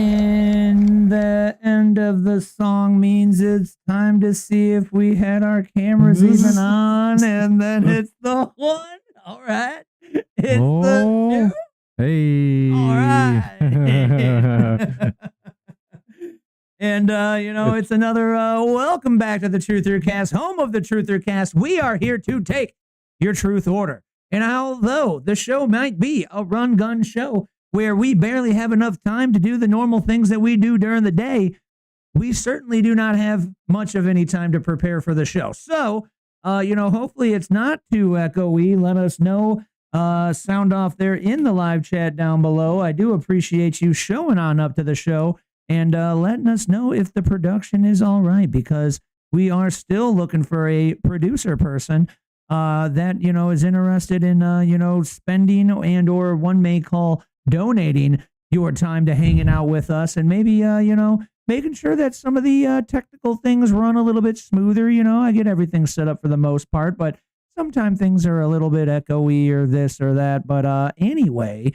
And the end of the song means it's time to see if we had our cameras even on, and then it's the one. All right. It's the two. Hey. All right. And, it's another welcome back to the Truther Cast, home of the Truther Cast. We are here to take your truth order. And although the show might be a run gun show where we barely have enough time to do the normal things that we do during the day, we certainly do not have much of any time to prepare for the show. So, hopefully it's not too echoey. Let us know. Sound off there in the live chat down below. I do appreciate you showing on up to the show and letting us know if the production is all right, because we are still looking for a producer person that, is interested in, spending and or one may call donating your time to hanging out with us, and maybe, making sure that some of the technical things run a little bit smoother. I get everything set up for the most part, but sometimes things are a little bit echoey or this or that. But anyway,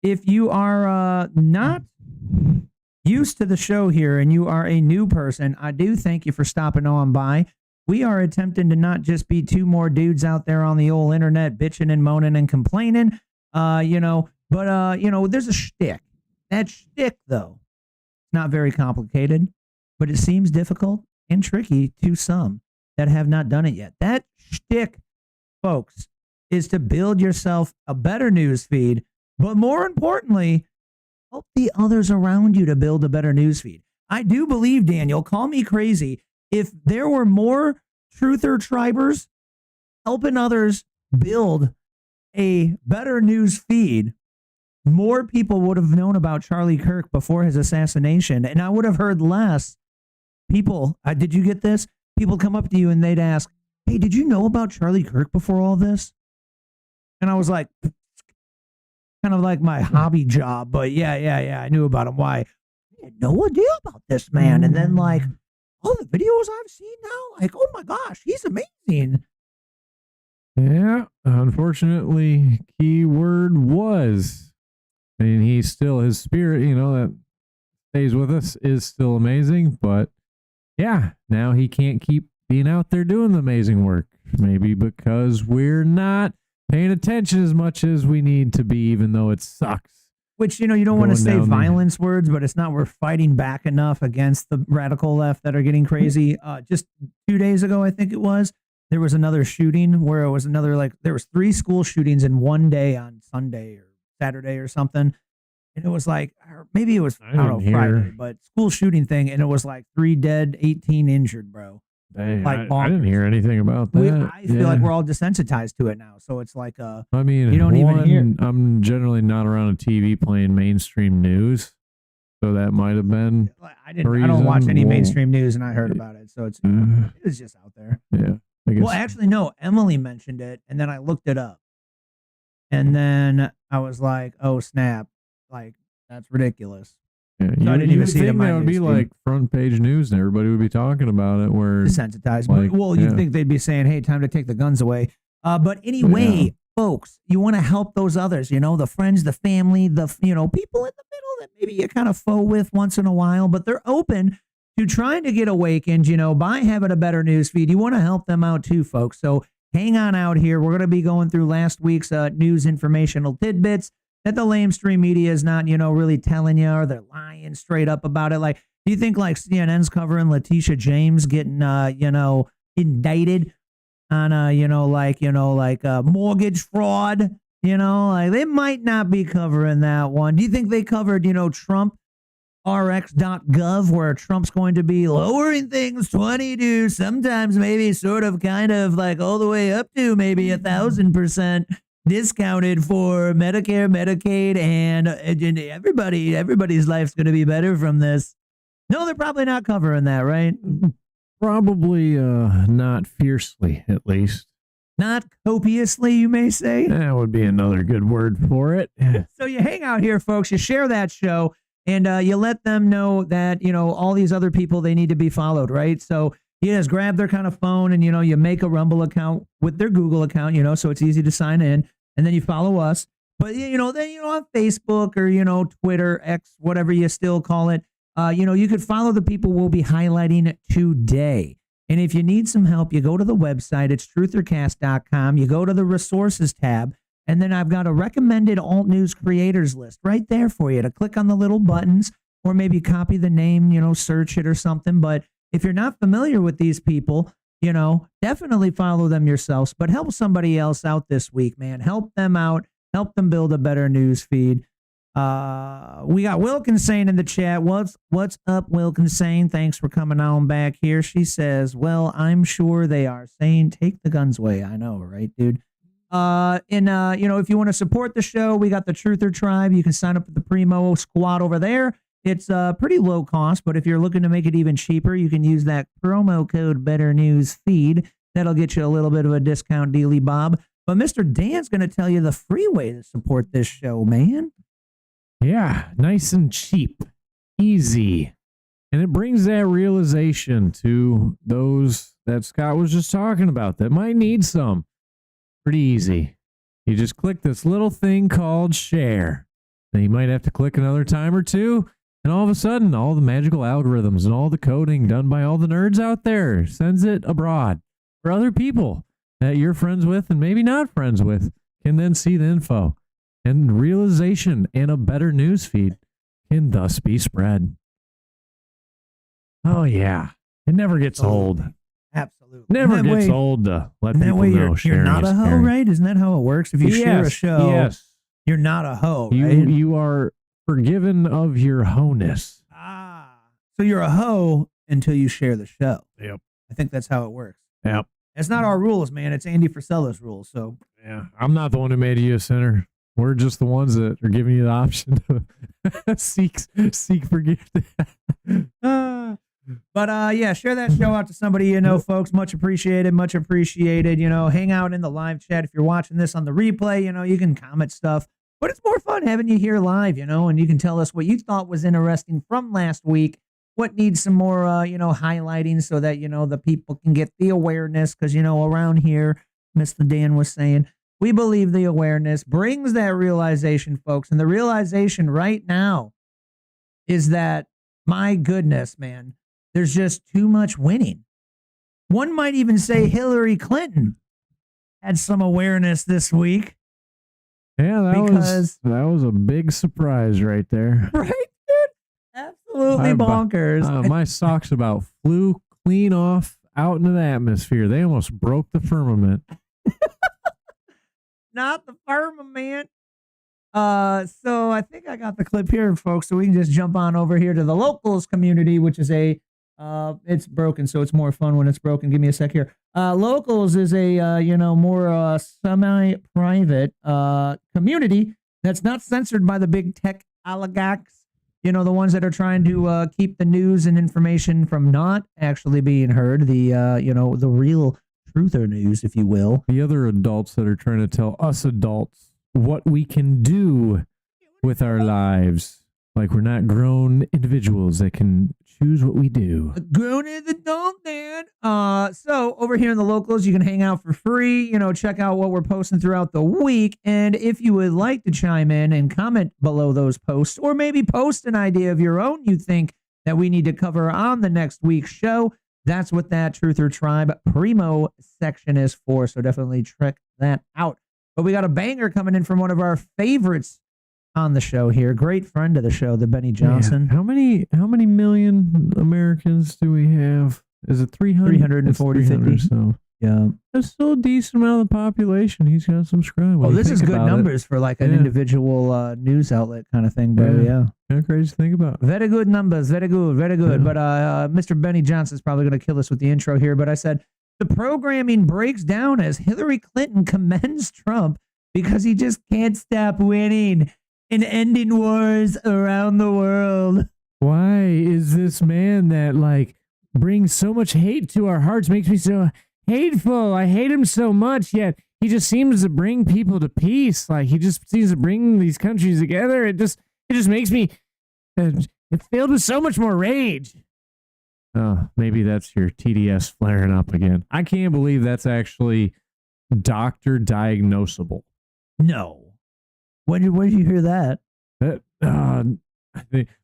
if you are not used to the show here and you are a new person, I do thank you for stopping on by. We are attempting to not just be two more dudes out there on the old internet bitching and moaning and complaining, but, there's a shtick. That shtick, though, not very complicated, but it seems difficult and tricky to some that have not done it yet. That shtick, folks, is to build yourself a better news feed, but more importantly, help the others around you to build a better news feed. I do believe, Daniel, call me crazy, if there were more truther tribers helping others build a better news feed, more people would have known about Charlie Kirk before his assassination, and I would have heard less people. Did you get this? People come up to you and they'd ask, "Hey, did you know about Charlie Kirk before all this?" And I was like, kind of like my hobby job, but yeah, I knew about him. Why? I had no idea about this man. And then like, all the videos I've seen now, like, oh my gosh, he's amazing. Yeah, unfortunately, key word was. I mean, he's still, his spirit, that stays with us is still amazing. But yeah, now he can't keep being out there doing the amazing work. Maybe because we're not paying attention as much as we need to be, even though it sucks. Which, you don't want to say violence words, but it's not we're fighting back enough against the radical left that are getting crazy. Just 2 days ago, I think it was, there was another shooting where it was there was 3 school shootings in one day on Sunday or Saturday or something. And it was like, or maybe it was, I don't know, Friday, but school shooting thing. And it was like 3 dead, 18 injured, bro. Dang, like I didn't hear anything about that. I feel like we're all desensitized to it now. So it's like, I mean, you don't even hear. I'm generally not around a TV playing mainstream news. So that might have been. I don't watch any mainstream news, and I heard about it. So it was just out there. Yeah. I guess. Well, actually, no, Emily mentioned it, and then I looked it up. And then I was like, oh, snap. Like, that's ridiculous. Yeah, so I didn't even see that would be like front page news and everybody would be talking about it. Where desensitized. Like, well, you'd think they'd be saying, hey, time to take the guns away. But anyway, folks, you want to help those others, the friends, the family, the, people in the middle that maybe you kind of foe with once in a while, but they're open to trying to get awakened, by having a better news feed. You want to help them out too, folks. So hang on out here. We're going to be going through last week's news informational tidbits that the lamestream media is not, really telling you, or they're lying straight up about it. Like, do you think like CNN's covering Letitia James getting, indicted on, mortgage fraud? Like they might not be covering that one. Do you think they covered, TrumpRX.gov, where Trump's going to be lowering things 20 to sometimes maybe sort of kind of like all the way up to maybe 1,000% discounted for Medicare, Medicaid, and everybody's life's going to be better from this. No, they're probably not covering that, right? Probably not fiercely, at least. Not copiously, you may say. That would be another good word for it. So you hang out here, folks. You share that show, and you let them know that, all these other people, they need to be followed, right? So you just grab their kind of phone and, you make a Rumble account with their Google account, so it's easy to sign in, and then you follow us. But, then, on Facebook or, Twitter, X, whatever you still call it, you could follow the people we'll be highlighting today. And if you need some help, you go to the website. It's truthercast.com. You go to the resources tab, and then I've got a recommended alt news creators list right there for you to click on the little buttons or maybe copy the name, search it or something. But if you're not familiar with these people, definitely follow them yourselves, but help somebody else out this week, man. Help them out. Help them build a better news feed. We got Wilkinsane in the chat. What's up, Wilkinsane? Thanks for coming on back here. She says, well, I'm sure they are saying take the guns away. I know, right, dude? If you want to support the show, we got the Truther Tribe. You can sign up for the Primo Squad over there. It's pretty low cost, but if you're looking to make it even cheaper, you can use that promo code Better News Feed. That'll get you a little bit of a discount dealy, Bob. But Mr. Dan's going to tell you the free way to support this show, man. Yeah, nice and cheap, easy. And it brings that realization to those that Scott was just talking about that might need some. Pretty easy. You just click this little thing called share. Then you might have to click another time or two, and all of a sudden, all the magical algorithms and all the coding done by all the nerds out there sends it abroad for other people that you're friends with and maybe not friends with can then see the info. And realization and a better news feed can thus be spread. Oh, yeah. It never gets old. Absolutely. Never gets old to let people know. You're not a hoe, right? Isn't that how it works? If you share a show, you're not a hoe, right? You are forgiven of your hoe-ness. So you're a hoe until you share the show. Yep. I think that's how it works. Yep. It's not our rules, man. It's Andy Frisella's rules. So yeah, I'm not the one who made you a sinner. We're just the ones that are giving you the option to seek forgiveness. But share that show out to somebody folks. Much appreciated. Much appreciated. Hang out in the live chat. If you're watching this on the replay, you can comment stuff. But it's more fun having you here live, and you can tell us what you thought was interesting from last week. What needs some more, highlighting so that, the people can get the awareness. Because, around here, Mr. Dan was saying, we believe the awareness brings that realization, folks. And the realization right now is that, my goodness, man, there's just too much winning. One might even say Hillary Clinton had some awareness this week. Yeah, that was a big surprise right there. Right, dude? Absolutely bonkers. My socks about flew clean off out into the atmosphere. They almost broke the firmament. Not the firmament. So I think I got the clip here, folks, so we can just jump on over here to the locals community, which is it's broken, so it's more fun when it's broken. Give me a sec here. Locals is a, more semi-private community that's not censored by the big tech oligarchs, the ones that are trying to keep the news and information from not actually being heard, the real truther news, if you will. The other adults that are trying to tell us adults what we can do with our lives. Like we're not grown individuals that can choose what we do. A grown adult, man. So over here in the locals, you can hang out for free, check out what we're posting throughout the week. And if you would like to chime in and comment below those posts, or maybe post an idea of your own you think that we need to cover on the next week's show, that's what that Truther Tribe Primo section is for. So definitely check that out. But we got a banger coming in from one of our favorites on the show here. Great friend of the show, the Benny Johnson. Yeah. How many million Americans do we have? Is it 300? 340, 50. So. Yeah. That's still a decent amount of the population. He's got subscribers. Well, this is good numbers for like an individual news outlet kind of thing, bro. Yeah. Kind of crazy to think about. Very good numbers. Very good. Very good. Yeah. But Mr. Benny Johnson's probably going to kill us with the intro here. But I said, the programming breaks down as Hillary Clinton commends Trump because he just can't stop winning and ending wars around the world. Why is this man that brings so much hate to our hearts, makes me so hateful. I hate him so much, yet he just seems to bring people to peace. Like he just seems to bring these countries together. It just makes me filled with so much more rage. Oh, maybe that's your TDS flaring up again. I can't believe that's actually doctor diagnosable. No. Where did you hear that?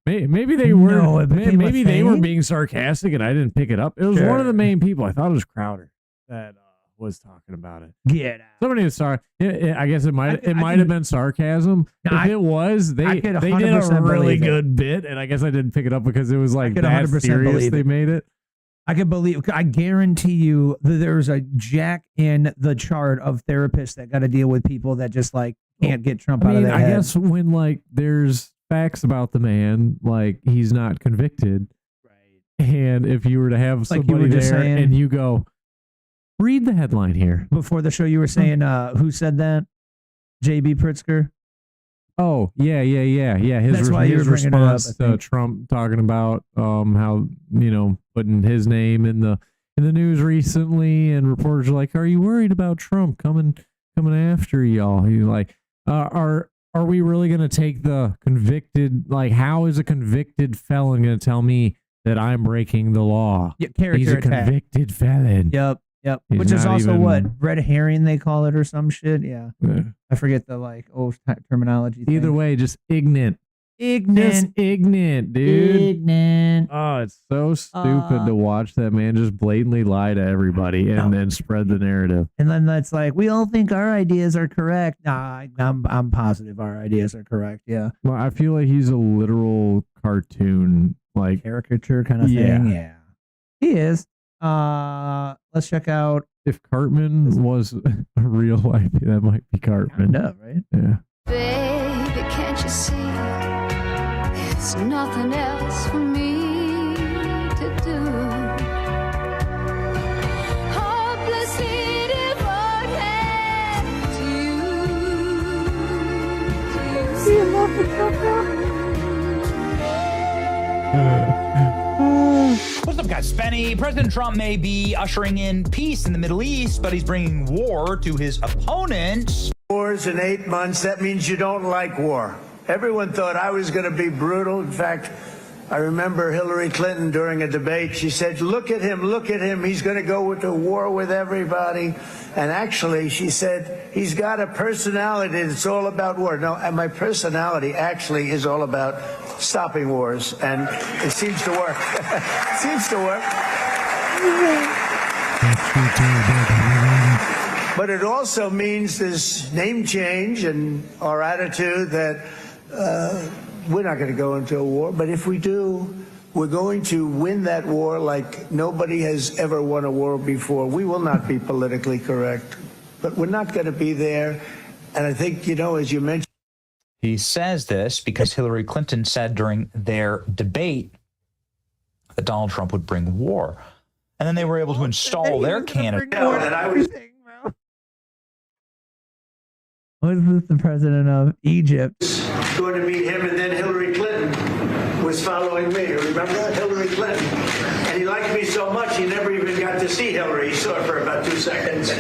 Maybe they were. No, maybe they were being sarcastic, and I didn't pick it up. It was one of the main people. I thought it was Crowder that was talking about it. Get out. Somebody was sorry. I guess it might have been sarcasm. If it was, they did a really good bit, and I guess I didn't pick it up because it was like that serious. They made it. I guarantee you that there's a jack in the chart of therapists that got to deal with people that just like can't get Trump out of their head. I guess when like there's facts about the man, like he's not convicted. Right. And if you were to have somebody there and you go, read the headline here. Before the show, you were saying, who said that? J.B. Pritzker? Oh, yeah. His response to Trump talking about how, putting his name in the news recently, and reporters are like, are you worried about Trump coming after y'all? You're like, are we really going to take the convicted, like, how is a convicted felon going to tell me that I'm breaking the law? Yeah, character He's a attack. convicted felon. Yep. He's which is also even, red herring they call it or some shit. Yeah. I forget the terminology. Either way, just ignorant. Just ignorant, dude. Ignorant. Oh, it's so stupid to watch that man just blatantly lie to everybody and then spread the narrative. And then that's like, we all think our ideas are correct. Nah, I'm positive our ideas are correct. Yeah. Well, I feel like he's a literal cartoon, like caricature kind of thing. Yeah. He is. Let's check out. If Cartman was a real life, that might be Cartman. No, right? Yeah. Baby, can't you see? There's nothing else for me to do. Hopelessly devoted to you. What's up, guys? Spenny. President Trump may be ushering in peace in the Middle East, but he's bringing war to his opponents. Wars in 8 months, that means you don't like war. Everyone thought I was going to be brutal. In fact, I remember Hillary Clinton during a debate, she said, look at him, he's going to go into war with everybody. And actually, she said, he's got a personality that's all about war. No, and my personality actually is all about stopping wars. And it seems to work. It seems to work. But it also means this name change and our attitude that we're not going to go into a war. But if we do, we're going to win that war like nobody has ever won a war before. We will not be politically correct, but we're not going to be there. And I think, as you mentioned. He says this because Hillary Clinton said during their debate that Donald Trump would bring war. And then they were able to install their candidate. Was this the president of Egypt? Going to meet him, and then Hillary Clinton was following me. Remember Hillary Clinton? And he liked me so much, he never even got to see Hillary. He saw her for about 2 seconds.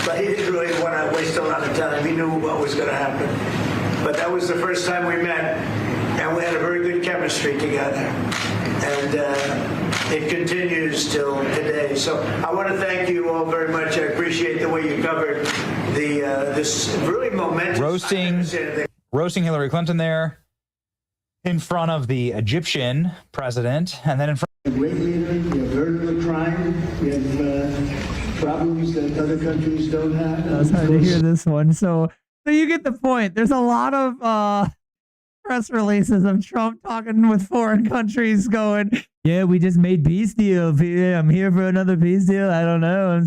But he didn't really want to waste a lot of time. He knew what was going to happen. But that was the first time we met, and we had a very good chemistry together. And it continues till today. So I want to thank you all very much. I appreciate the way you covered this really momentous roasting Hillary Clinton there in front of the Egyptian president, and then in front of a great leader. You have heard of the crime. You have problems that other countries don't have. It's hard to hear this one. So you get the point. There's a lot of press releases of Trump talking with foreign countries going, yeah, we just made peace deals. Yeah, I'm here for another peace deal. I don't know.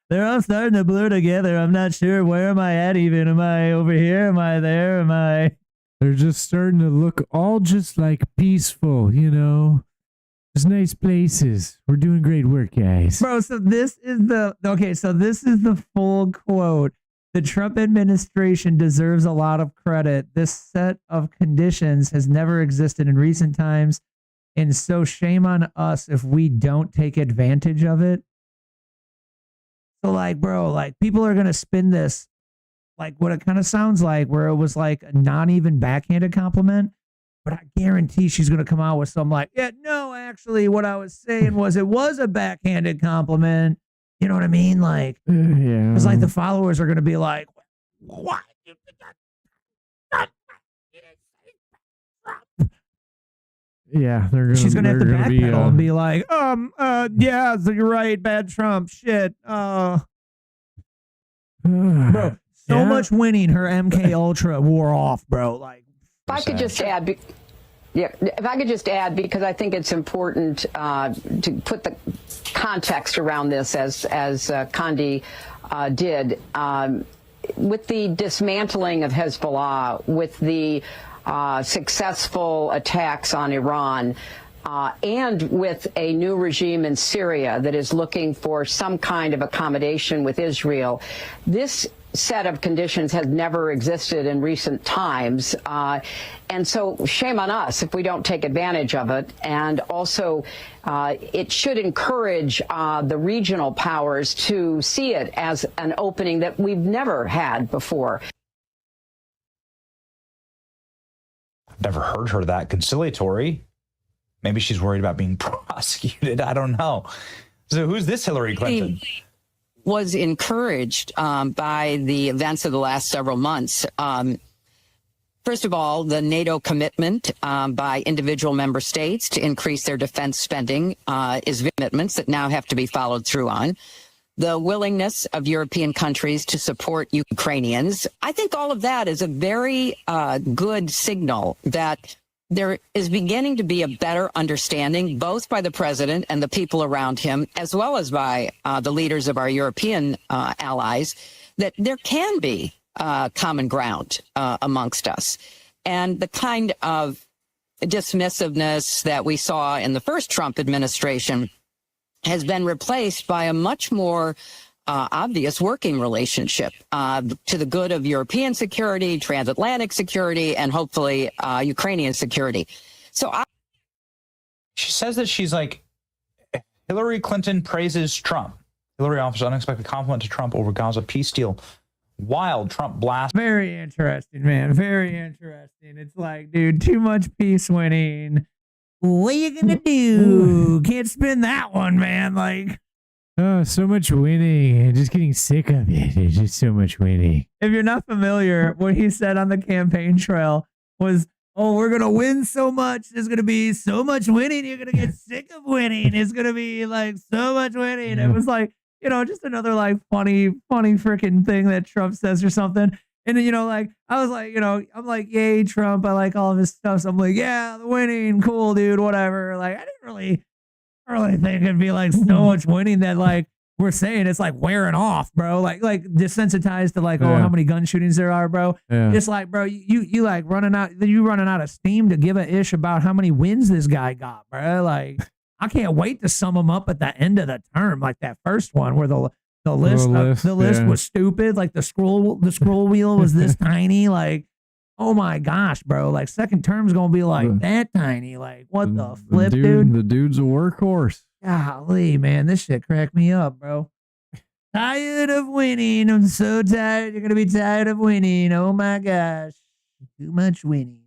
They're all starting to blur together. I'm not sure. Where am I at even? Am I over here? Am I there? Am I? They're just starting to look all just like peaceful, Just nice places. We're doing great work, guys. Bro, so this is the full quote. The Trump administration deserves a lot of credit. This set of conditions has never existed in recent times. And so shame on us if we don't take advantage of it. So like, bro, like people are going to spin this like what it kind of sounds like, where it was like a not even backhanded compliment. But I guarantee she's going to come out with some like, yeah, no, actually what I was saying was it was a backhanded compliment. You know what I mean? Like, Yeah. it's like the followers are going to be like, what? Yeah, they're gonna. She's gonna have to they're backpedal and be like, yeah, so you're right, bad Trump, shit, bro. So much winning, her MK Ultra wore off, bro. Like, if I could just add, if I could just add, because I think it's important to put the context around this, as Condi did, with the dismantling of Hezbollah, with the successful attacks on Iran, and with a new regime in Syria that is looking for some kind of accommodation with Israel. This set of conditions has never existed in recent times. And so shame on us if we don't take advantage of it. And also, it should encourage the regional powers to see it as an opening that we've never had before. Never heard her that conciliatory. Maybe she's worried about being prosecuted. I don't know. So who's this Hillary Clinton? Was encouraged by the events of the last several months. First of all, the NATO commitment by individual member states to increase their defense spending is commitments that now have to be followed through on. The willingness of European countries to support Ukrainians. I think all of that is a very good signal that there is beginning to be a better understanding, both by the president and the people around him, as well as by the leaders of our European allies, that there can be common ground amongst us. And the kind of dismissiveness that we saw in the first Trump administration has been replaced by a much more obvious working relationship to the good of European security, transatlantic security, and hopefully Ukrainian security. So She says that she's like, Hillary Clinton praises Trump. Hillary offers unexpected compliment to Trump over Gaza peace deal. Wild Trump blast. very interesting, man. Very interesting. It's like, dude, too much peace winning. What are you gonna do? Can't spin that one, man. Like, oh, so much winning. I'm just getting sick of it. There's just so much winning. if you're not familiar, what he said on the campaign trail was, oh, we're gonna win so much. There's gonna be so much winning. You're gonna get sick of winning. It's gonna be like so much winning. It was like, you know, just another like funny freaking thing that Trump says or something. And then, you know, like, I was like, you know, I'm like, yay, Trump. I like all of his stuff. So I'm like, yeah, the winning, cool, dude, whatever. Like, I didn't really think it'd be like so much winning that like we're saying it's like wearing off, bro. Like desensitized to like, oh, how many gun shootings there are, bro. Yeah. It's like, bro, you like running out of steam to give a ish about how many wins this guy got, bro. Like, I can't wait to sum them up at the end of the term, like that first one where the list was stupid. Like the scroll wheel was this tiny. Like, oh my gosh, bro. Like second term's gonna be like that tiny. Like, what the flip, dude? The dude's a workhorse. Golly, man, this shit cracked me up, bro. Tired of winning. I'm so tired. You're gonna be tired of winning. Oh my gosh, too much winning.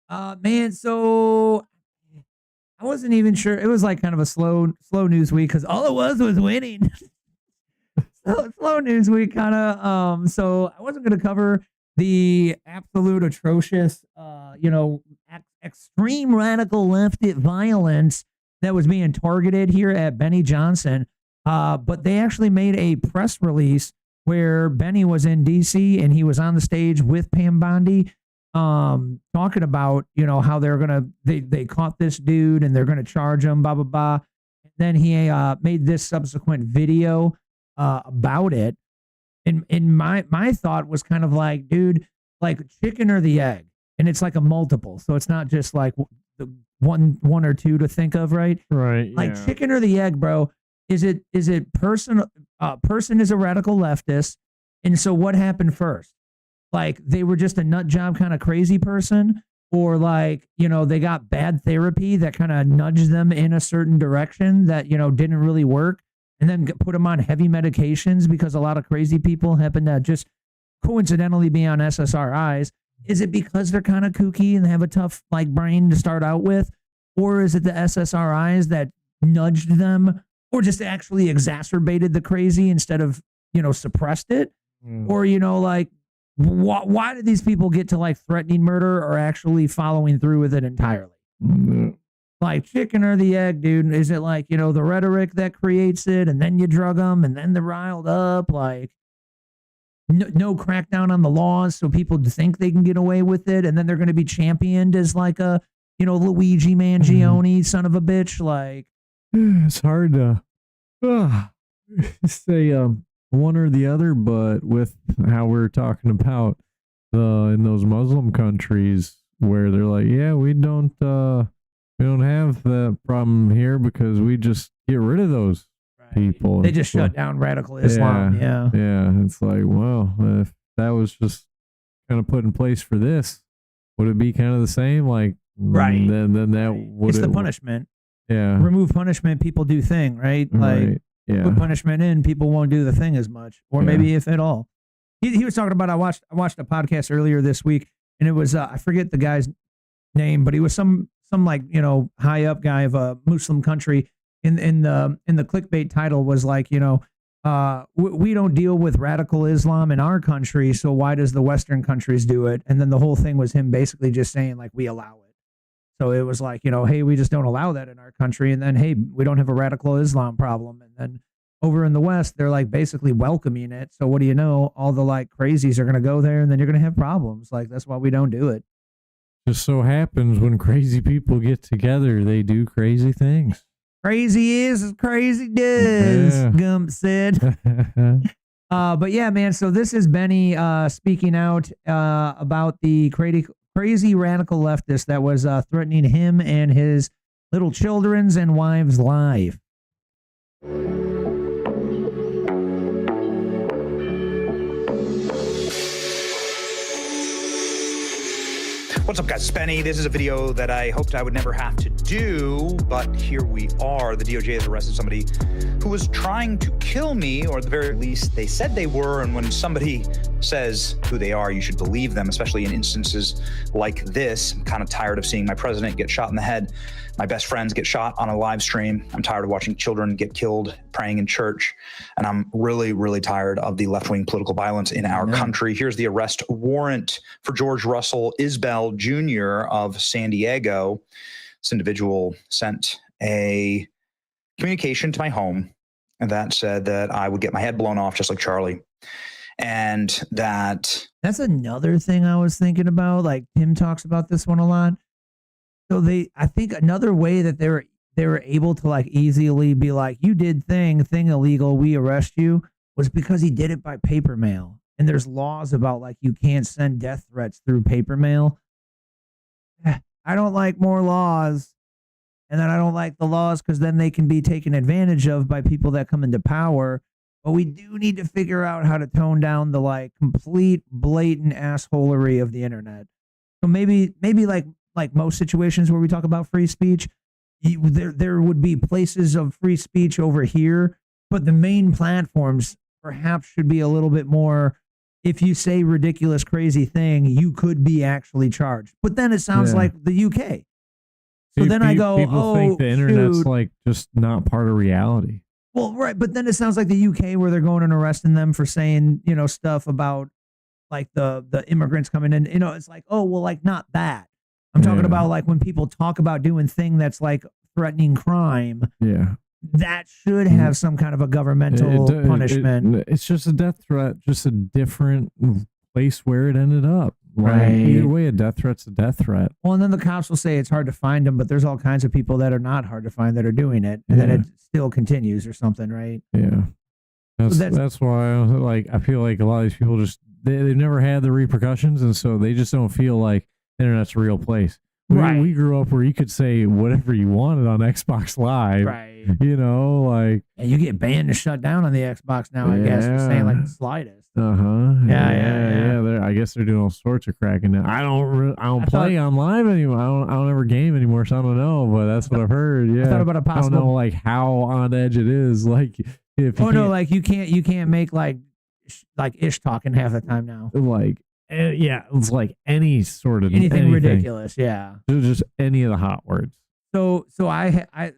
Man, so I wasn't even sure. It was like kind of a slow news week because all it was winning. Slow news week, kind of. So I wasn't going to cover the absolute atrocious, extreme radical left violence that was being targeted here at Benny Johnson. But they actually made a press release where Benny was in D.C. and he was on the stage with Pam Bondi, talking about, you know, how they caught this dude and they're gonna charge him, blah blah blah. And then he made this subsequent video about it. And my thought was kind of like, dude, like chicken or the egg, and it's like a multiple, so it's not just like the one or two to think of, right? Right. Like chicken or the egg, bro. Is it person is a radical leftist, and so what happened first? Like they were just a nut job kind of crazy person, or like, you know, they got bad therapy that kind of nudged them in a certain direction that, you know, didn't really work, and then put them on heavy medications because a lot of crazy people happen to just coincidentally be on SSRIs. Is it because they're kind of kooky and have a tough like brain to start out with? Or is it the SSRIs that nudged them or just actually exacerbated the crazy instead of, you know, suppressed it? Or, you know, like, why did these people get to like threatening murder or actually following through with it entirely? Like chicken or the egg, dude? Is it like, you know, the rhetoric that creates it and then you drug them and then they're riled up? Like, no crackdown on the laws so people think they can get away with it, and then they're going to be championed as like a, you know, Luigi Mangione son of a bitch. Like, it's hard to say one or the other, but with how we're talking about in those Muslim countries where they're like, yeah, we don't have that problem here because we just get rid of those people. They just shut down radical Islam. Yeah. It's like, well, if that was just kind of put in place for this, would it be kind of the same? Like, right. Then that would. It's the punishment. Yeah. Remove punishment, people do thing, right? Like, put punishment in, people won't do the thing as much, or maybe if at all. He was talking about. I watched a podcast earlier this week, and it was I forget the guy's name, but he was some like, you know, high up guy of a Muslim country. In the clickbait title was like, you know, we don't deal with radical Islam in our country, so why does the Western countries do it? And then the whole thing was him basically just saying like, we allow it. So it was like, you know, hey, we just don't allow that in our country, and then hey, we don't have a radical Islam problem, and then over in the West they're like basically welcoming it. So what do you know? All the like crazies are going to go there, and then you're going to have problems. Like, that's why we don't do it. Just so happens when crazy people get together, they do crazy things. Crazy is as crazy does, Gump said. But yeah, man, so this is Benny speaking out about the crazy radical leftist that was threatening him and his little children's and wives' life. What's up, guys? It's Benny. This is a video that I hoped I would never have to do, but here we are. The DOJ has arrested somebody who was trying to kill me, or at the very least, they said they were. And when somebody says who they are, you should believe them, especially in instances like this. I'm kind of tired of seeing my president get shot in the head, my best friends get shot on a live stream. I'm tired of watching children get killed praying in church. And I'm really, really tired of the left-wing political violence in our country. Here's the arrest warrant for George Russell Isbell Jr. of San Diego. This individual sent a communication to my home that said that I would get my head blown off just like Charlie. And that's another thing I was thinking about. Like, Tim talks about this one a lot. So I think another way that they were able to like easily be like, you did thing illegal, we arrest you, was because he did it by paper mail. And there's laws about like, you can't send death threats through paper mail. I don't like more laws. And then I don't like the laws because then they can be taken advantage of by people that come into power. But we do need to figure out how to tone down the like complete blatant assholery of the internet. So maybe like most situations where we talk about free speech, there would be places of free speech over here, but the main platforms perhaps should be a little bit more. If you say ridiculous, crazy thing, you could be actually charged. But then it sounds like the UK. So then I go, people think the internet's like just not part of reality. Well, right, but then it sounds like the UK where they're going and arresting them for saying, you know, stuff about like the immigrants coming in. You know, it's like, oh, well, like not that. I'm talking about like when people talk about doing thing that's like threatening crime. Yeah. That should have some kind of a governmental punishment. It's just a death threat, just a different place where it ended up. Like, either way, a death threat's a death threat. Well, and then the cops will say it's hard to find them, but there's all kinds of people that are not hard to find that are doing it, and then it still continues or something, right? Yeah. That's why I feel like a lot of these people just they've never had the repercussions, and so they just don't feel like the internet's a real place. Right. We grew up where you could say whatever you wanted on Xbox Live. Right. You know, like. And you get banned and shut down on the Xbox now, I guess, for saying like the slightest. Yeah. I guess they're doing all sorts of cracking now. I don't play online anymore. I don't ever game anymore, so I don't know. But that's what I've heard. Yeah, I thought about a possible. I don't know like how on edge it is. Like if like you can't make like ish talking half the time now. Like it's like any sort of anything ridiculous. Yeah, just any of the hot words. So I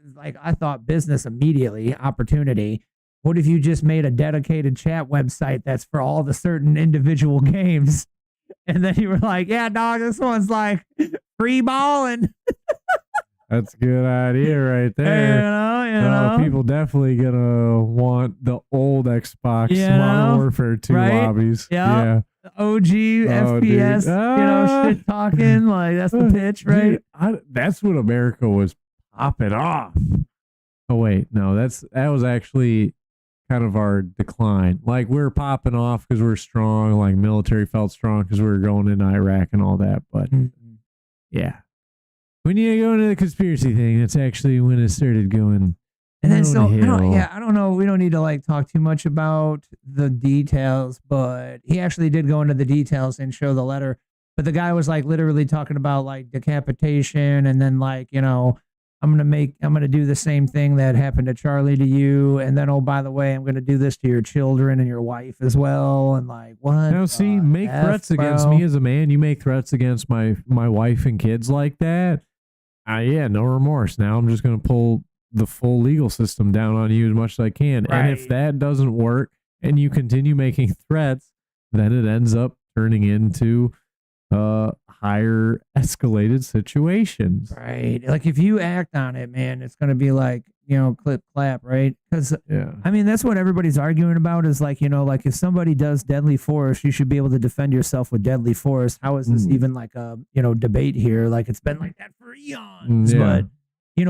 thought business immediately opportunity. What if you just made a dedicated chat website that's for all the certain individual games? And then you were like, yeah, dog, this one's like free balling. That's a good idea right there. You know. People definitely gonna want the old Xbox Modern Warfare 2 lobbies. Yeah. OG FPS, shit talking. Like, that's the pitch, right? Dude, that's when America was popping off. Oh, wait. No, that was actually kind of our decline. Like, we were popping off because we were strong. Like, military felt strong because we were going into Iraq and all that. But, yeah. When you go into the conspiracy thing, that's actually when it started going. And then I don't know. We don't need to like talk too much about the details, but he actually did go into the details and show the letter. But the guy was like literally talking about like decapitation, and then like, I'm gonna do the same thing that happened to Charlie to you, and then by the way, I'm gonna do this to your children and your wife as well. And like, what? Now, see, make threats against me as a man. You make threats against my wife and kids like that. No remorse. Now I'm just gonna pull the full legal system down on you as much as I can. Right. And if that doesn't work and you continue making threats, then it ends up turning into higher escalated situations. Right. Like if you act on it, man, it's going to be like, clip clap, right? Because I mean, that's what everybody's arguing about is like, like if somebody does deadly force, you should be able to defend yourself with deadly force. How is this even like a, debate here? Like it's been like that for eons, but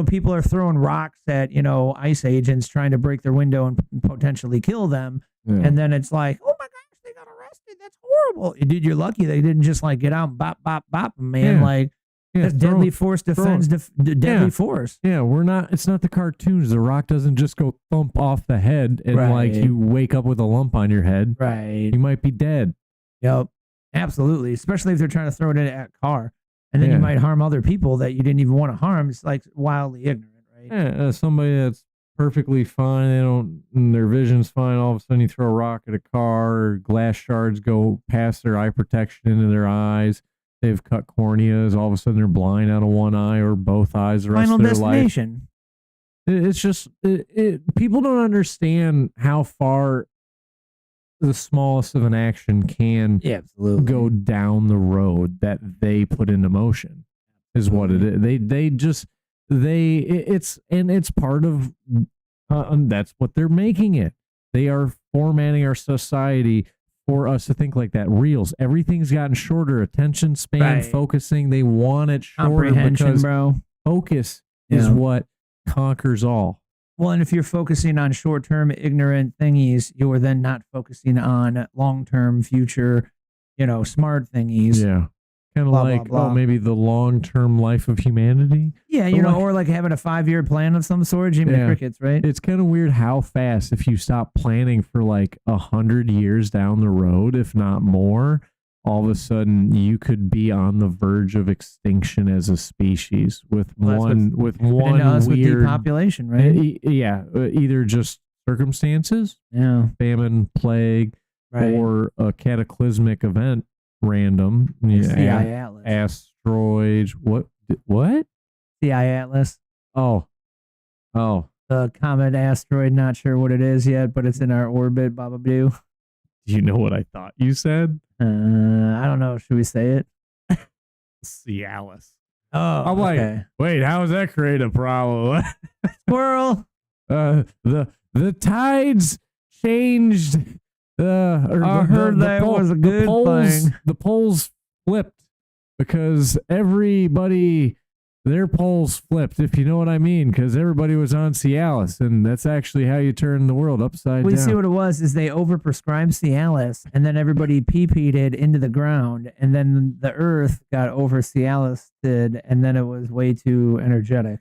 people are throwing rocks at, ICE agents trying to break their window and potentially kill them. Yeah. And then it's like, oh my gosh, they got arrested. That's horrible. Dude, you're lucky they didn't just like get out and bop, bop, bop them, man. Yeah. Like that's deadly force defends deadly force. Yeah, it's not the cartoons. The rock doesn't just go thump off the head and like you wake up with a lump on your head. Right. You might be dead. Yep. Absolutely. Especially if they're trying to throw it in at a car. And then you might harm other people that you didn't even want to harm. It's like wildly ignorant, right? Yeah, somebody that's perfectly fine, their vision's fine. All of a sudden, you throw a rock at a car, or glass shards go past their eye protection into their eyes. They've cut corneas. All of a sudden, they're blind out of one eye or both eyes the rest of their life. It's just people don't understand how far the smallest of an action can go down the road that they put into motion is what it is. It's part of that's what they're making it. They are formatting our society for us to think like that. Reels, everything's gotten shorter. Attention span, focusing. They want it shorter because focus is what conquers all. Well, and if you're focusing on short-term ignorant thingies, you are then not focusing on long-term future, smart thingies. Yeah. Kind of like, blah, blah. Maybe the long-term life of humanity. Yeah, or like having a 5-year plan of some sort, Jimmy the Crickets, right? It's kind of weird how fast, if you stop planning for like 100 years down the road, if not more, all of a sudden you could be on the verge of extinction as a species with one weird depopulation, right? Either just circumstances, famine, plague, or a cataclysmic event, random, Atlas. Asteroids. What? CI Atlas. Oh. The comet asteroid. Not sure what it is yet, but it's in our orbit. Baba Boo. Do you know what I thought you said? I don't know. Should we say it? Cialis. Oh, I'm like, wait, how does that create a problem? Squirrel. The tides changed. I heard that was a good thing. The poles flipped because everybody their poles flipped, if you know what I mean, because everybody was on Cialis, and that's actually how you turn the world upside We down. see what it was is they overprescribed Cialis, and then everybody pee-peed into the ground, and then the earth got over Cialised, and then it was way too energetic.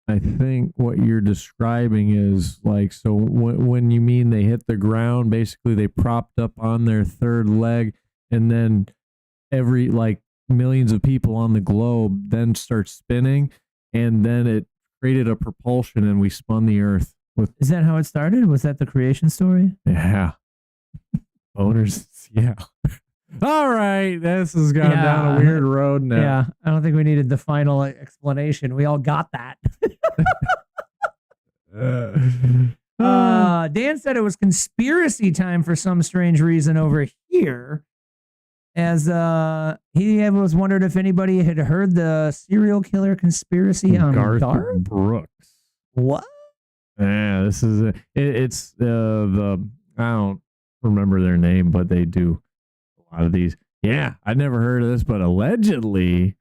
I think what you're describing is like, so when you mean they hit the ground, basically they propped up on their third leg, and then every like millions of people on the globe then start spinning, and then it created a propulsion, and we spun the earth with. Is that how it started? Was that the creation story? Yeah. Boners. Yeah. All right. This has gone down a weird road now. Yeah. I don't think we needed the final explanation. We all got that. Dan said it was conspiracy time for some strange reason over here. As he was wondered if anybody had heard the serial killer conspiracy on Garth Garth? Brooks. What? Yeah, this is it's the I don't remember their name, but they do a lot of these. Yeah, I never heard of this, but allegedly,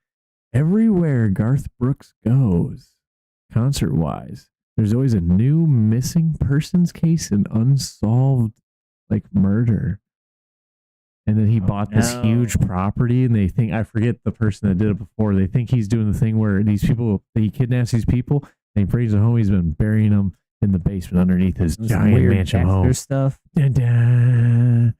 everywhere Garth Brooks goes, concert wise, there's always a new missing persons case and unsolved like murder. And then he bought this huge property, and they think, I forget the person that did it before. They think he's doing the thing where these people, he kidnaps these people, and he brings them home. He's been burying them in the basement underneath his giant weird mansion Dexter home. stuff. Dun, dun.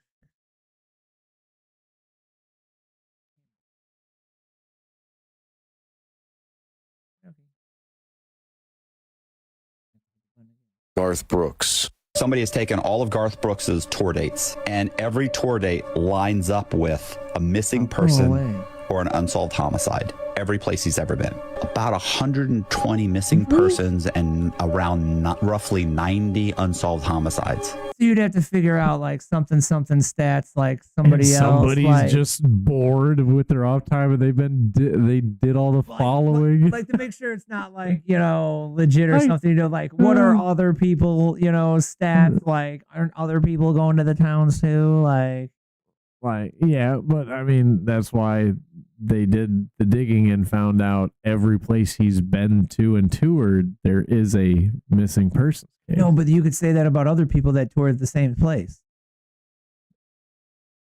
Garth Brooks. Somebody has taken all of Garth Brooks's tour dates, and every tour date lines up with a missing person or an unsolved homicide. Every place he's ever been. About 120 missing persons and around roughly 90 unsolved homicides. So you'd have to figure out like something stats, like somebody else. Somebody's like, just bored with their off time, and they did all the following. like to make sure it's not like, legit or something, like what are other people, stats, like aren't other people going to the towns too? Like, yeah, but I mean, that's why they did the digging and found out every place he's been to and toured, there is a missing person case. No, but you could say that about other people that toured the same place.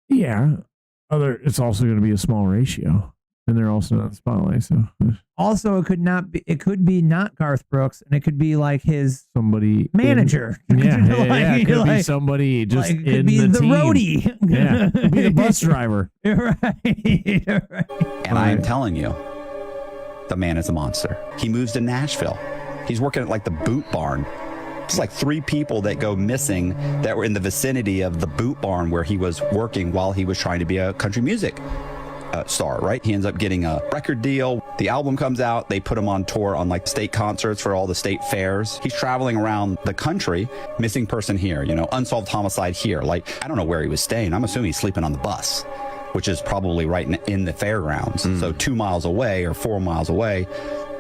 Yeah. It's also going to be a small ratio. And they're also not spotlight, so also it could be not Garth Brooks, and it could be like his somebody manager. It could be somebody just like, in could be the team. roadie. Yeah, could be the bus driver. Right. And I am telling you, the man is a monster. He moves to Nashville. He's working at like the Boot Barn. It's like 3 people that go missing that were in the vicinity of the Boot Barn where he was working while he was trying to be a country music star, right? He ends up getting a record deal. The album comes out. They put him on tour on like state concerts for all the state fairs. He's traveling around the country, missing person here, unsolved homicide here. Like, I don't know where he was staying. I'm assuming he's sleeping on the bus, which is probably right in the fairgrounds. So 2 miles away or 4 miles away,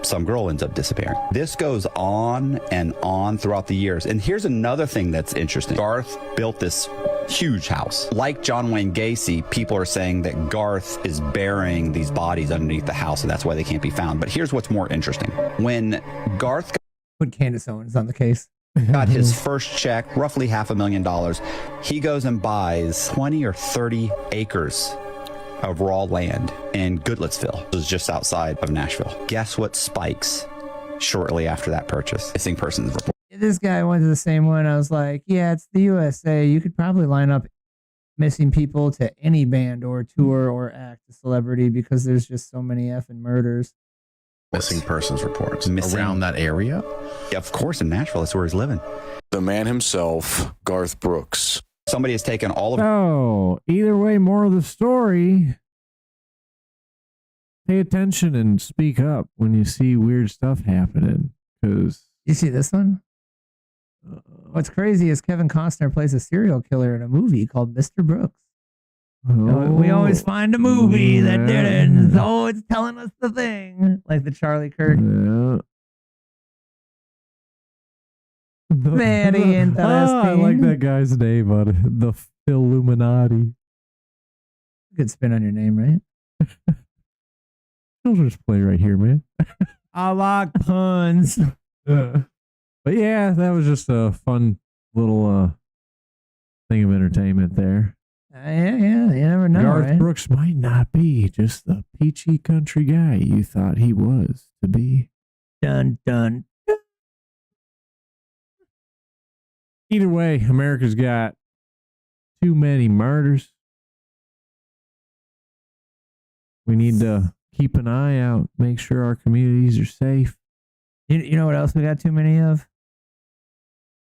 some girl ends up disappearing. This goes on and on throughout the years. And here's another thing that's interesting. Garth built this huge house. Like John Wayne Gacy, people are saying that Garth is burying these bodies underneath the house, and that's why they can't be found. But here's what's more interesting. When Garth put Candace Owens on the case, got his first check, roughly $500,000, he goes and buys 20 or 30 acres of raw land in Goodlettsville. It was just outside of Nashville. Guess what spikes shortly after that purchase? Missing persons report. this guy went to the same one. I was like, yeah, it's the USA. You could probably line up missing people to any band or tour or act a celebrity because there's just so many effing murders. Missing persons reports around that area? Yeah, of course, in Nashville. That's where he's living. The man himself, Garth Brooks. Somebody has taken all of... Oh, either way, more of the story. Pay attention and speak up when you see weird stuff happening. Because you see this one? What's crazy is Kevin Costner plays a serial killer in a movie called Mr. Brooks. We always find a movie that didn't. Oh, it's telling us the thing. Like the Charlie Kirk. Yeah. Very interesting. I like that guy's name on it. The Illuminati. Good spin on your name, right? children's play right here, man. I like puns. But yeah, that was just a fun little thing of entertainment there. Yeah, you never know. Garth Right? Brooks might not be just the peachy country guy you thought he was to be. Dun dun. Either way, America's got too many murders. We need to keep an eye out, make sure our communities are safe. You know what else we got too many of?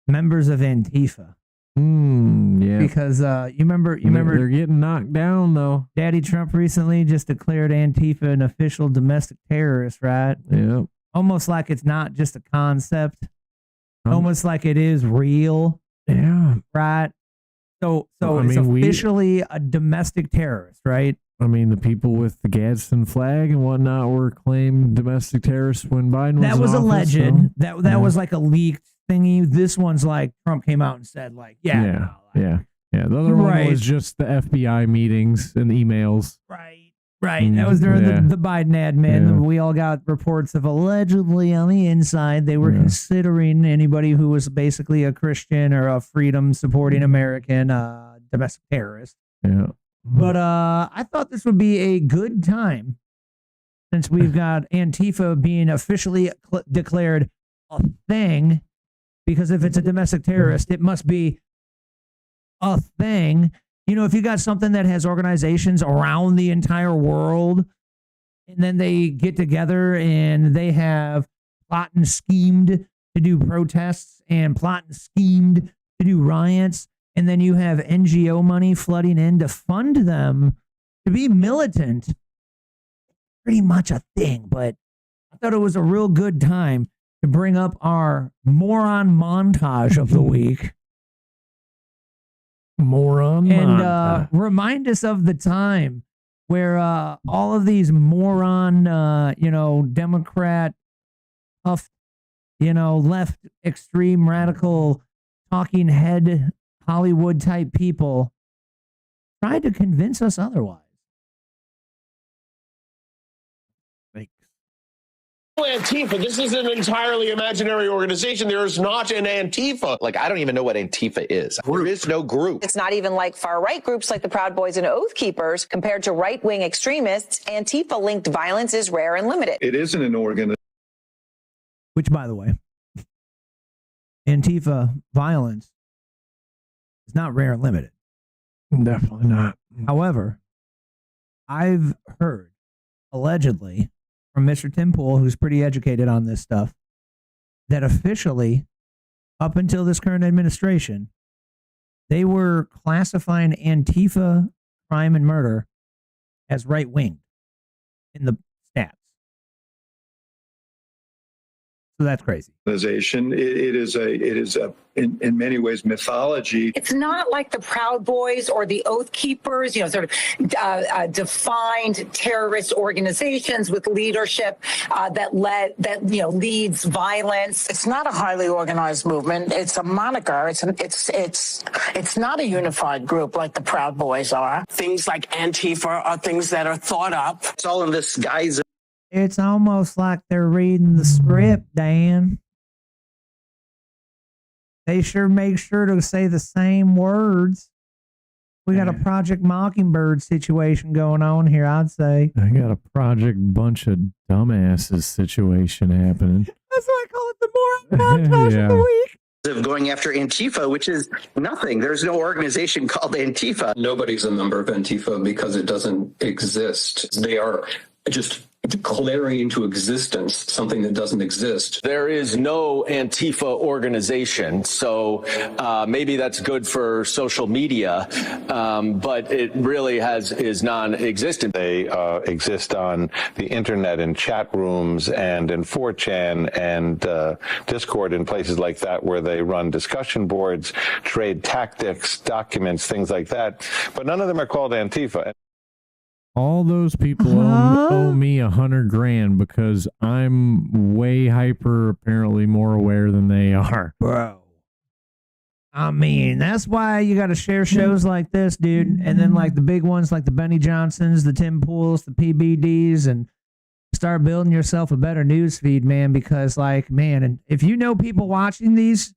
Members of Antifa. Yeah. Because you remember they're getting knocked down though. Daddy Trump recently just declared Antifa an official domestic terrorist, right? Yeah. Almost like it's not just a concept. Almost like it is real. Yeah. Right? So I it's mean, officially a domestic terrorist, right? I mean, the people with the Gadsden flag and whatnot were claimed domestic terrorists when Biden was That was in office, alleged. so- That was like a leaked thingy. This one's like Trump came out and said, like, Yeah. The other one was just the FBI meetings and emails. Right. That was during the Biden admin. Yeah. We all got reports of allegedly on the inside they were considering anybody who was basically a Christian or a freedom supporting American domestic terrorist. Yeah. But I thought this would be a good time since we've got Antifa being officially declared a thing, because if it's a domestic terrorist, it must be a thing. You know, if you got something that has organizations around the entire world and then they get together and they have plot and schemed to do protests and plot and schemed to do riots, and then you have NGO money flooding in to fund them to be militant, pretty much a thing. But I thought it was a real good time to bring up our moron montage of the week. Moron And remind us of the time where all of these moron, Democrat, puffed, left extreme radical talking head Hollywood type people tried to convince us otherwise. Antifa. This is an entirely imaginary organization. There is not an Antifa. Like, I don't even know what Antifa is. There is no group. It's not even like far-right groups like the Proud Boys and Oath Keepers. Compared to right-wing extremists, Antifa-linked violence is rare and limited. It isn't an organization. Which, by the way, Antifa violence is not rare and limited. Definitely not. However, I've heard, allegedly, from Mr. Tim Pool, who's pretty educated on this stuff, that officially, up until this current administration, they were classifying Antifa crime and murder as right-wing in the stats. So that's crazy. It is in many ways mythology. It's not like the Proud Boys or the Oath Keepers, sort of defined terrorist organizations with leadership that leads violence. It's not a highly organized movement. It's a moniker. It's not a unified group like the Proud Boys are. Things like Antifa are things that are thought up. It's all in this guise. It's almost like they're reading the script, Dan. They sure make sure to say the same words. We got a Project Mockingbird situation going on here, I'd say. I got a Project Bunch of Dumbasses situation happening. That's why I call it the moron montage of the week. Of going after Antifa, which is nothing. There's no organization called Antifa. Nobody's a member of Antifa because it doesn't exist. They are just declaring into existence something that doesn't exist. There is no Antifa organization, so maybe that's good for social media, but it really is non-existent. They exist on the internet in chat rooms and in 4chan and Discord and places like that, where they run discussion boards, trade tactics, documents, things like that. But none of them are called Antifa. All those people owe me $100,000 because I'm way hyper, apparently more aware than they are. Bro. I mean, that's why you got to share shows like this, dude. And then like the big ones like the Benny Johnsons, the Tim Pools, the PBDs, and start building yourself a better news feed, man, because like, man, and if you know people watching these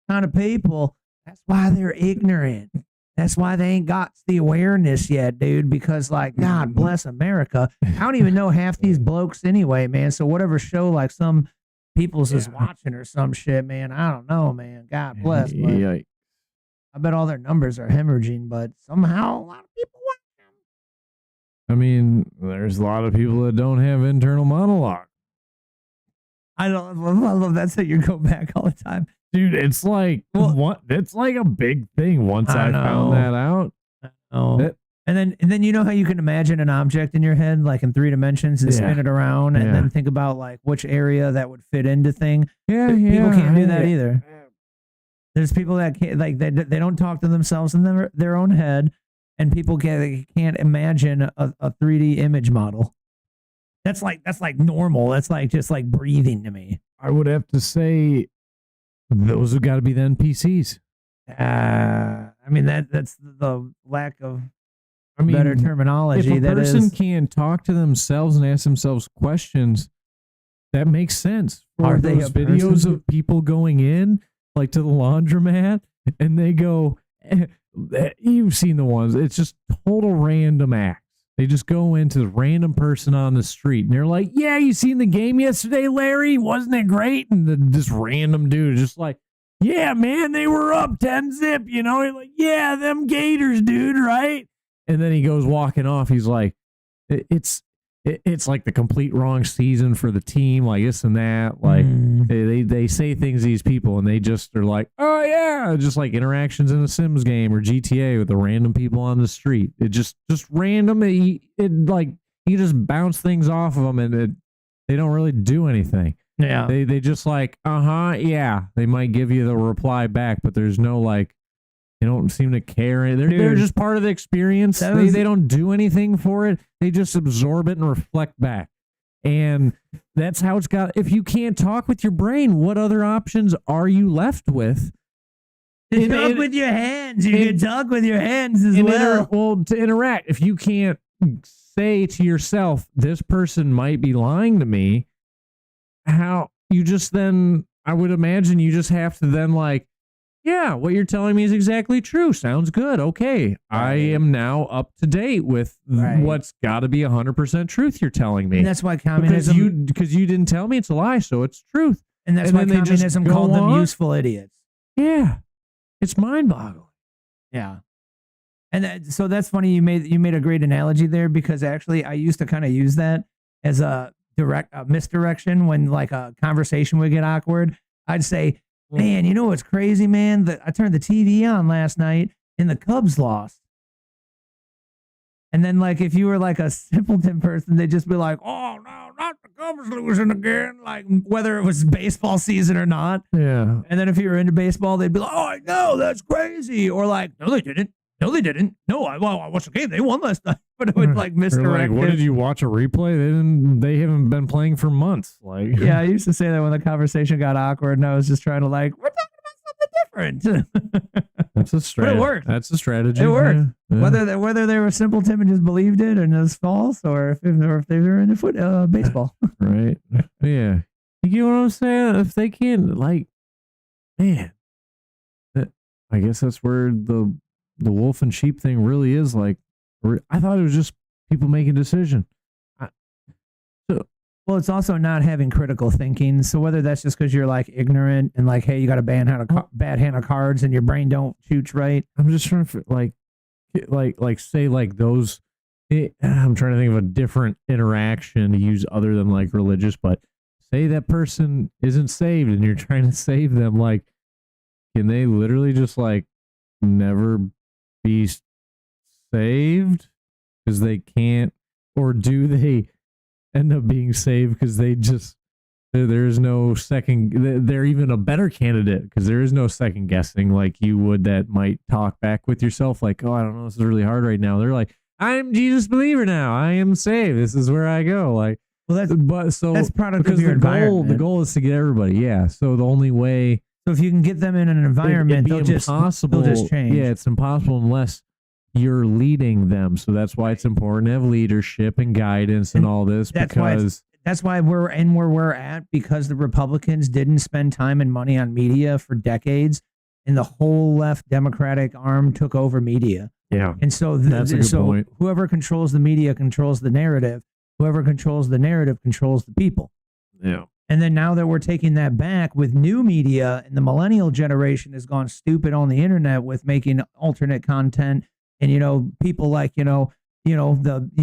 kind of people, that's why they're ignorant. That's why they ain't got the awareness yet, dude, because like, God bless America. I don't even know half these blokes anyway, man. So whatever show like some people's is watching or some shit, man, I don't know, man. God bless. But Yikes. I bet all their numbers are hemorrhaging, but somehow a lot of people watch them. I mean, there's a lot of people that don't have internal monologue. I love that. So you go back all the time. Dude, it's like it's like a big thing once I found that out. And then you know how you can imagine an object in your head, like in 3 dimensions, and spin it around, and then think about like which area that would fit into thing. People can't do that either. There's people that can't, like they don't talk to themselves in their own head, and people can't imagine a 3D image model. That's like normal. That's like just like breathing to me. I would have to say those have got to be the NPCs. I mean that's the lack of better terminology. If a person can talk to themselves and ask themselves questions, that makes sense. Are they those videos of people going in like to the laundromat and they go, you've seen the ones, it's just total random acts. They just go into the random person on the street and they're like, yeah, you seen the game yesterday, Larry? Wasn't it great? And this random dude is just like, yeah, man, they were up 10-0, you know? He's like, yeah, them Gators, dude, right? And then he goes walking off. He's like, it's like the complete wrong season for the team, like this and that. Like they say things to these people and they just are like, oh yeah, just like interactions in a Sims game or GTA with the random people on the street. It just random. It like you just bounce things off of them and they don't really do anything. Yeah, they just like yeah. They might give you the reply back, but there's no like. They don't seem to care. They're just part of the experience. They don't do anything for it. They just absorb it and reflect back. And that's how it's got. If you can't talk with your brain, what other options are you left with? Talk with your hands. You can talk with your hands as well. To interact. If you can't say to yourself, this person might be lying to me, how you just then, I would imagine you just have to then like, yeah, what you're telling me is exactly true. Sounds good. Okay. I am now up to date with what's got to be 100% truth you're telling me. And that's why communism... Because you didn't tell me it's a lie, so it's truth. And that's why communism called them useful idiots. Yeah. It's mind-boggling. Yeah. And so that's funny. You made a great analogy there because actually I used to kind of use that as a misdirection when like a conversation would get awkward. I'd say, man, you know what's crazy, man? I turned the TV on last night and the Cubs lost. And then, like, if you were like a simpleton person, they'd just be like, oh, no, not the Cubs losing again. Like, whether it was baseball season or not. Yeah. And then if you were into baseball, they'd be like, oh, I know, that's crazy. Or like, no, they didn't. No, they didn't. No, I watched the game. They won last night. But it would like misdirect. Like, what did you watch a replay? They haven't been playing for months. Like, yeah, I used to say that when the conversation got awkward, and I was just trying to like, we're talking about something different. That's a strategy. It worked. That's a strategy. It worked. Yeah. Whether they were simpleton and just believed it and it was false, or if they were into baseball. Right. Yeah. You get what I'm saying? If they can't, like, man, I guess that's where the wolf and sheep thing really is. Like, I thought it was just people making a decision. Well, it's also not having critical thinking. So whether that's just because you're like ignorant and like, hey, you got a bad hand of cards and your brain don't shoot right. I'm just trying to like say like those. I'm trying to think of a different interaction to use other than like religious, but say that person isn't saved and you're trying to save them. Like, can they literally just like never be saved because they can't, or do they end up being saved because there's no second, they're even a better candidate because there is no second guessing like you would that might talk back with yourself like, oh, I don't know, this is really hard right now. They're like, I'm Jesus believer now, I am saved, this is where I go. Like, well, that's product of your environment. The goal is to get everybody. Yeah. So the only way, so if you can get them in an environment, they'll just change. Yeah, it's impossible unless you're leading them. So that's why it's important to have leadership and guidance and all this. That's why that's why we're where we're at, because the Republicans didn't spend time and money on media for decades, and the whole left Democratic arm took over media. Yeah. And so that's a good point. whoever controls the media controls the narrative. Whoever controls the narrative controls the people. Yeah. And then now that we're taking that back with new media, and the millennial generation has gone stupid on the internet with making alternate content, and people like you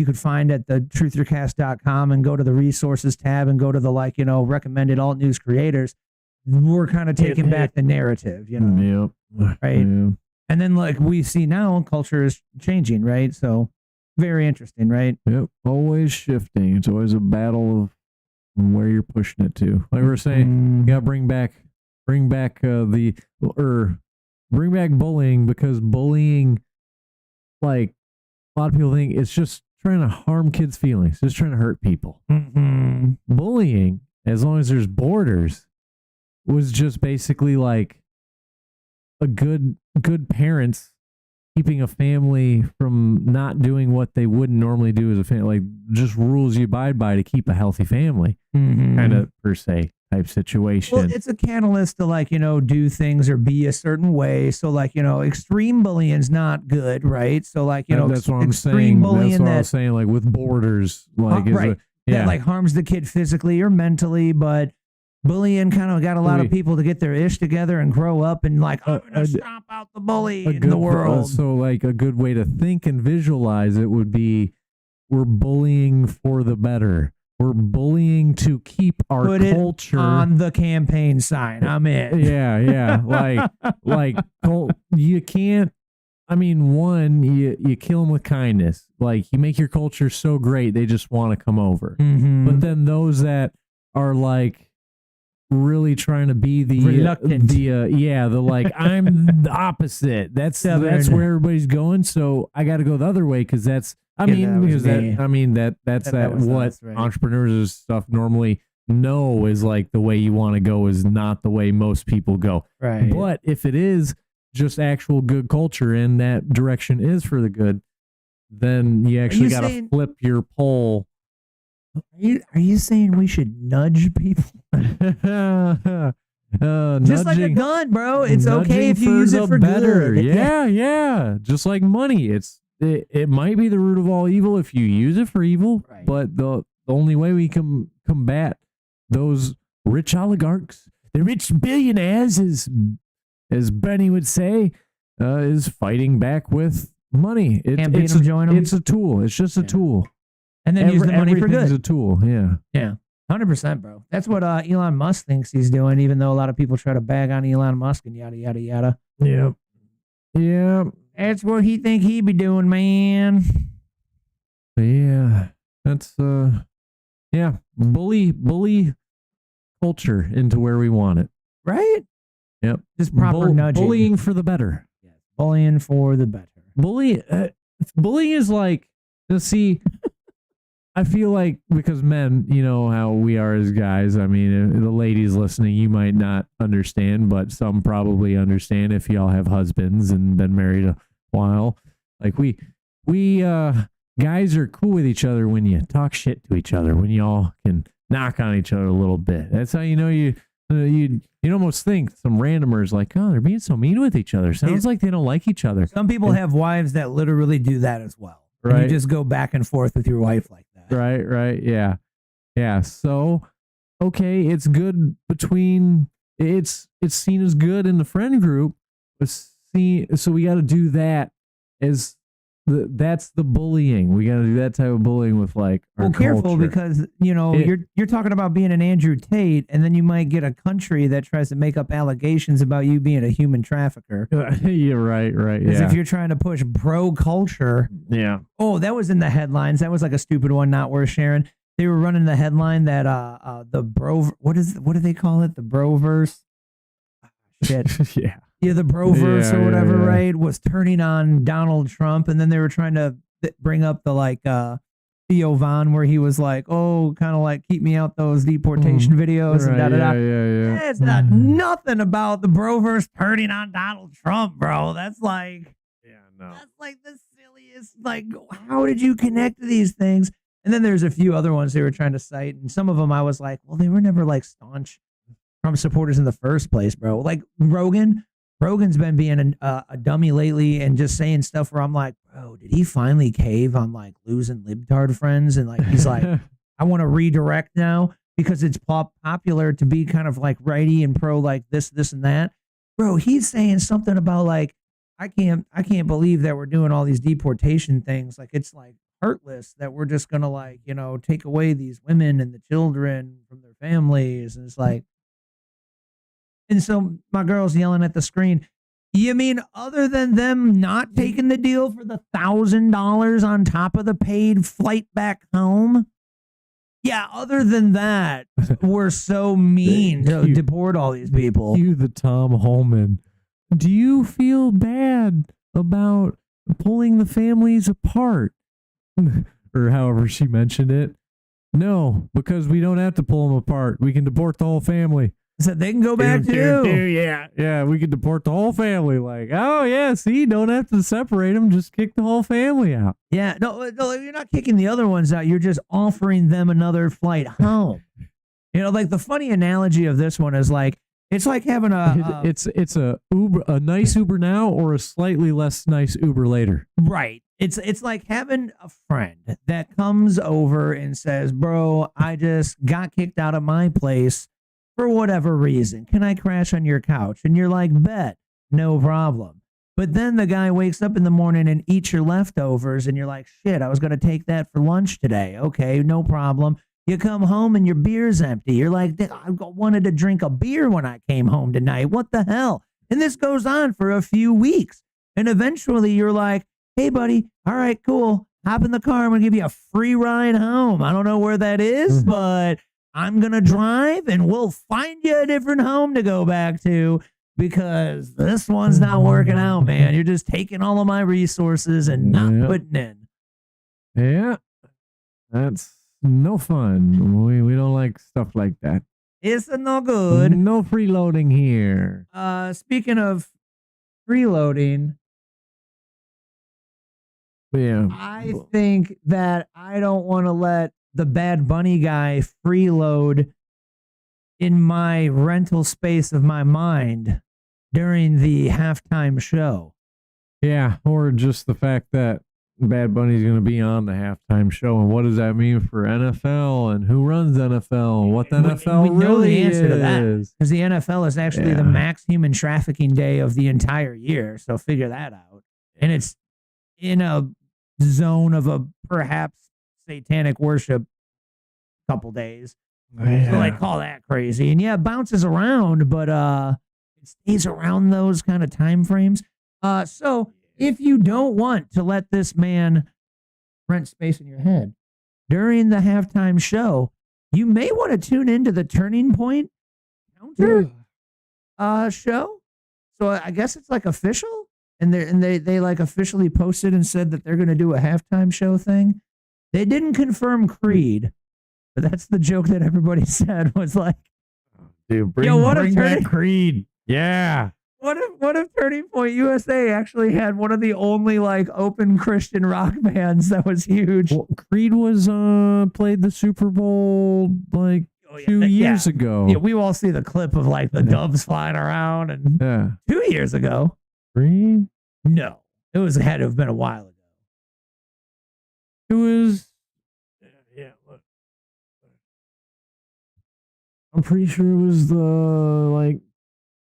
could find at the truthercast.com and go to the resources tab and go to the recommended alt news creators. We're kind of taking back the narrative, Yep. right? Yeah. And then we see now culture is changing, right? So very interesting, right? Yep. Always shifting. It's always a battle of where you're pushing it to. Like we were saying, you gotta bring back bullying, because bullying, like, a lot of people think it's just trying to harm kids' feelings, just trying to hurt people. Mm-hmm. Bullying, as long as there's borders, was just basically like a good parents keeping a family from not doing what they wouldn't normally do as a family, like just rules you abide by to keep a healthy family, kind of per se type situation. Well, it's a catalyst to do things or be a certain way. So extreme bullying's not good, right? So that's what I'm extreme saying. bullying That's what I'm saying. Like with borders, right, that harms the kid physically or mentally, but bullying kind of got a lot of people to get their ish together and grow up and I'm gonna stomp out the bully in the world. So a good way to think and visualize it would be, we're bullying for the better. We're bullying to keep our Put culture it on the campaign sign. I'm in. Yeah. You can't. I mean, one, you kill them with kindness. Like, you make your culture so great, they just want to come over. Mm-hmm. But then those that are really trying to be the reluctant, I'm the opposite. That's where everybody's going. So I got to go the other way because that's. That's what entrepreneurs and stuff normally know is like the way you want to go is not the way most people go. Right. But if it is just actual good culture and that direction is for the good, then you actually got to flip your poll. Are you saying we should nudge people? Just like a gun, bro. It's okay if you use it for better. good. Yeah. Just like money. It might be the root of all evil if you use it for evil, right. But the only way we can combat those rich oligarchs, the rich billionaires, as Benny would say, is fighting back with money. It's a tool. It's just a tool. And then use the money for good. Everything's a tool. Yeah. Yeah. 100%, bro. That's what Elon Musk thinks he's doing, even though a lot of people try to bag on Elon Musk and yada, yada, yada. Yeah. Yeah. That's what he think he be doing, man. Yeah. That's, bully culture into where we want it. Right? Yep. Just proper nudging. Bullying for the better. Yeah. Bullying for the better. Bullying is like, see, I feel like because men, you know how we are as guys. I mean, the ladies listening, you might not understand, but some probably understand if y'all have husbands and been married a while. Like we guys are cool with each other when you talk shit to each other, when y'all can knock on each other a little bit. That's how you know you'd almost think some randomers like, oh, they're being so mean with each other. Sounds like they don't like each other. Some people have wives that literally do that as well. Right. And you just go back and forth with your wife like that. Right. Yeah. So, okay, it's good it's seen as good in the friend group. So we got to do that that's the bullying. We got to do that type of bullying with our careful culture. Because you're talking about being an Andrew Tate, and then you might get a country that tries to make up allegations about you being a human trafficker. Yeah, right. Because if you're trying to push pro culture, yeah. Oh, that was in the headlines. That was like a stupid one, not worth sharing. They were running the headline that the bro, what do they call it? The broverse. Shit. Yeah. Yeah, the broverse or whatever, right, was turning on Donald Trump, and then they were trying to bring up the Theo Von, where he was like, "Oh, kind of like keep me out those deportation videos and da da da." Yeah. It's not nothing about the broverse turning on Donald Trump, bro. That's like, no. That's like the silliest. Like, how did you connect to these things? And then there's a few other ones they were trying to cite, and some of them I was like, well, they were never like staunch Trump supporters in the first place, bro. Like Rogan's been being a dummy lately and just saying stuff where I'm like, bro, did he finally cave on like losing libtard friends? And like he's like, I want to redirect now because it's popular to be kind of like righty and pro like this and that. Bro, he's saying something about like, I can't believe that we're doing all these deportation things. Like it's like heartless that we're just gonna like, you know, take away these women and the children from their families. And it's like, and so my girl's yelling at the screen, you mean other than them not taking the deal for the $1,000 on top of the paid flight back home? Yeah, other than that, we're so mean to deport all these people. You, the Tom Holman. Do you feel bad about pulling the families apart? Or however she mentioned it. No, because we don't have to pull them apart. We can deport the whole family. So they can go back too. Yeah, we can deport the whole family. Like, oh yeah, see, don't have to separate them. Just kick the whole family out. Yeah, no, you're not kicking the other ones out. You're just offering them another flight home. You know, like the funny analogy of this one is like, it's like having it's a Uber, a nice Uber now, or a slightly less nice Uber later. Right. It's like having a friend that comes over and says, bro, I just got kicked out of my place for whatever reason. Can I crash on your couch? And you're like, bet, no problem. But then the guy wakes up in the morning and eats your leftovers and you're like, shit, I was going to take that for lunch today. Okay, no problem. You come home and your beer's empty. You're like, I wanted to drink a beer when I came home tonight. What the hell? And this goes on for a few weeks. And eventually you're like, hey, buddy, all right, cool. Hop in the car. I'm going to give you a free ride home. I don't know where that is, but I'm going to drive and we'll find you a different home to go back to because this one's not working out, man. You're just taking all of my resources and not putting in. Yeah, that's no fun. We don't like stuff like that. It's no good. No freeloading here. Speaking of freeloading, yeah, I think that I don't want to let the Bad Bunny guy freeload in my rental space of my mind during the halftime show. Yeah, or just the fact that Bad Bunny's going to be on the halftime show, and what does that mean for NFL and who runs NFL and what the NFL we know really the answer is. to that because the NFL is actually the max human trafficking day of the entire year. So figure that out, and it's in a zone of a perhaps satanic worship couple days. So like call that crazy. And yeah, it bounces around, but it stays around those kind of time frames. So if you don't want to let this man rent space in your head during the halftime show, you may want to tune into the Turning Point counter show. So I guess it's like official. And they like officially posted and said that they're going to do a halftime show thing. They didn't confirm Creed, but that's the joke that everybody said was like, dude, bring back Creed. Yeah. What if Turning Point USA actually had one of the only like open Christian rock bands that was huge? Well, Creed was played the Super Bowl like 2 years ago. Yeah, we all see the clip of like the doves flying around and 2 years ago. Creed? No, it had to have been a while ago. It was, look. I'm pretty sure it was the like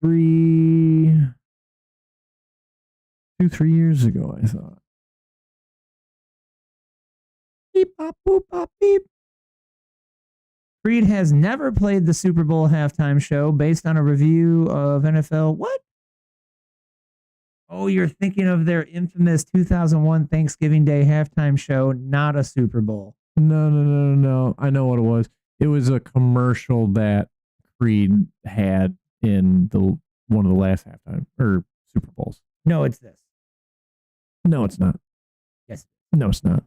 3 years ago, I thought. Beep, bop, boop, bop, beep. Creed has never played the Super Bowl halftime show based on a review of NFL. What? Oh, you're thinking of their infamous 2001 Thanksgiving Day halftime show, not a Super Bowl. No. I know what it was. It was a commercial that Creed had in one of the last halftime or Super Bowls. No, it's this. No, it's not. Yes. No, it's not.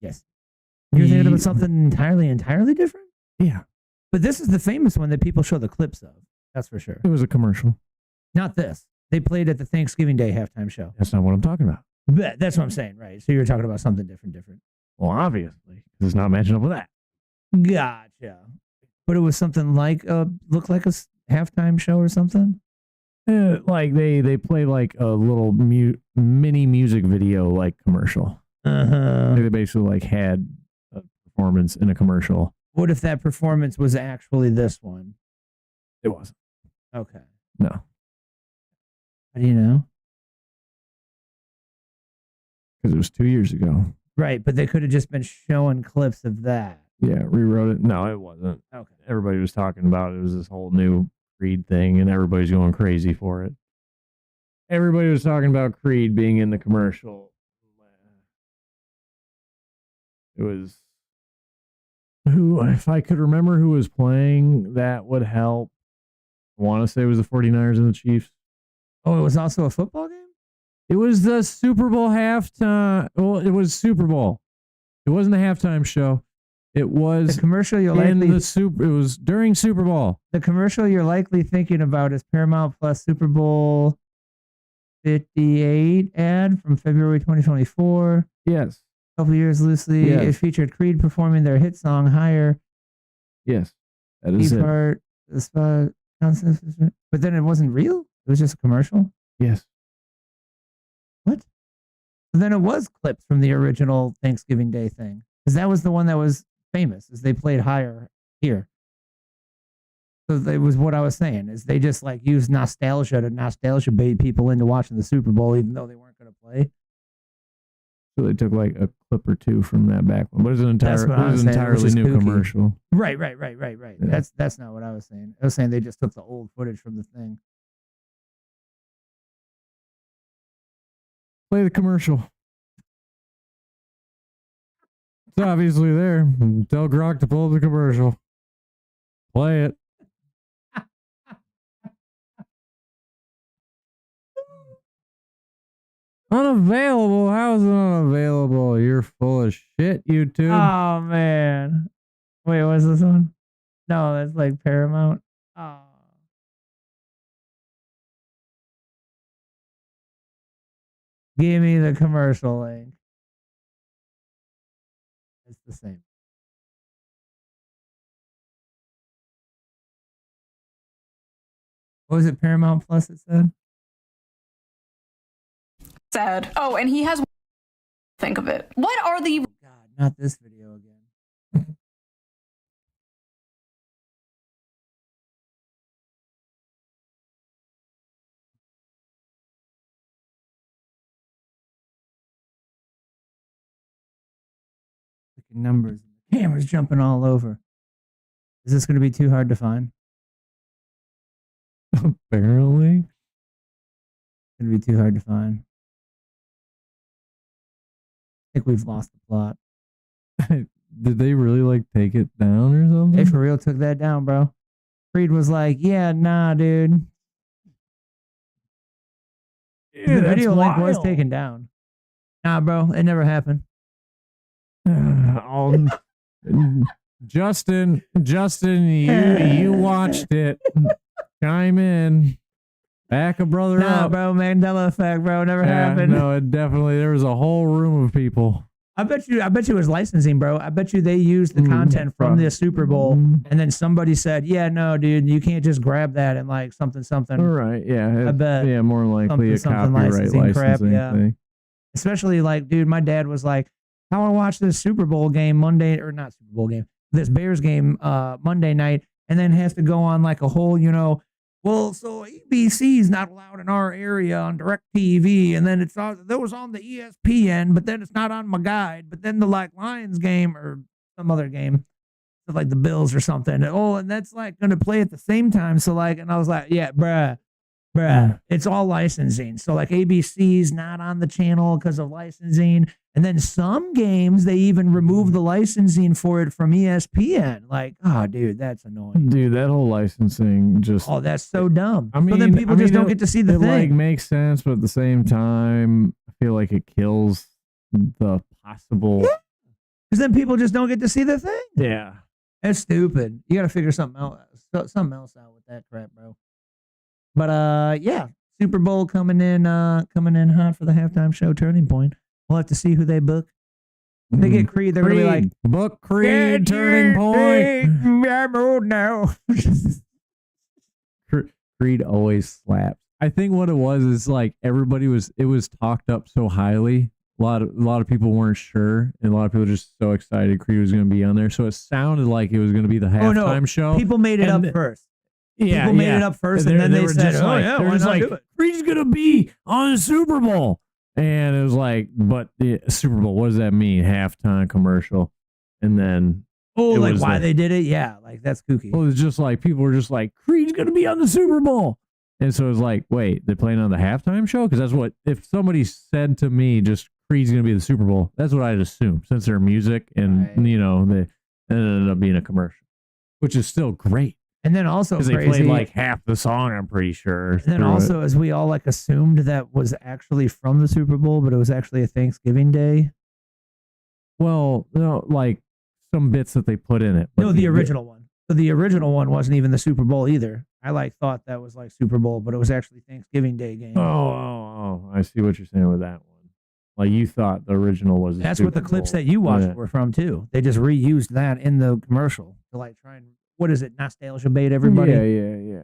Yes. You're thinking about something entirely different? Yeah. But this is the famous one that people show the clips of. That's for sure. It was a commercial. Not this. They played at the Thanksgiving Day halftime show. That's not what I'm talking about. But that's what I'm saying, right? So you're talking about something different. Well, obviously, it's not matching up with that. Gotcha. But it was something like looked like a halftime show or something. Like they play like a little mini music video like commercial. They basically like had a performance in a commercial. What if that performance was actually this one? It wasn't. Okay. No. How do you know? Because it was 2 years ago. Right, but they could have just been showing clips of that. Yeah, rewrote it. No, it wasn't. Okay. Everybody was talking about it was this whole new Creed thing, and everybody's going crazy for it. Everybody was talking about Creed being in the commercial. It was who, if I could remember who was playing, that would help. I want to say it was the 49ers and the Chiefs. Oh, it was also a football game? It was the Super Bowl halftime. Well, it was Super Bowl. It wasn't the halftime show. It was the commercial you're in likely the Super. It was during Super Bowl. The commercial you're likely thinking about is Paramount Plus Super Bowl 58 ad from February 2024. Yes. A couple years loosely. Yes. It featured Creed performing their hit song "Higher." Yes, that is it. Part, the spot, but then it wasn't real. It was just a commercial. Yes. What? But then it was clips from the original Thanksgiving Day thing, because that was the one that was famous. Is they played "Higher" here. So that was what I was saying. Is they just like used nostalgia bait people into watching the Super Bowl, even though they weren't going to play. So they took like a clip or two from that back one, but it was an entirely new commercial. Right. Yeah. That's not what I was saying. I was saying they just took the old footage from the thing. Play the commercial. It's obviously there. Tell Grok to pull up the commercial. Play it. Unavailable? How's it unavailable? You're full of shit, YouTube. Oh, man. Wait, what's this one? No, that's like Paramount. Oh. Give me the commercial link. It's the same. What was it? Paramount Plus, it said? Sad. Oh, and he has. Think of it. What are the. God, not this video again. Numbers. The camera's jumping all over. Is this going to be too hard to find? Apparently. It's going to be too hard to find. I think we've lost the plot. Did they really like take it down or something? They for real took that down, bro. Creed was like, yeah, nah, dude. Yeah, the video link wild. was taken down. Nah, bro, it never happened. Justin, you watched it. Chime in. Back a brother nah, up. Bro, Mandela effect, bro. Never happened. No, it definitely, there was a whole room of people. I bet you it was licensing, bro. I bet you they used the content from the Super Bowl, and then somebody said, yeah, no, dude, you can't just grab that and like something. All right, yeah. I bet. Yeah, more likely a copyright licensing thing. Especially like, dude, my dad was like, I want to watch this Super Bowl game Monday, or not Super Bowl game, this Bears game Monday night, and then has to go on like a whole, well, so ABC's not allowed in our area on DirecTV, and then that was on the ESPN, but then it's not on my guide, but then the like Lions game or some other game, like the Bills or something. And that's like going to play at the same time. So like, and I was like, yeah, bruh, it's all licensing. So like ABC's not on the channel because of licensing. And then some games, they even remove the licensing for it from ESPN. Like, oh, dude, that's annoying. Dude, that whole licensing just... Oh, that's so dumb. I mean, so then people just don't get to see the thing. It like makes sense, but at the same time, I feel like it kills the possible... Because then people just don't get to see the thing. Yeah. That's stupid. You got to figure something else out with that crap, bro. But yeah, Super Bowl coming in hot for the halftime show Turning Point. We'll have to see who they book. They get Creed, they're going to be like, book Creed, turning point. I'm old now. Creed always slaps. I think what it was is like it was talked up so highly. A lot of people weren't sure, and a lot of people were just so excited Creed was going to be on there. So it sounded like it was going to be the halftime show. People made it up first. Yeah, people made it up first, and then they said, just like, why not do it? Creed's going to be on the Super Bowl. And it was like, but the Super Bowl, what does that mean? Halftime commercial. And then like why they did it? Yeah, like that's kooky. Well, it's just like people were just like, Creed's going to be on the Super Bowl. And so it was like, wait, they're playing on the halftime show? Because that's what, if somebody said to me, just Creed's going to be the Super Bowl, that's what I'd assume, since they're music and, they ended up being a commercial, which is still great. And then also because they played like half the song, I'm pretty sure. And then also, as we all like assumed that was actually from the Super Bowl, but it was actually a Thanksgiving Day. Well, no, like some bits that they put in it. No, the original one. So the original one wasn't even the Super Bowl either. I thought that was like Super Bowl, but it was actually Thanksgiving Day game. Oh, I see what you're saying with that one. Like you thought the original was. That's what the clips that you watched were from too. They just reused that in the commercial to like try and, what is it, nostalgia bait everybody? Yeah.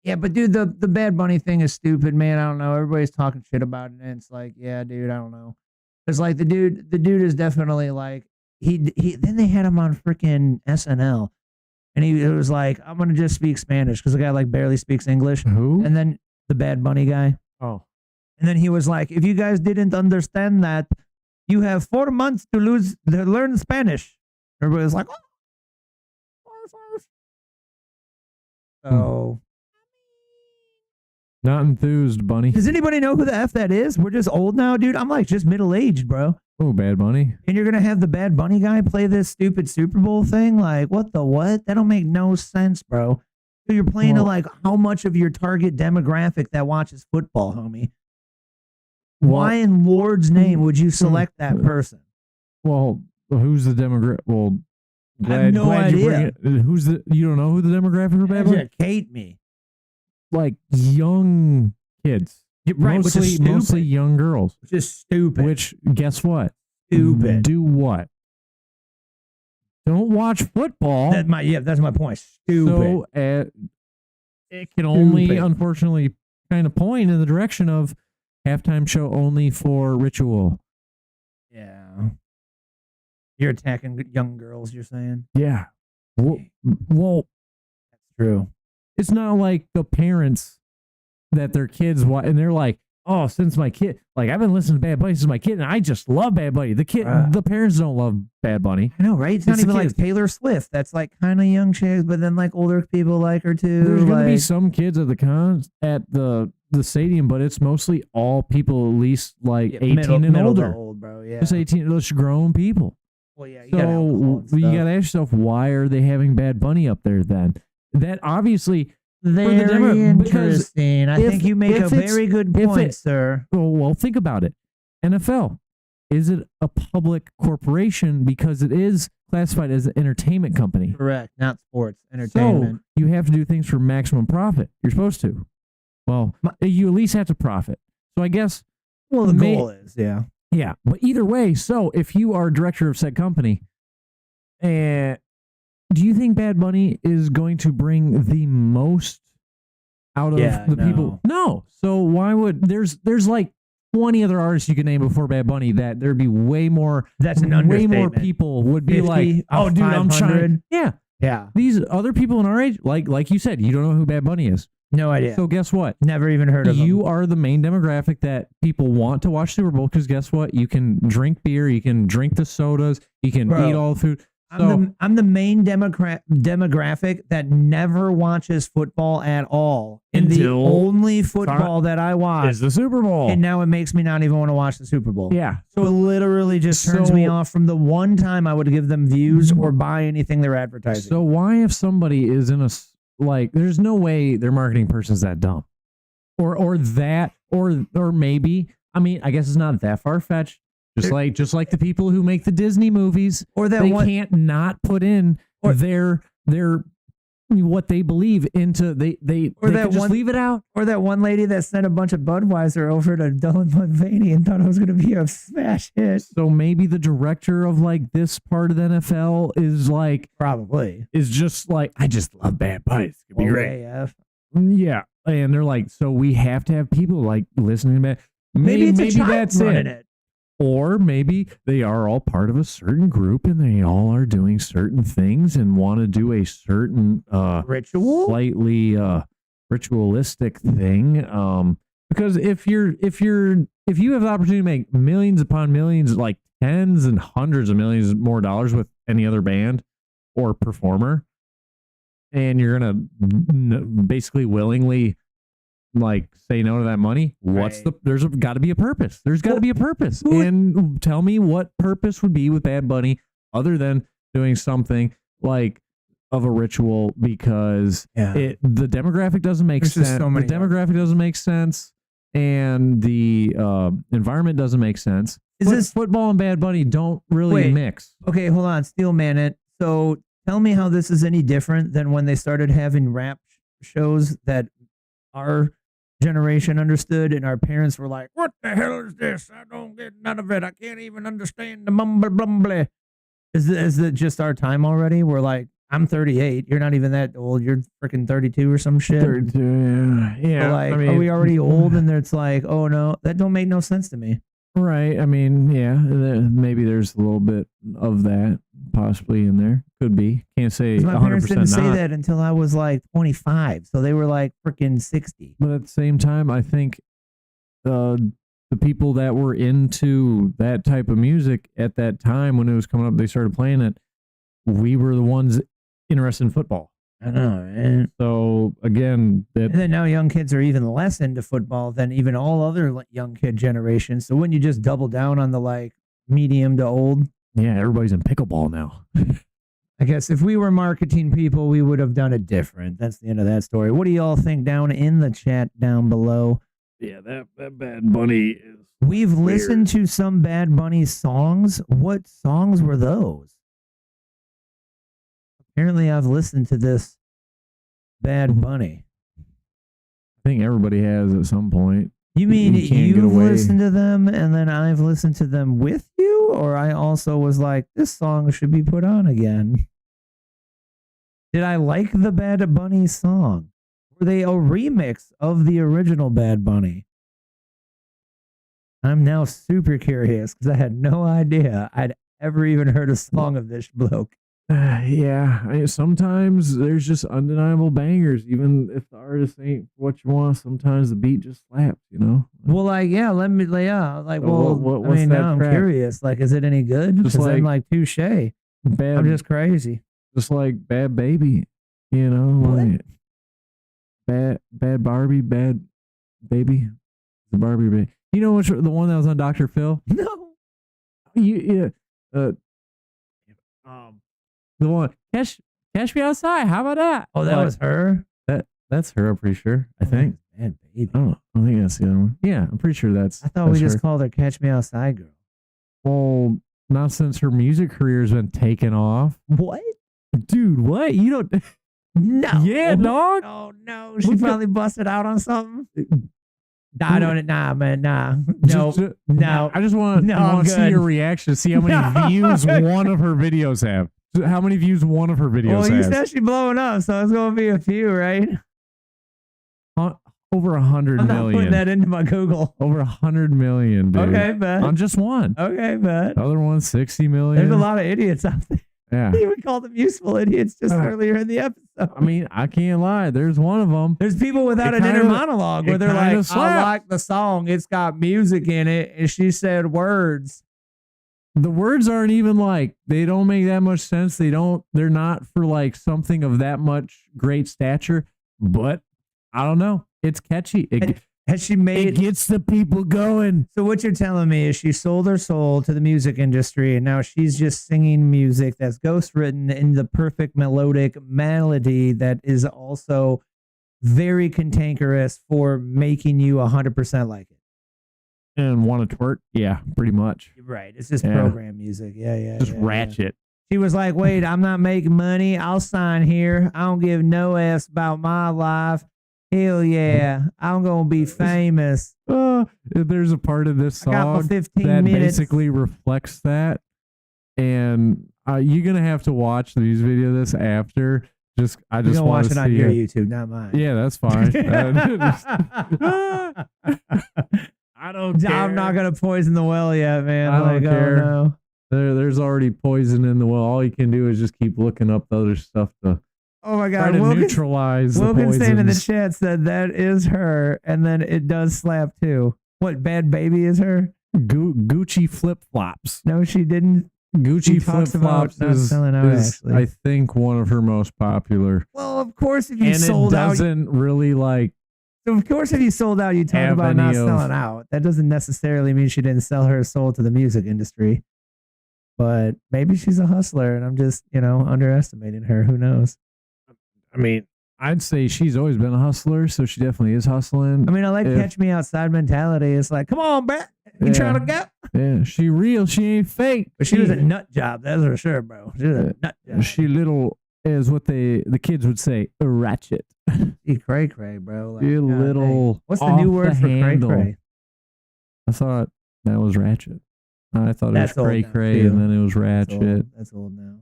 Yeah, but dude, the Bad Bunny thing is stupid, man. I don't know. Everybody's talking shit about it, and it's like, yeah, dude, I don't know. It's like the dude is definitely like he. Then they had him on freaking SNL, and it was like, I'm gonna just speak Spanish because the guy like barely speaks English. Who? And then the Bad Bunny guy. Oh. And then he was like, if you guys didn't understand that, you have 4 months to learn Spanish. Everybody was like, oh. So, not enthused, Bunny. Does anybody know who the F that is? We're just old now, dude. I'm like just middle-aged, bro. Oh, Bad Bunny. And you're going to have the Bad Bunny guy play this stupid Super Bowl thing? Like, what the what? That don't make no sense, bro. So you're playing to like how much of your target demographic that watches football, homie? Why in Lord's name would you select that person? Well, who's the demographic? Well, I have no idea. You don't know who the demographic for Bad Bunny? Educate me. Like young kids. Right, mostly young girls. Which is stupid. Which, guess what? Stupid. Do what? Don't watch football. That's my point. Stupid. So it can only, unfortunately, kind of point in the direction of halftime show only for ritual. Yeah. You're attacking young girls, you're saying? Yeah. Well, that's true. It's not like the parents that their kids watch, and they're like, oh, since my kid, like I've been listening to Bad Bunny since my kid, and I just love Bad Bunny. The parents don't love Bad Bunny. I know, right? It's not even like Taylor Swift. That's like kind of young chicks, but then like older people like her too. There's gonna be some kids at the stadium, but it's mostly all people at least like 18 and older. Old, bro. Yeah, it's 18. Those grown people. Well, yeah. You gotta ask yourself, why are they having Bad Bunny up there then? That obviously very interesting. I think you make a very good point, sir. Well, think about it. NFL, is it a public corporation because it is classified as an entertainment company? Correct, not sports, entertainment. So you have to do things for maximum profit. You're supposed to. Well, you at least have to profit. So I guess. Well, the goal is, yeah. Yeah, but either way, so if you are director of said company, do you think Bad Bunny is going to bring the most out of the people? No. So why would there's like 20 other artists you could name before Bad Bunny that there'd be way more. That's an way more understatement. people would be 50, like, oh, dude, I'm trying. Yeah. Yeah. These other people in our age, like you said, you don't know who Bad Bunny is. No idea. So guess what? Never even heard of him. You are the main demographic that people want to watch Super Bowl because guess what? You can drink beer, you can drink the sodas, you can eat all the food. I'm the main demographic that never watches football at all. And the only football that I watch is the Super Bowl. And now it makes me not even want to watch the Super Bowl. Yeah. So it literally just turns me off from the one time I would give them views or buy anything they're advertising. So why if somebody is in a, like, there's no way their marketing person's that dumb. Or maybe, I mean, I guess it's not that far-fetched. Just like the people who make the Disney movies, or that they can't not put in their what they believe into. They Or they that could just one- leave it out. Or that one lady that sent a bunch of Budweiser over to Dylan Mulvaney and thought it was going to be a smash hit. So maybe the director of like this part of the NFL is like Probably. is just like, I just love Bad Bunny. It's gonna be great. AF. Yeah, and they're like, so we have to have people like listening to that. Maybe it's a child that's running it. Or maybe they are all part of a certain group and they all are doing certain things and want to do a certain ritual, slightly ritualistic thing. Because if you have the opportunity to make millions upon millions, like tens and hundreds of millions more dollars with any other band or performer, and you're gonna basically willingly like say no to that money, there's got to be a purpose. There's got to be a purpose. And tell me what purpose would be with Bad Bunny other than doing something like of a ritual, because the demographic doesn't make sense. The demographic doesn't make sense, and the environment doesn't make sense. Is this football and Bad Bunny don't really mix? Okay, hold on, Steelman it. So tell me how this is any different than when they started having rap shows that our generation understood and our parents were like, what the hell is this? I don't get none of it. I can't even understand the mumble blumble. Is it just our time already? We're like, I'm 38. You're not even that old. You're freaking 32 or some shit. 32, yeah. So like, I mean, are we already old? And it's like, oh no, that don't make no sense to me. Right. I mean, yeah, maybe there's a little bit of that possibly in there. Could be. Can't say 100% My parents didn't say not. that until I was like 25. So they were like freaking 60. But at the same time, I think the people that were into that type of music at that time when it was coming up, they started playing it. We were the ones interested in football. I know, man. So again, And then now young kids are even less into football than even all other young kid generations. So wouldn't you just double down on the like medium to old? Yeah, everybody's in pickleball now. I guess if we were marketing people, we would have done it different. That's the end of that story. What do y'all think down in the chat down below? Yeah, that Bad Bunny is We've listened to some Bad Bunny songs. What songs were those? Apparently, I've listened to this Bad Bunny. I think everybody has at some point. You mean can't get you've away. listened to them and then I've listened to them with you? Or I also was like, this song should be put on again. Did I like the Bad Bunny song? Were they a remix of the original Bad Bunny? I'm now super curious because I had no idea I'd ever even heard a song of this bloke. Yeah, sometimes there's just undeniable bangers, even if the artist ain't what you want. Sometimes the beat just slaps, you know. Well, like, yeah, let me lay out. Like, So well, what's I mean, that now I'm track? curious. Like, is it any good? Just Because I'm like- like, touche. Bad, I'm just crazy. just like Bad Baby, you know, like bad Barbie, Bad Baby, the Barbie baby. You know which the one that was on Dr. Phil? No. The one Cash Me Outside. How about that? Oh, that was her? That's her. I'm pretty sure. I think. Bad Baby. Oh, I think that's the other one. Yeah, I'm pretty sure that's. I thought we that's just her. called her Catch Me Outside Girl. Well, not since her music career has been taken off. What? Dude, what? You don't. No. Yeah, dog. Oh, no. She finally busted out on something? Nah, man. Nah. No. No. I just want No, I'm to see good. your reaction. See how many views one of her videos have. How many views one of her videos Well, you has? said she blowing up, so it's going to be a few, right? Over 100 I'm not putting million. that into my Google. Over 100 million, dude. Okay, bet. On just one. Okay, bet. Other one, 60 million. There's a lot of idiots out there. Yeah. We called them useful idiots just earlier in the episode. I mean, I can't lie. There's one of them. There's people without It an inner kinda- monologue it where they're kinda like, I slapped. like the song. It's got music in it. And she said words. The words aren't even like, they don't make that much sense. They're not for like something of that much great stature, but I don't know. It's catchy. Has she made It gets the people going. So what you're telling me is she sold her soul to the music industry, and now she's just singing music that's ghost written in the perfect melodic melody that is also very cantankerous for making you 100% like it. And want to twerk? Yeah, pretty much. Right. It's just Yeah. program music. Yeah. Just yeah. ratchet. She was like, wait, I'm not making money. I'll sign here. I don't give no S about my life. Hell yeah. I'm going to be famous. There's a part of this I got my song 15 that minutes. basically reflects that. And you're going to have to watch the music video of this after. I just want watch to it see on your YouTube, not mine. Yeah, that's fine. I don't care. I'm not going to poison the well yet, man. I don't care. Oh, no. There's already poison in the well. All you can do is just keep looking up the other stuff to Oh my try God. to neutralize the Wilkinson in the poisons. chat said that is her, and then it does slap too. What, Bad Baby is her? Gucci flip flops. No, she didn't. Gucci She flip talks about flops not is, selling out, actually. I think, one of her most popular. Well, of course, if you And sold it out. doesn't really like. So of course, if you sold out, you talk have about not any of- selling out. That doesn't necessarily mean she didn't sell her soul to the music industry. But maybe she's a hustler, and I'm just, underestimating her. Who knows? I mean, I'd say she's always been a hustler, so she definitely is hustling. I mean, I like catch me outside mentality. It's like, come on, Brett, you trying to go? Yeah, she real. She ain't fake. But she was a nut job. That's for sure, bro. She was a nut job. She little is what the kids would say, a ratchet. She cray cray, bro. Like, You God little. dang. What's the new off word for cray handle. cray? I thought that was ratchet. I thought That's it was cray old now, cray, too. and then it was That's ratchet. old. That's old now.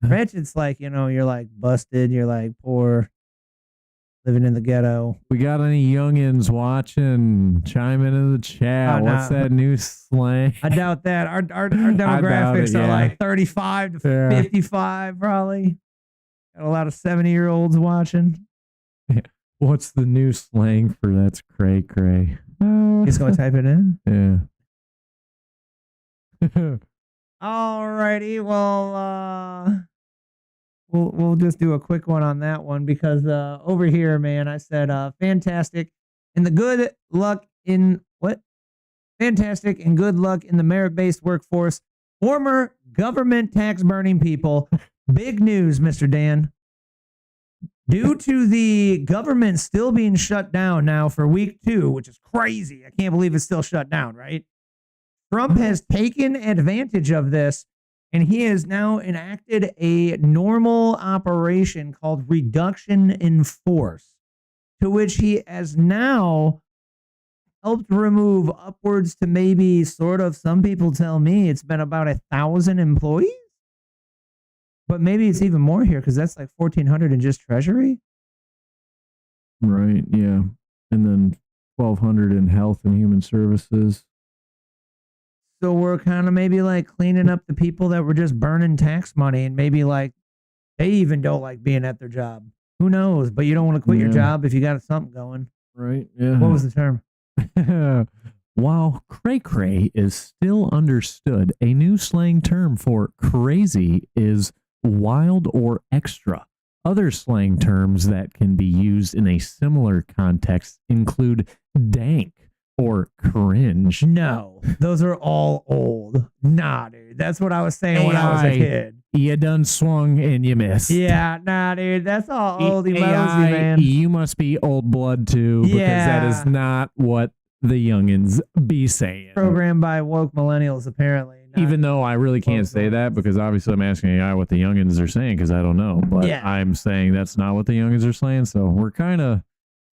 Ratchet's like, you're like busted. You're like poor, living in the ghetto. We got any youngins watching? Chime in the chat. Oh, What's no. that new slang? I doubt that. Our demographics it, are yeah. like 35 to Yeah. 55, probably. Got a lot of 70-year-olds watching. What's the new slang for that's cray cray? Just gonna type it in. Yeah. Alrighty, well, we'll just do a quick one on that one because over here, man, I said fantastic, and the good luck in what? Fantastic and good luck in the merit-based workforce. Former government tax-burning people. Big news, Mr. Dan. Due to the government still being shut down now for week 2, which is crazy. I can't believe it's still shut down, right? Trump has taken advantage of this, and he has now enacted a normal operation called reduction in force, to which he has now helped remove upwards to maybe some people tell me it's been about 1,000 employees. But maybe it's even more here because that's like 1,400 in just Treasury. Right. Yeah. And then 1,200 in health and human services. So we're kind of maybe like cleaning up the people that were just burning tax money, and maybe like they even don't like being at their job. Who knows? But you don't want to quit your Yeah. job if you got something going. Right. Yeah. What was the term? While cray cray is still understood, a new slang term for crazy is wild or extra. Other slang terms that can be used in a similar context include dank or cringe. No, those are all old. Nah, dude. That's what I was saying when I was a AI, kid. You done swung and you missed. Yeah, nah, dude. That's all oldie mosey, AI, man. you must be old blood too, because that is Yeah. not what the youngins be saying. Programmed by woke millennials, apparently. Even though I really can't say that, because obviously I'm asking AI what the youngins are saying because I don't know. But Yeah. I'm saying that's not what the youngins are saying. So we're kind of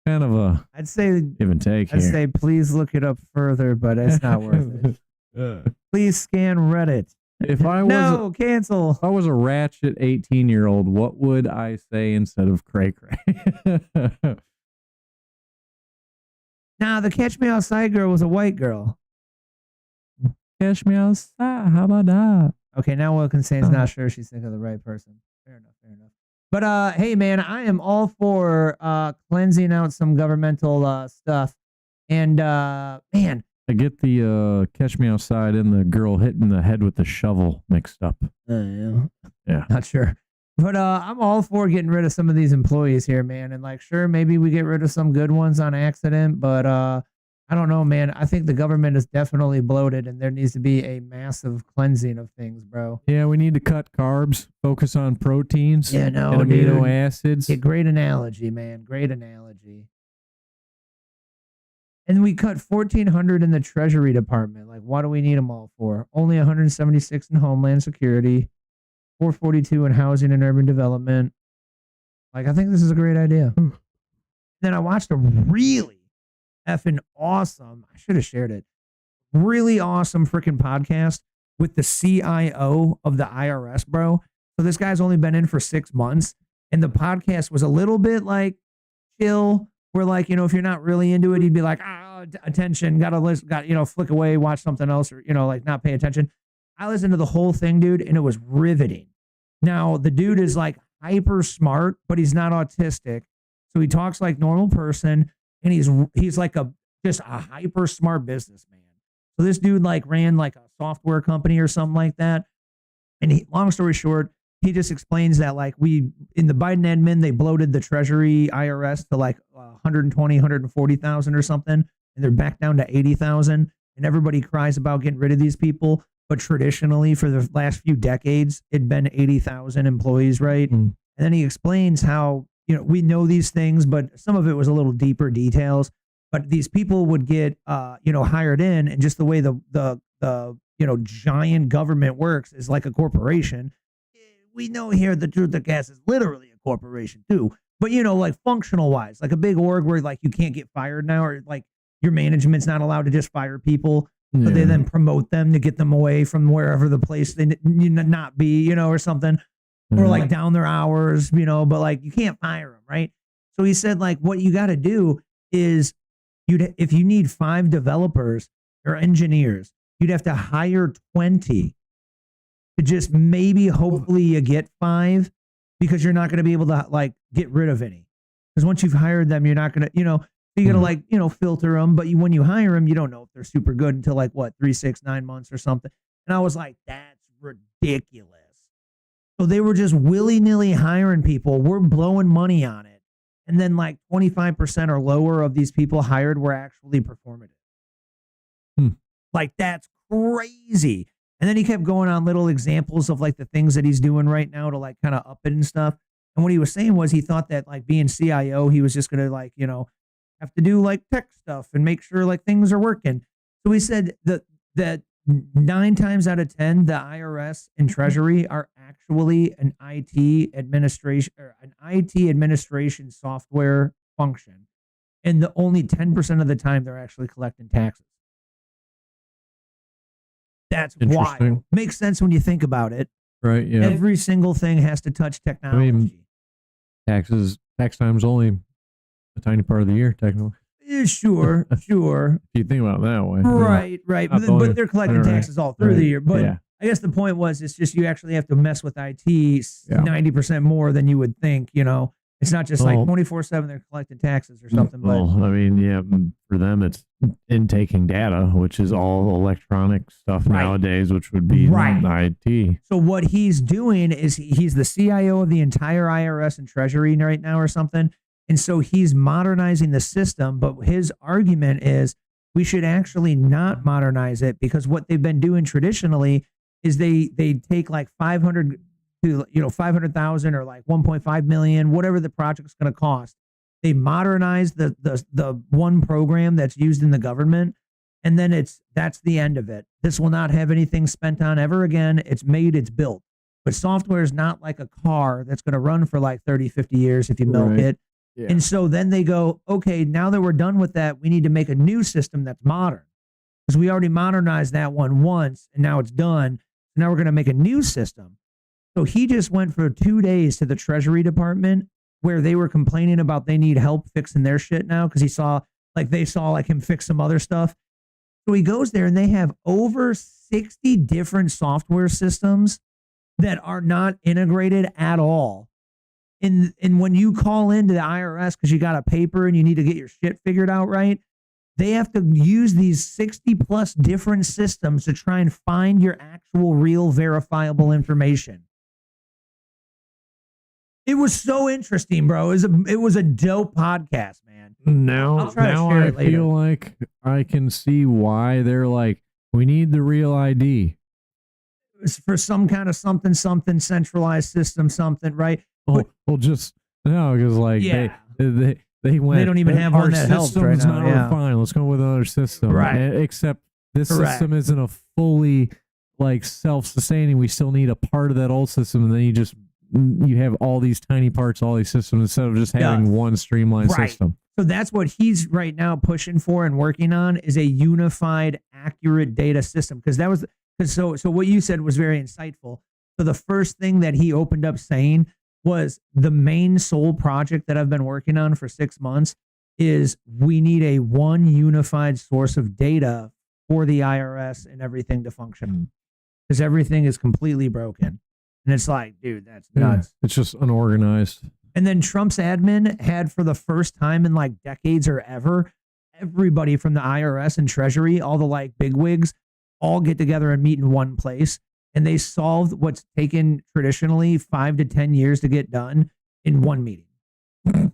a I'd say give and take I'd here. say please look it up further, but it's not worth it. Please scan Reddit. If I was No, cancel. if I was a ratchet 18-year-old, what would I say instead of cray cray? Nah, the Catch Me Outside girl was a white girl. Catch me outside. How about that? Okay, now Wilkinson's not sure she's thinking of the right person. Fair enough, fair enough. But hey man, I am all for cleansing out some governmental stuff. And man, I get the catch me outside and the girl hitting the head with the shovel mixed up. yeah. Yeah. Not sure. But I'm all for getting rid of some of these employees here, man. And like, sure, maybe we get rid of some good ones on accident, but I don't know, man. I think the government is definitely bloated, and there needs to be a massive cleansing of things, bro. Yeah, we need to cut carbs, focus on proteins, Yeah, no, and amino dude. acids. Yeah, great analogy, man. Great analogy. And we cut 1,400 in the Treasury Department. Like, what do we need them all for? Only 176 in Homeland Security. 442 in housing and urban development. Like, I think this is a great idea. Then I watched a really effing awesome, I should have shared it, really awesome freaking podcast with the CIO of the IRS, bro. So this guy's only been in for 6 months, and the podcast was a little bit like chill, where like, if you're not really into it, he'd be like, attention, gotta listen, flick away, watch something else, or, like not pay attention. I listened to the whole thing, dude, and it was riveting. Now, the dude is like hyper smart, but he's not autistic. So he talks like normal person, and he's like just a hyper smart businessman. So this dude like ran like a software company or something like that. And long story short, he just explains that like in the Biden admin, they bloated the Treasury IRS to like 120, 140,000 or something. And they're back down to 80,000. And everybody cries about getting rid of these people. But traditionally, for the last few decades, it'd been 80,000 employees, right? And then he explains how, we know these things, but some of it was a little deeper details. But these people would get, hired in, and just the way the giant government works is like a corporation. We know here the Truth or Cast is literally a corporation too. But, like functional wise, like a big org where like you can't get fired now, or like your management's not allowed to just fire people. But they then promote them to get them away from wherever the place they not be, or something, or like down their hours, but like you can't fire them, right? So he said, like, what you got to do is if you need 5 developers or engineers, you'd have to hire 20 to just maybe, hopefully you get 5, because you're not going to be able to like get rid of any. Because once you've hired them, you're not going to, you got to filter them, but when you hire them, you don't know if they're super good until like 3, 6, 9 months or something. And I was like, that's ridiculous. So they were just willy-nilly hiring people. We're blowing money on it. And then like 25% or lower of these people hired were actually performative. Like, that's crazy. And then he kept going on little examples of like the things that he's doing right now to like kind of up it and stuff. And what he was saying was he thought that like being CIO, he was just going to like, have to do like tech stuff and make sure like things are working. So he said that 9 times out of 10, the IRS and Treasury are actually an IT administration software function. And the only 10% of the time they're actually collecting taxes. That's wild. Makes sense when you think about it. Right. Yeah. Every single thing has to touch technology. Tax time's only a tiny part of the year, technically. Sure. If you think about it that way. Right. But they're collecting taxes all through the year. But I guess the point was, it's just you actually have to mess with IT 90% more than you would think, It's not just like 24/7 they're collecting taxes or something. For them, it's intaking data, which is all electronic stuff nowadays, which would be IT. So what he's doing is he's the CIO of the entire IRS and Treasury right now or something. And so he's modernizing the system. But his argument is we should actually not modernize it, because what they've been doing traditionally is they take like 500 to 500,000 or like 1.5 million, whatever the project's going to cost. They modernize the one program that's used in the government, and then that's the end of it. This will not have anything spent on ever again. It's made, it's built. But software is not like a car that's going to run for like 30, 50 years if you milk it. Yeah. And so then they go, okay, now that we're done with that, we need to make a new system that's modern, because we already modernized that one once and now it's done. So now we're going to make a new system. So he just went for 2 days to the Treasury Department, where they were complaining about they need help fixing their shit now, because they saw him fix some other stuff. So he goes there and they have over 60 different software systems that are not integrated at all. And when you call into the IRS because you got a paper and you need to get your shit figured out right, they have to use these 60 plus different systems to try and find your actual real verifiable information. It was so interesting, bro. It was a dope podcast, man. Now I feel like I can see why they're like, we need the real ID. It's for some kind of something centralized system, something, right? Because like they went. They don't even have one that helps right now. Fine, let's go with another system. Right. Except this system isn't a fully like self-sustaining. We still need a part of that old system, and then you have all these tiny parts, all these systems, instead of just having one streamlined system. So that's what he's right now pushing for and working on, is a unified, accurate data system. So what you said was very insightful. So the first thing that he opened up saying was, the main sole project that I've been working on for 6 months is we need a one unified source of data for the IRS and everything to function, because everything is completely broken. And it's like, dude, that's nuts. Yeah, it's just unorganized. And then Trump's admin had, for the first time in like decades or ever, everybody from the IRS and Treasury, all the like bigwigs, all get together and meet in one place. And they solved what's taken traditionally 5 to 10 years to get done in one meeting,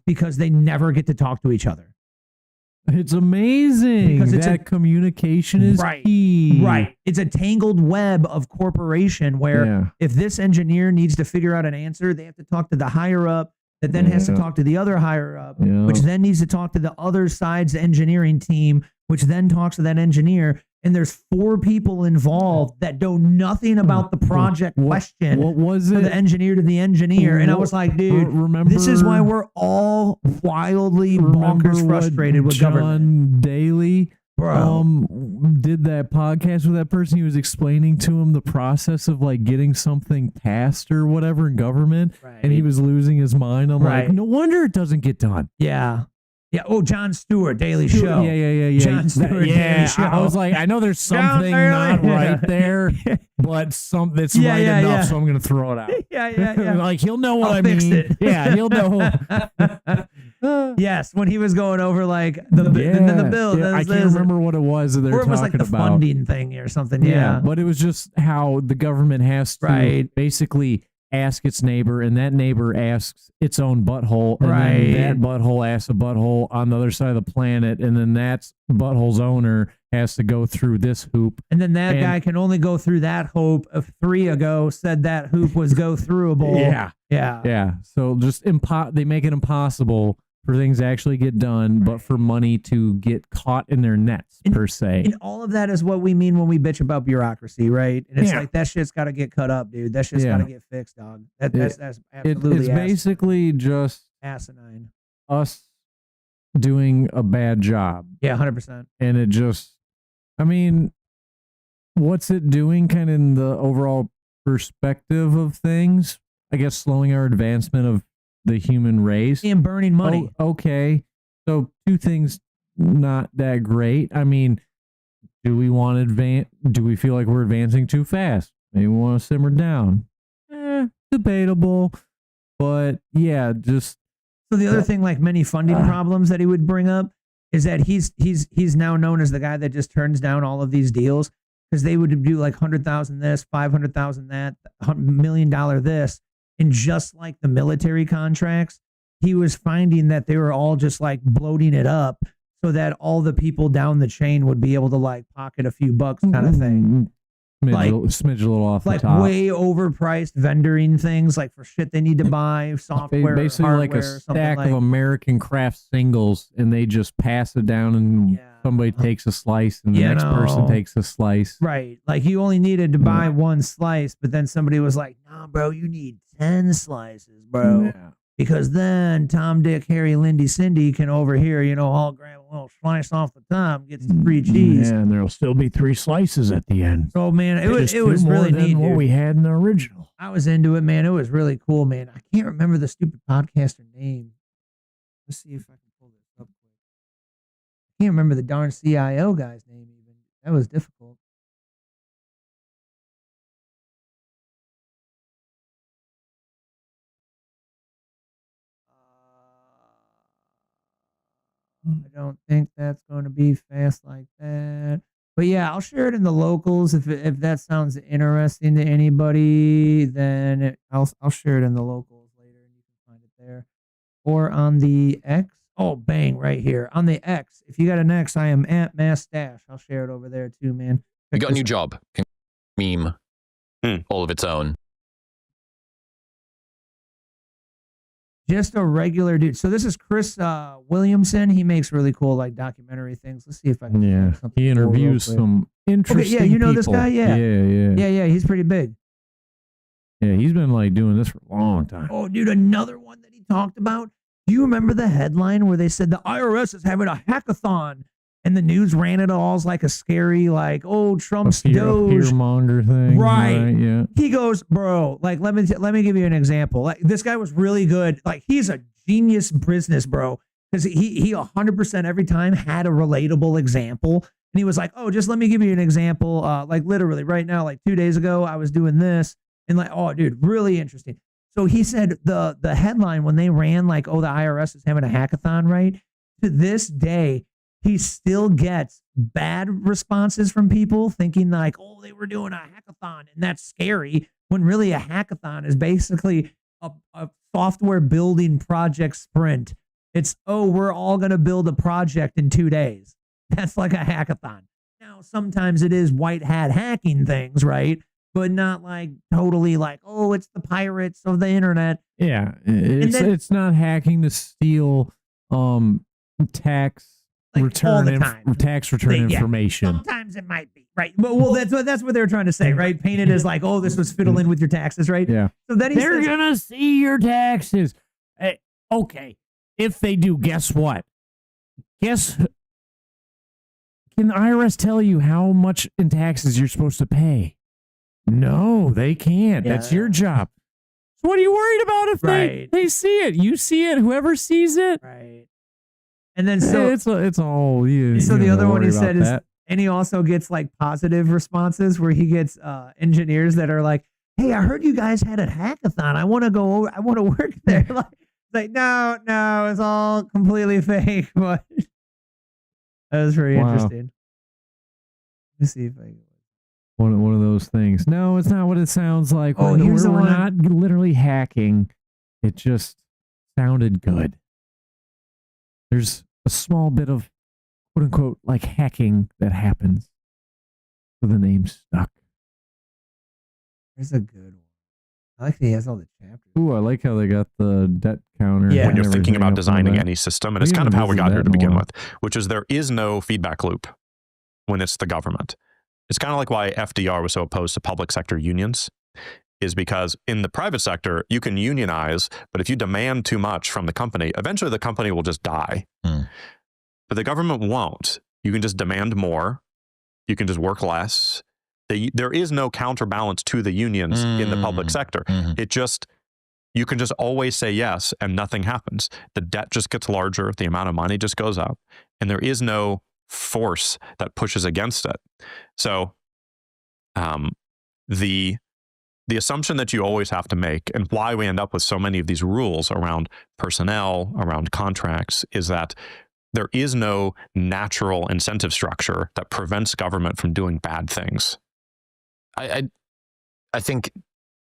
because they never get to talk to each other. It's amazing because that communication is key. Right. It's a tangled web of corporation where if this engineer needs to figure out an answer, they have to talk to the higher up, that then has to talk to the other higher up, which then needs to talk to the other side's engineering team, which then talks to that engineer. And there's 4 people involved that know nothing about the project question. What was it? For the engineer to the engineer. And I was like, dude, this is why we're all wildly bonkers frustrated with government. John Daly did that podcast with that person. He was explaining to him the process of like getting something passed or whatever in government. And he was losing his mind. I'm like, no wonder it doesn't get done. Yeah. Yeah. Oh, Jon Stewart, Daily Show. Yeah. Jon Stewart, Daily Show. I was like, I know there's something not right there, but it's right enough, so I'm going to throw it out. Yeah. Like, he'll know what I fix mean. it. Yeah, he'll know. Yes, when he was going over like the bill. I can't remember what it was that they're talking about. Or it was like the funding thing or something. Yeah. But it was just how the government has to basically ask its neighbor, and that neighbor asks its own butthole, and then that butthole asks a butthole on the other side of the planet, and then that butthole's owner has to go through this hoop. And then that guy can only go through that hoop if 3 ago said that hoop was go throughable. Yeah. So just they make it impossible for things to actually get done, but for money to get caught in their nets, per se. And all of that is what we mean when we bitch about bureaucracy, right? And it's like, that shit's got to get cut up, dude. That shit's got to get fixed, dog. That's absolutely It's basically just asinine. Us doing a bad job. Yeah, 100%. And it just, I mean, what's it doing kind of in the overall perspective of things? I guess slowing our advancement of the human race and burning money. Okay, so 2 things not that great. I mean, do we want to do we feel like we're advancing too fast? Maybe we want to simmer down. Debatable, but yeah, just so the other thing, like many funding problems that he would bring up, is that he's now known as the guy that just turns down all of these deals, because they would do like 100,000 this, 500,000 that, $1 million this. And just like the military contracts, he was finding that they were all just like bloating it up so that all the people down the chain would be able to like pocket a few bucks kind of thing. Smidge a little off the top. Like way overpriced vendoring things, like for shit they need to buy, software, basically hardware, like a stack of American craft singles, and they just pass it down, and somebody takes a slice, and the next person takes a slice. Right. Like you only needed to buy 1 slice, but then somebody was like, "Nah, bro, you need 10 slices, bro." Yeah. Because then Tom, Dick, Harry, Lindy, Cindy can over here, all grab a little slice off the top, get some free cheese. Yeah, and there'll still be 3 slices at the end. So man, it was more really than neat. what dude. we had in the original. I was into it, man. It was really cool, man. I can't remember the stupid podcaster name. Let's see if I can pull this up quick. I can't remember the darn CIO guy's name even. That was difficult. I don't think that's going to be fast like that. But yeah, I'll share it in the locals if that sounds interesting to anybody. Then I'll share it in the locals later, and you can find it there, or on the X. Oh, bang! Right here on the X. If you got an X, I am at Mastash. I'll share it over there too, man. You got a new job. Meme, all of its own. Just a regular dude. So this is Chris Williamson. He makes really cool like documentary things. Let's see if I can. Yeah, he interviews some interesting. Okay, yeah, you know this people. guy? Yeah. Yeah. He's pretty big. Yeah, he's been like doing this for a long time. Oh, dude, another one that he talked about. Do you remember the headline where they said the IRS is having a hackathon? And the news ran it all as like a scary, like, oh, Trump's Doge. Fearmonger thing. Right. Yeah. He goes, bro, like, let me give you an example. Like, this guy was really good. Like, he's a genius business, bro. Because he 100% every time had a relatable example. And he was like, oh, just let me give you an example. Like, literally right now, like 2 days ago, I was doing this. And like, oh, dude, really interesting. So he said the headline when they ran, like, oh, the IRS is having a hackathon, right? To this day, he still gets bad responses from people thinking like, oh, they were doing a hackathon and that's scary, when really a hackathon is basically a software building project sprint. It's, oh, we're all going to build a project in 2 days. That's like a hackathon. Now, sometimes it is white hat hacking things, right? But not like totally like, oh, it's the pirates of the internet. Yeah. It's not hacking to steal tax return tax return information. Sometimes it might be, right? But well, that's what they're trying to say, right? Painted as like, oh, this was fiddling with your taxes, right? Yeah. So then they're gonna see your taxes. Okay, if they do, guess what? Can the IRS tell you how much in taxes you're supposed to pay? No, they can't. Yeah. That's your job. So what are you worried about if they see it? You see it. Whoever sees it. Right. And then so it's all you. So the other one he said is, that. and he also gets like positive responses where he gets engineers that are like, hey, I heard you guys had a hackathon. I want to go over. I want to work there. Like no, it's all completely fake. But that was pretty interesting. Let me see if I can. One of those things. No, it's not what it sounds like. Oh, here's the one. We're not literally hacking. It just sounded good. There's a small bit of quote unquote like hacking that happens. So the name stuck. There's a good one. I like that he has all the chapters. Ooh, I like how they got the debt counter. Yeah. When you're thinking about designing any system, and it's kind of how we got here to begin with, which is there is no feedback loop when it's the government. It's kind of like why FDR was so opposed to public sector unions, is because in the private sector, you can unionize, but if you demand too much from the company, eventually the company will just die. But the government won't. You can just demand more. You can just work less. There is no counterbalance to the unions in the public sector. It just, you can just always say yes and nothing happens. The debt just gets larger. The amount of money just goes up. And there is no force that pushes against it. So the assumption that you always have to make, and why we end up with so many of these rules around personnel, around contracts, is that there is no natural incentive structure that prevents government from doing bad things. I think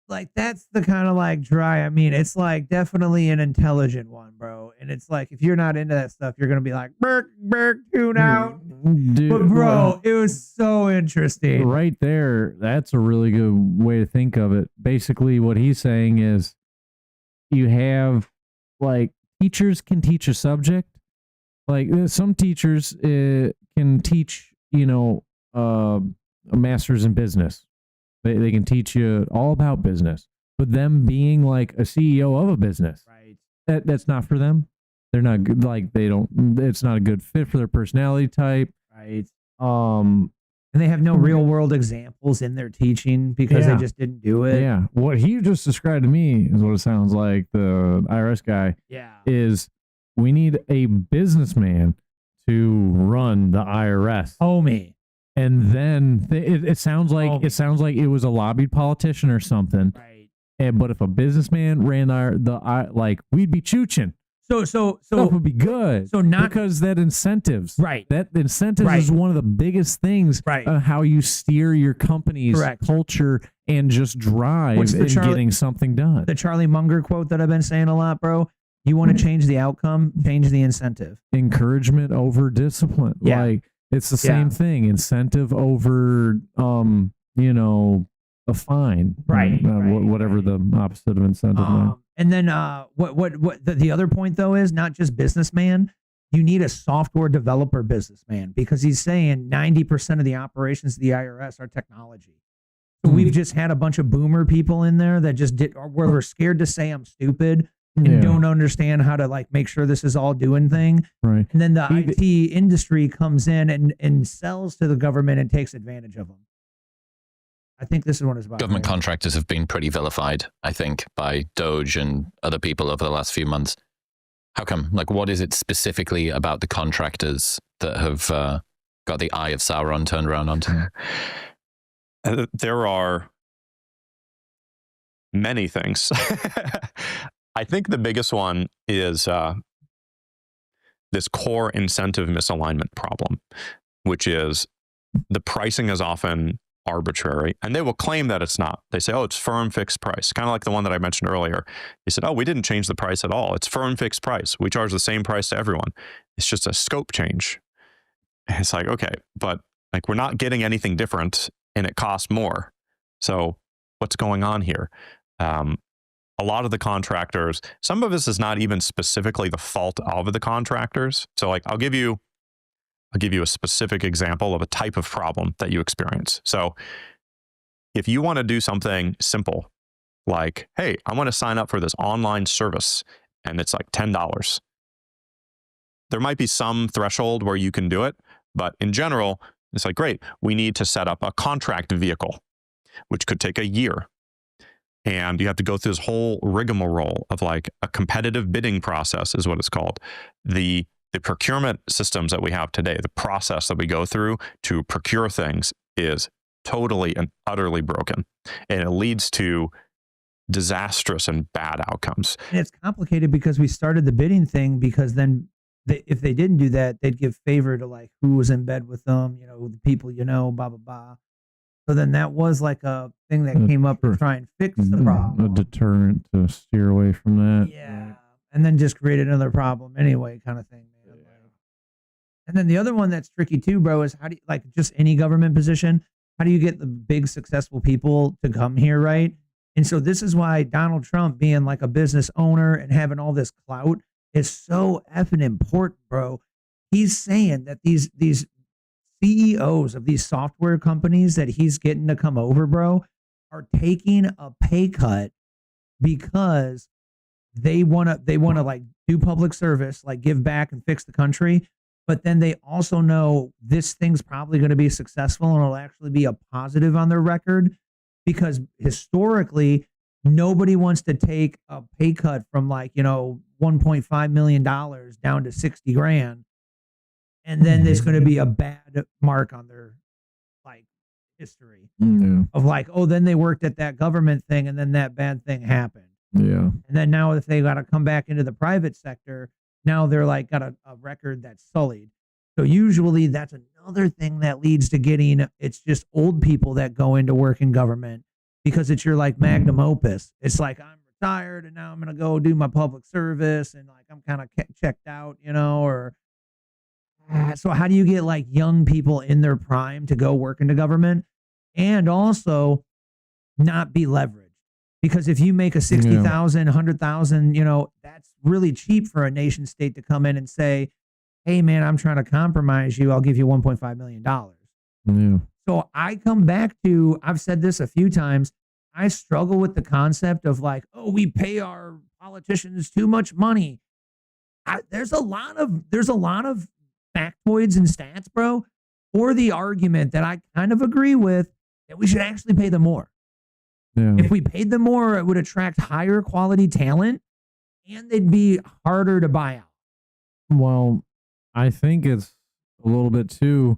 like that's the kind of like dry. I mean, it's like definitely an intelligent one, bro. And it's like if you're not into that stuff, you're gonna be like, Burk, tune out. Dude, but bro, it was so interesting. Right there, that's a really good way to think of it. Basically, what he's saying is you have like teachers can teach a subject. Like some teachers can teach, a master's in business. They can teach you all about business, but them being like a CEO of a business, right? That's not for them. They're not good. Like they don't. It's not a good fit for their personality type, right? And they have no real world examples in their teaching because they just didn't do it. Yeah. What he just described to me is what it sounds like. The IRS guy. Yeah. Is we need a businessman to run the IRS, homie. And then it sounds like it was a lobbied politician or something, right? But if a businessman ran we'd be chooching. So it would be good. So not because that incentives, right? That incentives is one of the biggest things, right? On how you steer your company's culture and just drive in getting something done. The Charlie Munger quote that I've been saying a lot, bro. You want to change the outcome, change the incentive. Encouragement over discipline. Yeah. Like it's the same thing. Incentive over, a fine. Right. Whatever the opposite of incentive. And then what the other point though is not just businessman, you need a software developer businessman, because he's saying 90% of the operations of the IRS are technology. So we've just had a bunch of boomer people in there that just were scared to say I'm stupid and don't understand how to like make sure this is all doing thing. Right. And then the IT industry comes in and sells to the government and takes advantage of them. I think this is what it's about. Government contractors have been pretty vilified, I think, by Doge and other people over the last few months. How come? Like, what is it specifically about the contractors that have got the eye of Sauron turned around onto them? There are many things. I think the biggest one is this core incentive misalignment problem, which is the pricing is often arbitrary, and they will claim that it's not. They say, oh, it's firm fixed price, kind of like the one that I mentioned earlier. They said, oh, we didn't change the price at all. It's firm fixed price. We charge the same price to everyone. It's just a scope change. And it's like, okay, but like we're not getting anything different and it costs more. So what's going on here? A lot of the contractors, some of this is not even specifically the fault of the contractors. So like I'll give you a specific example of a type of problem that you experience. So if you want to do something simple, like, hey, I want to sign up for this online service and it's like $10. There might be some threshold where you can do it, but in general, it's like, great, we need to set up a contract vehicle, which could take a year. And you have to go through this whole rigmarole of like a competitive bidding process is what it's called. The procurement systems that we have today, the process that we go through to procure things is totally and utterly broken. And it leads to disastrous and bad outcomes. And it's complicated because we started the bidding thing because then if they didn't do that, they'd give favor to like who was in bed with them, you know, the people, you know, blah, blah, blah. So then that was like a thing that came up to try and fix the problem. A deterrent to steer away from that. Yeah. And then just created another problem anyway, kind of thing. And then the other one that's tricky too, bro, is how do you, like just any government position, how do you get the big successful people to come here, right? And so this is why Donald Trump being like a business owner and having all this clout is so effing important, bro. He's saying that these CEOs of these software companies that he's getting to come over, bro, are taking a pay cut because they want to like do public service, like give back and fix the country. But then they also know this thing's probably going to be successful and it'll actually be a positive on their record, because historically nobody wants to take a pay cut from like, you know, $1.5 million down to 60 grand. And then there's going to be a bad mark on their like history of like, oh, then they worked at that government thing and then that bad thing happened. Yeah. And then now if they got to come back into the private sector, now they're like got a record that's sullied. So usually that's another thing that leads to getting, it's just old people that go into work in government because it's your like magnum opus. It's like, I'm retired and now I'm going to go do my public service and like I'm kind of checked out, you know, or so how do you get like young people in their prime to go work into government and also not be leveraged? Because if you make a 60,000, 100,000, you know, that's really cheap for a nation state to come in and say, hey, man, I'm trying to compromise you. I'll give you $1.5 million. Yeah. So I come back to, I've said this a few times, I struggle with the concept of like, oh, we pay our politicians too much money. There's a lot of factoids and stats, bro, or the argument that I kind of agree with that we should actually pay them more. Yeah. If we paid them more, it would attract higher quality talent and they'd be harder to buy out. Well, I think it's a little bit too,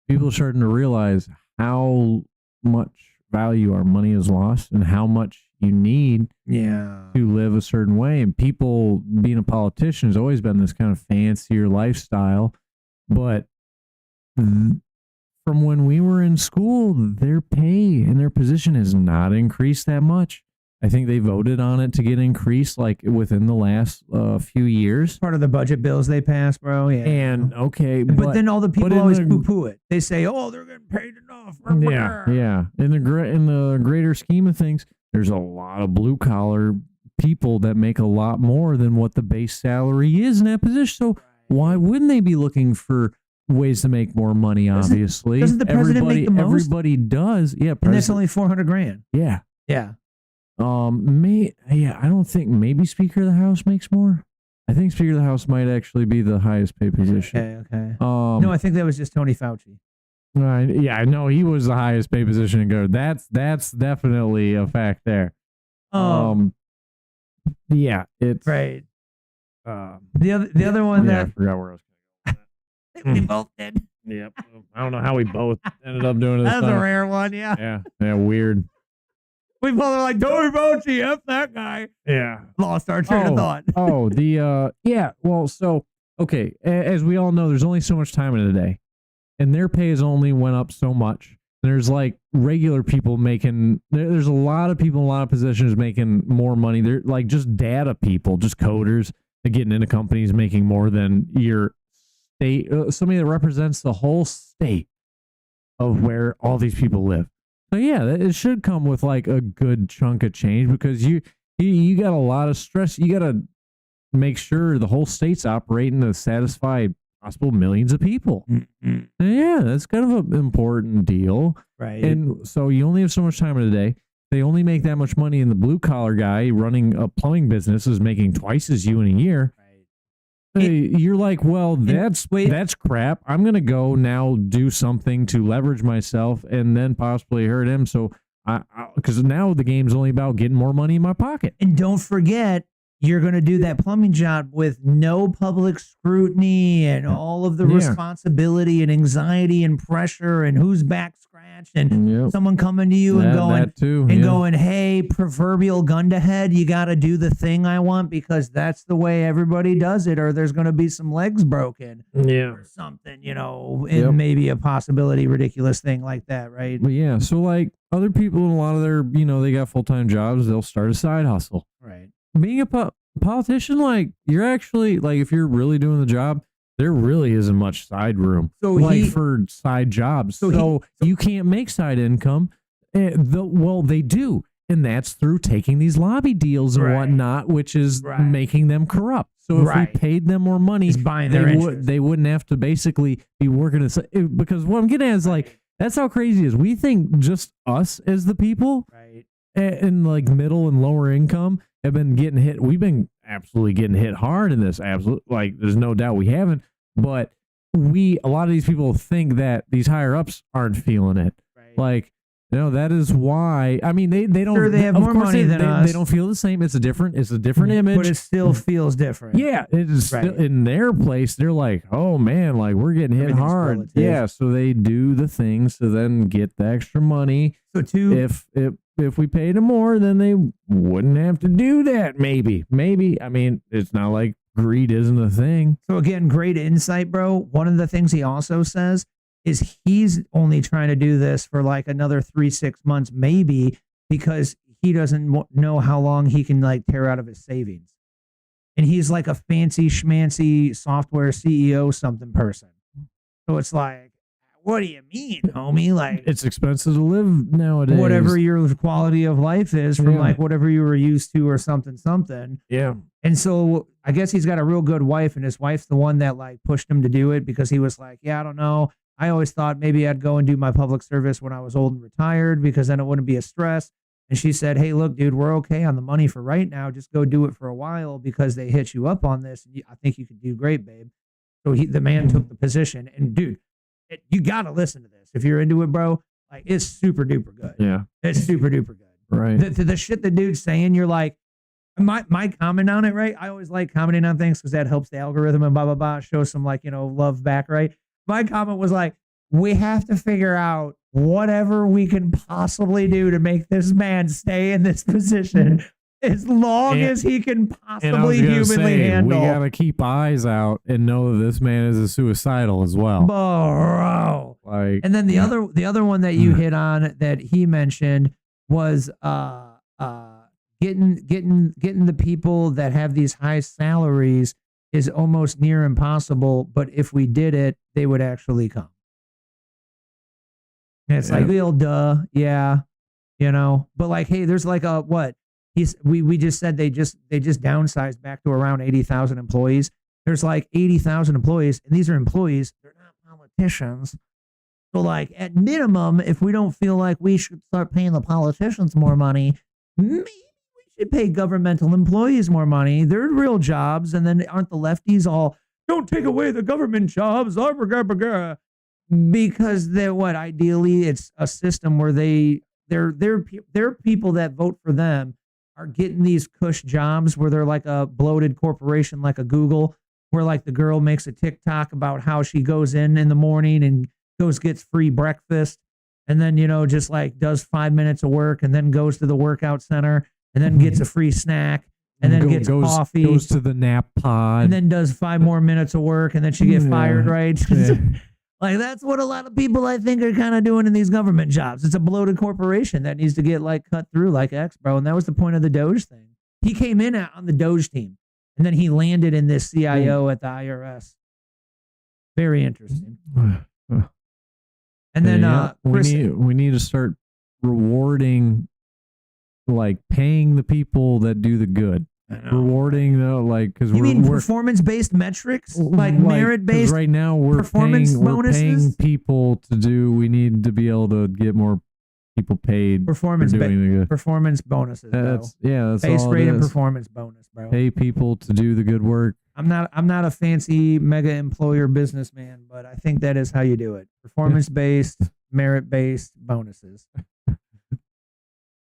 people are starting to realize how much value our money is lost and how much you need to live a certain way. And people being a politician has always been this kind of fancier lifestyle. But from when we were in school, their pay and their position has not increased that much. I think they voted on it to get increased like within the last few years. Part of the budget bills they passed, bro. Yeah. And okay, but then all the people always poo-poo it. They say, "Oh, they're getting paid enough." Yeah. In the greater scheme of things, there's a lot of blue collar people that make a lot more than what the base salary is in that position. So Why wouldn't they be looking for ways to make more money? Obviously, doesn't the president make the most? Everybody does. Yeah, and that's only $400,000. Yeah, yeah. I don't think maybe Speaker of the House makes more. I think Speaker of the House might actually be the highest paid position. Okay. No, I think that was just Tony Fauci. Right. Yeah, I know he was the highest paid position in government. That's definitely a fact there. Yeah, it's right. The other one I forgot where I was going to go. we both did. Yep. I don't know how we both ended up doing this. That's a rare one. Yeah. Yeah. Weird. We both are like Tony Fauci, F that guy. Yeah. Lost our train of thought. Yeah. Well, so okay, as we all know, there's only so much time in a day, and their pay has only went up so much. There's like regular people making. There's a lot of people in a lot of positions making more money. They're like just data people, just coders, getting into companies making more than your state. Somebody that represents the whole state of where all these people live. So yeah, it should come with like a good chunk of change because you got a lot of stress. You got to make sure the whole state's operating to satisfy possible millions of people. Mm-hmm. Yeah, that's kind of an important deal. Right. And so you only have so much time in a day. They only make that much money, and the blue collar guy running a plumbing business is making twice as you in a year. You're like, well, that's crap. I'm going to go now do something to leverage myself and then possibly hurt him. So because now the game's only about getting more money in my pocket. And don't forget, you're going to do that plumbing job with no public scrutiny and all of the responsibility and anxiety and pressure and who's back scratched and someone coming to you and going, hey, proverbial gun to head, you got to do the thing I want because that's the way everybody does it, or there's going to be some legs broken or something, and maybe a possibility ridiculous thing like that, right? But yeah, so like other people in a lot of their, they got full-time jobs, they'll start a side hustle. Right. Being a politician, like you're actually like if you're really doing the job, there really isn't much side room for side jobs. So you can't make side income. They do, and that's through taking these lobby deals and whatnot, which is making them corrupt. So if we paid them more money, they wouldn't have to basically be working because what I'm getting at is like that's how crazy it is. We think just us as the people, and like middle and lower income have been getting hit. We've been absolutely getting hit hard in this. Like there's no doubt we haven't, but a lot of these people think that these higher ups aren't feeling it. Like, that is why. I mean, they don't. Sure, they have more money than us. They don't feel the same. It's a different image, but it still feels different. Yeah, it is still, in their place. They're like, oh man, like we're getting hit hard. Relative. Yeah, so they do the things to then get the extra money. So if we paid them more, then they wouldn't have to do that. Maybe. I mean, it's not like greed isn't a thing. So again, great insight, bro. One of the things he also says is he's only trying to do this for like another 3-6 months, maybe, because he doesn't know how long he can like tear out of his savings. And he's like a fancy schmancy software CEO something person. So it's like, what do you mean, homie? Like it's expensive to live nowadays. Whatever your quality of life is from like whatever you were used to or something. Yeah. And so I guess he's got a real good wife, and his wife's the one that like pushed him to do it because he was like, I don't know. I always thought maybe I'd go and do my public service when I was old and retired because then it wouldn't be a stress. And she said, hey, look, dude, we're okay on the money for right now. Just go do it for a while because they hit you up on this. And I think you could do great, babe. So the man took the position. And dude, you got to listen to this. If you're into it, bro, like it's super duper good. Yeah. It's super duper good. Right. The shit the dude's saying, you're like, my comment on it, right? I always like commenting on things because that helps the algorithm and blah, blah, blah, show some like, love back, right? My comment was like, we have to figure out whatever we can possibly do to make this man stay in this position as long as he can possibly humanly handle. We got to keep eyes out and know that this man is a suicidal as well. Bro. Like, and then the other one that you hit on that he mentioned was getting the people that have these high salaries is almost near impossible, but if we did it, they would actually come. And it's like, well, duh, yeah, but like, hey, there's like a what? We just said they just downsized back to around 80,000 employees. there's like 80,000 employees, and these are employees. They're not politicians. So, like, at minimum, if we don't feel like we should start paying the politicians more money, maybe we should pay governmental employees more money. They're real jobs, and then aren't the lefties all, don't take away the government jobs, because they're what? Ideally, it's a system where they're people that vote for them are getting these cush jobs where they're like a bloated corporation, like a Google, where like the girl makes a TikTok about how she goes in the morning and gets free breakfast, and then, you know, just like does 5 minutes of work and then goes to the workout center and then gets a free snack and then gets coffee, goes to the nap pod, and then does 5 more minutes of work and then she gets fired, right? Like, that's what a lot of people, I think, are kind of doing in these government jobs. It's a bloated corporation that needs to get like cut through like X, bro. And that was the point of the Doge thing. He came in on the Doge team, and then he landed in this CIO at the IRS. Very interesting. And then we need to start rewarding, like paying the people that do the good. Rewarding because you mean performance-based metrics, like merit-based. Right now we're paying people to do. We need to be able to get more people paid. Performance bonuses. That's base all rate it and is. performance bonus, bro. Pay people to do the good work. I'm not a fancy mega employer businessman, but I think that is how you do it. Performance-based, merit-based bonuses.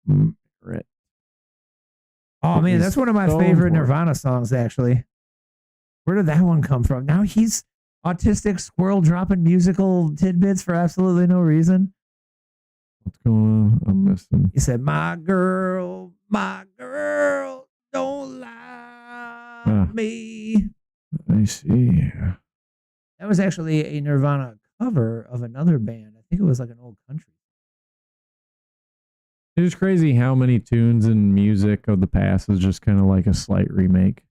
Merit. Oh man, that's one of my favorite Nirvana songs, actually. Where did that one come from? Now he's autistic squirrel dropping musical tidbits for absolutely no reason. What's going on? I'm missing. He said, my girl, don't lie me. I see. That was actually a Nirvana cover of another band. I think it was like an old country. It is crazy how many tunes and music of the past is just kind of like a slight remake.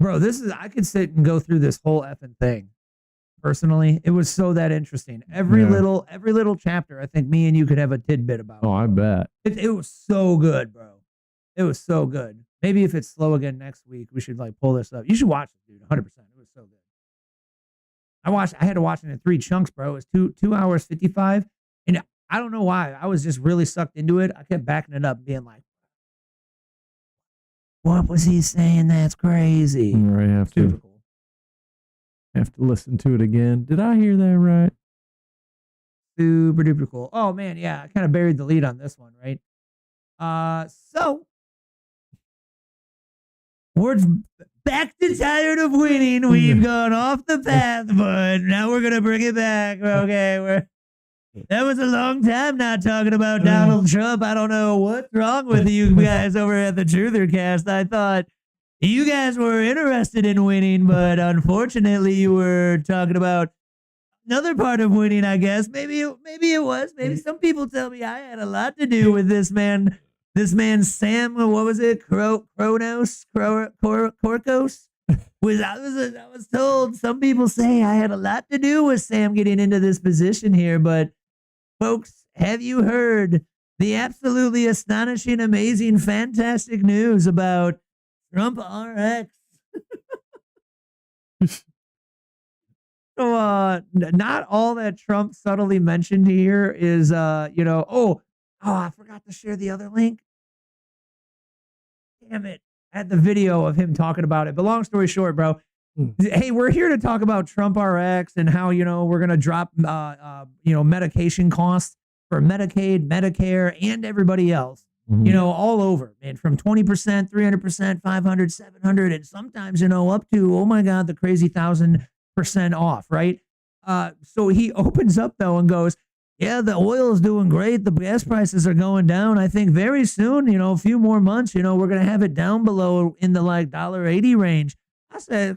Bro, I could sit and go through this whole effing thing. Personally, it was so that interesting. Every little chapter, I think me and you could have a tidbit about. Oh, I bet. It was so good, bro. It was so good. Maybe if it's slow again next week, we should like pull this up. You should watch it, dude. 100%. It was so good. I had to watch it in 3 chunks, bro. It was 2 hours 55, and I don't know why. I was just really sucked into it. I kept backing it up, being like, "What was he saying? That's crazy." Right, have to listen to it again. Did I hear that right? Super duper cool. Oh man, yeah. I kind of buried the lead on this one, right? So we're back to tired of winning. We've gone off the path, but now we're gonna bring it back. Okay, that was a long time not talking about Donald Trump. I don't know what's wrong with you guys over at the TruthRCast. I thought you guys were interested in winning, but unfortunately you were talking about another part of winning, I guess. Maybe it was. Maybe some people tell me I had a lot to do with this man. This man, Sam, what was it? Korkos? I was told, some people say I had a lot to do with Sam getting into this position here, but folks, have you heard the absolutely astonishing, amazing, fantastic news about TrumpRX? So, not all that Trump subtly mentioned here is, oh, I forgot to share the other link. Damn it. I had the video of him talking about it. But long story short, bro, hey, we're here to talk about TrumpRX and how, we're going to drop, medication costs for Medicaid, Medicare, and everybody else, all over, man, from 20%, 300%, 500, 700, and sometimes, up to, oh my God, the crazy 1,000% off, right? So he opens up though and goes, yeah, the oil is doing great. The gas prices are going down. I think very soon, a few more months, we're going to have it down below in the like $1.80 range. I said,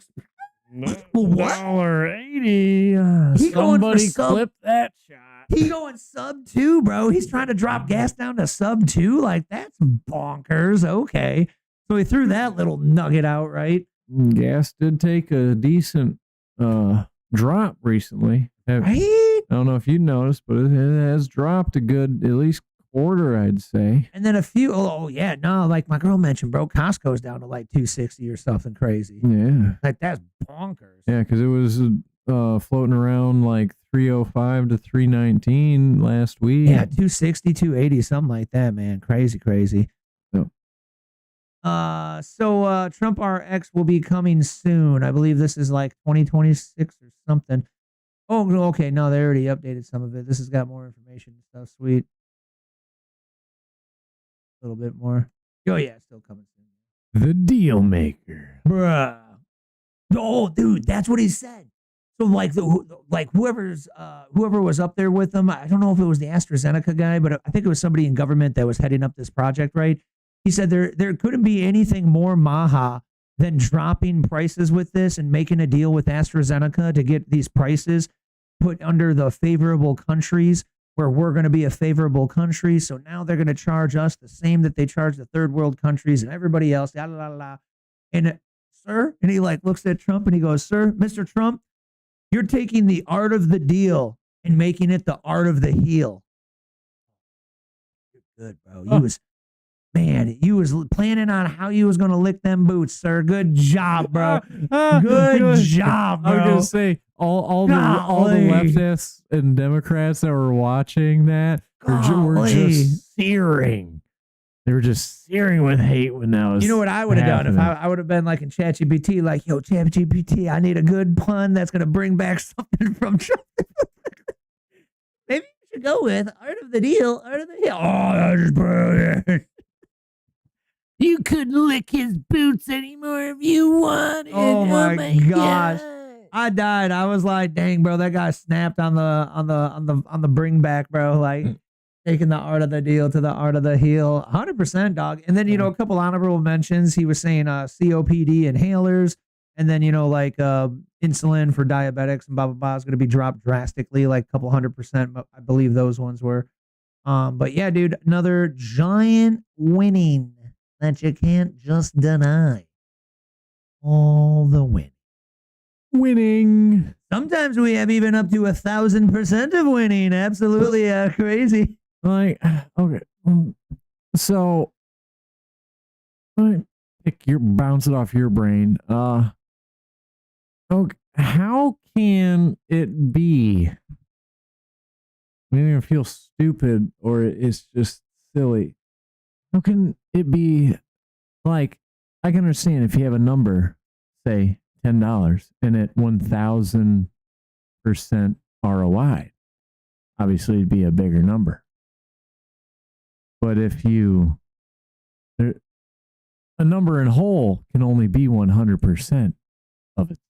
what? $1.80. Somebody clip that shot. He going sub 2, bro. He's trying to drop gas down to sub 2. Like, that's bonkers. Okay. So he threw that little nugget out, right? Gas did take a decent drop recently. Right? I don't know if you noticed, but it has dropped a good, at least order, I'd say. And then a few, yeah, no, like my girl mentioned, bro, Costco's down to like 260 or something crazy. Yeah. Like that's bonkers. Yeah, because it was floating around like 305 to 319 last week. Yeah, 260, 280, something like that, man. Crazy. Oh. So TrumpRX will be coming soon. I believe this is like 2026 or something. Oh, okay. No, they already updated some of it. This has got more information and stuff. Sweet. A little bit more. Oh, yeah, it's still coming soon. The deal maker. Bruh. Oh, dude, that's what he said. So, like, whoever was up there with him, I don't know if it was the AstraZeneca guy, but I think it was somebody in government that was heading up this project, right? He said there couldn't be anything more maha than dropping prices with this and making a deal with AstraZeneca to get these prices put under the favorable countries where we're going to be a favorable country. So now they're going to charge us the same that they charge the third world countries and everybody else. La, la, la. And sir, and he like looks at Trump and he goes, sir, Mr. Trump, you're taking the art of the deal and making it the art of the heel. You're good, bro. You was planning on how you was going to lick them boots, sir. Good job, bro. Good job, bro. I was going to say, all the leftists and Democrats that were watching that were just searing. They were just searing with hate when that was. You know what I would have done if I would have been like in ChatGPT, like, yo, ChatGPT, I need a good pun that's going to bring back something from Trump. Maybe you should go with art of the deal, art of the hill. Oh, that's brilliant. You couldn't lick his boots anymore if you wanted. Oh my gosh. I died. I was like, dang, bro, that guy snapped on the bring back, bro. Like taking the art of the deal to the art of the heel. 100%, dog. And then, a couple honorable mentions. He was saying COPD inhalers, and then, like insulin for diabetics and blah, blah, blah is going to be dropped drastically, like a couple 100%. I believe those ones were. But yeah, dude, another giant winning that you can't just deny. All the winning. Sometimes we have even up to 1,000% of winning. Absolutely crazy. Like, okay. So, bounce it off your brain. Okay, how can it be? I mean, I feel stupid or it's just silly. How can it be like, I can understand if you have a number, say $10, and at 1,000% ROI, obviously it'd be a bigger number. But if a number in whole can only be 100% of itself.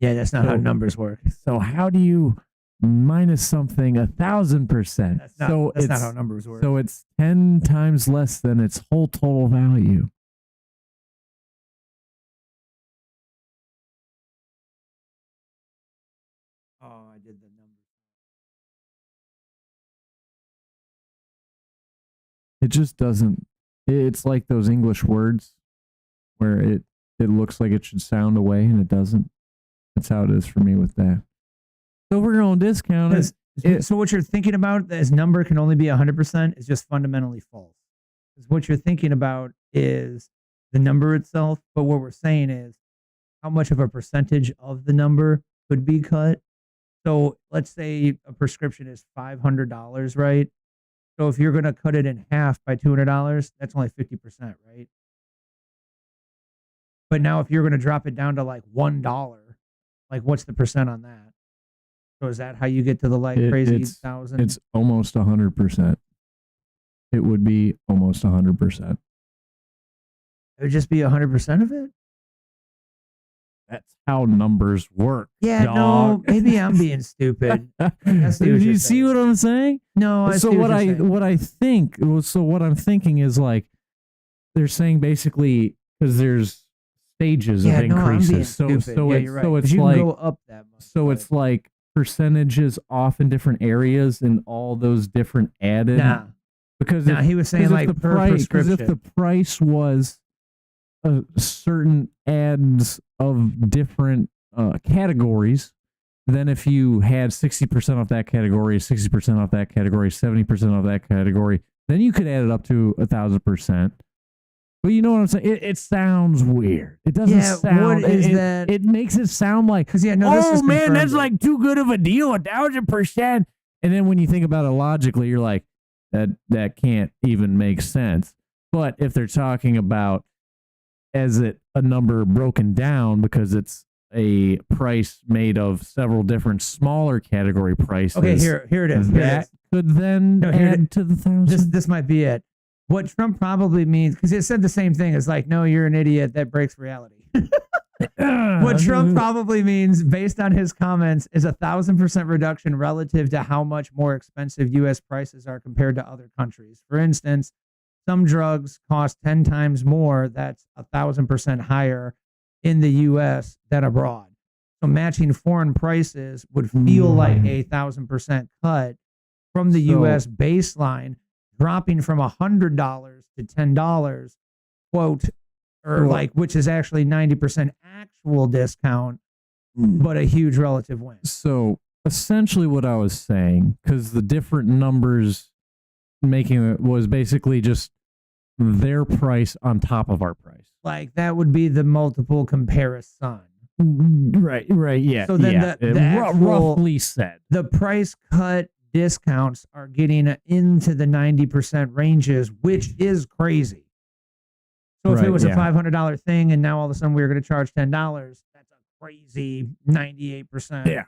Yeah, that's not how numbers work. So how do you minus something 1,000%? That's not how numbers work. So it's 10 times less than its whole total value. Oh, I did the numbers. It just doesn't. It's like those English words where it looks like it should sound away and it doesn't. That's how it is for me with that. So we're going to discount it. So what you're thinking about as number can only be 100% is just fundamentally false. Because what you're thinking about is the number itself, but what we're saying is how much of a percentage of the number could be cut. So let's say a prescription is $500, right? So if you're going to cut it in half by $200, that's only 50%, right? But now if you're going to drop it down to like $1, like what's the percent on that? So is that how you get to the crazy 1,000? It's almost 100%. It would be almost 100%. It would just be 100% of it? That's how numbers work. Yeah, dog. no, maybe I'm being stupid. Do you see what I'm saying? No, I so see what I'm thinking is like they're saying basically because there's stages of increases. You're right. So it's you like can go up that much. So it's like percentages off in different areas and all those different added. Nah. Because he was saying like per prescription. Because if the price was certain ads of different categories, then if you had 60% off that category, 60% off that category, 70% off that category, then you could add it up to 1,000%. But you know what I'm saying? It sounds weird. It doesn't sound. What is that? It makes it sound like, this oh is man, confirmed. that's like too good of a deal, 1,000%. And then when you think about it logically, you're like, that can't even make sense. But if they're talking about as it a number broken down because it's a price made of several different smaller category prices. Okay, here it is. That could then add to the 1,000. This might be it. What Trump probably means, because it said the same thing, is like, no, you're an idiot. That breaks reality. What Trump probably means, based on his comments, is 1,000% reduction relative to how much more expensive U.S. prices are compared to other countries. For instance, some drugs cost 10 times more. That's 1,000% higher in the U.S. than abroad. So matching foreign prices would feel like a 1,000% cut from the U.S. baseline, dropping from $100 to $10, quote, or like, which is actually 90% actual discount, but a huge relative win. So essentially what I was saying, because the different numbers making it was basically just their price on top of our price. Like that would be the multiple comparison. Right, yeah. So then the actual, roughly said. The price cut discounts are getting into the 90% ranges, which is crazy. So if it was a $500 thing and now all of a sudden we were going to charge $10, that's a crazy 98%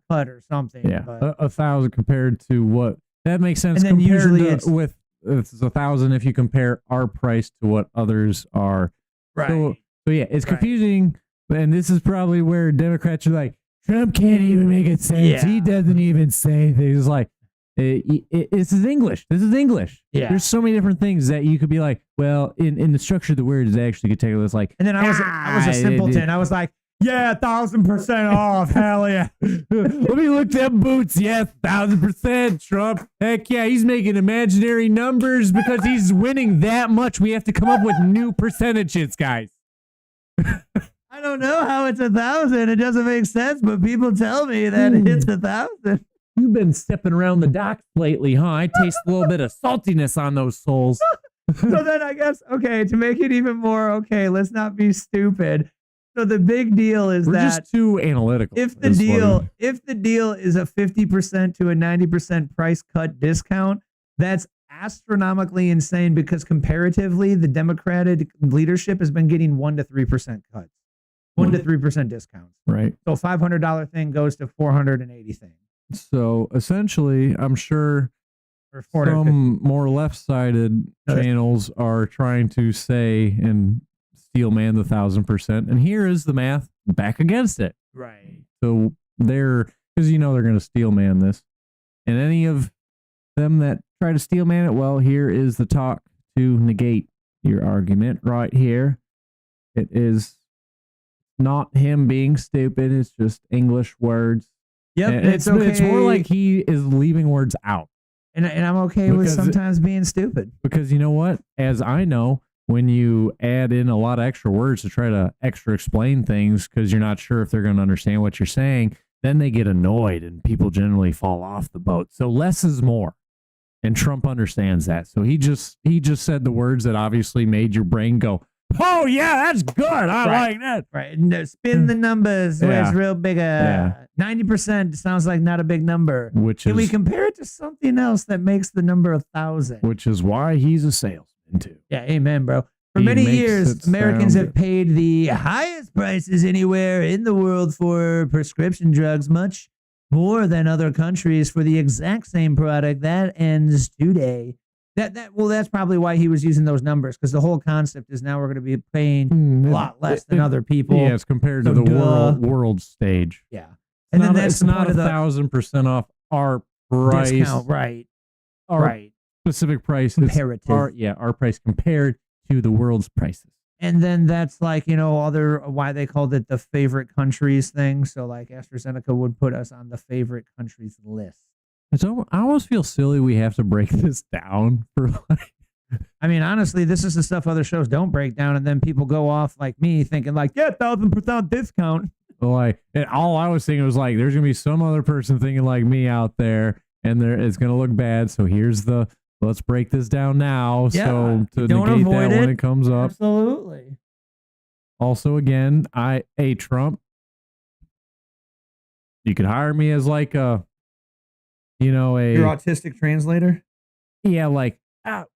cut or something. Yeah, but 1,000 compared to what? That makes sense. And then compared usually to, it's 1,000 if you compare our price to what others are. Right. So yeah, it's confusing. And this is probably where Democrats are like, Trump can't even make it sense. Yeah. He doesn't even say things like, this is English. This is English. Yeah. There's so many different things that you could be like, well, in the structure of the words, they actually could take it as like. And then I was a simpleton. I was like, yeah, 1,000% off. Hell yeah. Let me look them boots. Yes, 1,000%. Trump. Heck yeah, he's making imaginary numbers because he's winning that much. We have to come up with new percentages, guys. I don't know how it's 1,000. It doesn't make sense, but people tell me that it's 1,000. You've been stepping around the docks lately, huh? I taste a little bit of saltiness on those soles. So then I guess, okay, to make it even more, okay, let's not be stupid. So the big deal is We're that just too analytical. if the deal is a 50% to a 90% price cut discount, that's astronomically insane because comparatively, the Democratic leadership has been getting 1 to 3% cuts, 1 to 3% discounts. Right. So $500 thing goes to 480 thing. So essentially, I'm sure Or some more left-sided channels are trying to say and steel man the 1,000%. And here is the math back against it. Right. So they're, because you know they're going to steel man this. And any of them that try to steel man it, well, here is the talk to negate your argument right here. It is not him being stupid. It's just English words. Yep, And it's okay. It's more like he is leaving words out. And I'm okay with sometimes being stupid. Because you know what? As I know, when you add in a lot of extra words to try to extra explain things because you're not sure if they're going to understand what you're saying, then they get annoyed and people generally fall off the boat. So less is more. And Trump understands that. So he just said the words that obviously made your brain go, oh, yeah, that's good. I like that. Right. And spin the numbers where it's real big. 90% sounds like not a big number. Can we compare it to something else that makes the number 1,000? Which is why he's a salesman, too. Yeah, amen, bro. For many years, Americans have paid the highest prices anywhere in the world for prescription drugs, much more than other countries for the exact same product. That ends today. That's probably why he was using those numbers, because the whole concept is now we're going to be paying a lot less than other people. Yeah, it's compared to the world stage. Yeah. And then that's it's not 1,000% off our price. Discount, right. Our specific price. Comparative. Our price compared to the world's prices. And then that's like, why they called it the favorite countries thing. So like AstraZeneca would put us on the favorite countries list. So I almost feel silly we have to break this down for like. I mean, honestly, this is the stuff other shows don't break down, and then people go off like me thinking like, yeah, 1,000% discount. Like, and all I was thinking was like, there's gonna be some other person thinking like me out there, and it's gonna look bad. So here's the let's break this down now. Yeah, So to don't negate avoid that when it. it comes up. Absolutely. Also, again, Trump, you could hire me as like a, you know, Your autistic translator. yeah, like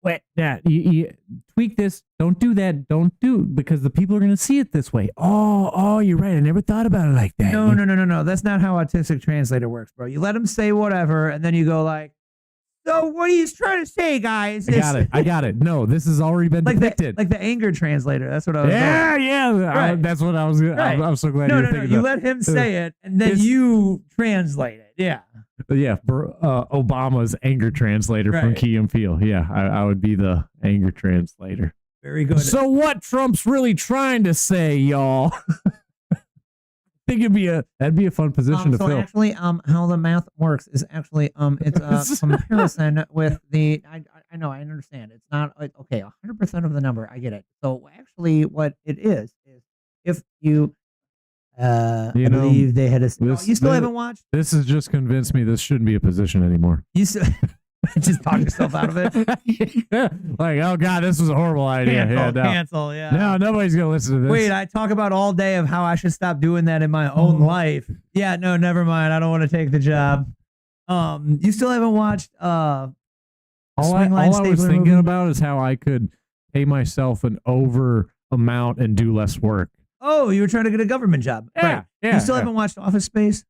wait, that you tweak this. Don't do that. Don't do because the people are going to see it this way. Oh, you're right. I never thought about it like that. No. That's not how autistic translator works, bro. You let them say whatever, and then you go like, "So what are you trying to say, guys?" I got it. No, this has already been depicted. Like the anger translator. That's what I was. Yeah. Right. That's what I was. Right. I'm so glad No, you're no. thinking. You let him say it, and then you translate it. Yeah. Yeah, Obama's anger translator from Right. Key and Peele. Yeah, I would be the anger translator. Very good. So what Trump's really trying to say, y'all? I think that'd be a fun position to so fill. actually, how the math works is actually, it's a comparison with the. I know, I understand. It's not like, okay, 100% of the number. I get it. So actually, what it is if you. I believe they had a. You still haven't watched? This has just convinced me this shouldn't be a position anymore. You still just talk yourself out of it. Like, oh god, this was a horrible idea. Cancel. Yeah. No, nobody's gonna listen to this. Wait, I talk about all day of how I should stop doing that in my own life. Yeah, no, never mind. I don't want to take the job. You still haven't watched all I was thinking about is how I could pay myself an over amount and do less work. Oh, you were trying to get a government job. Yeah, Right. yeah, You still haven't watched Office Space?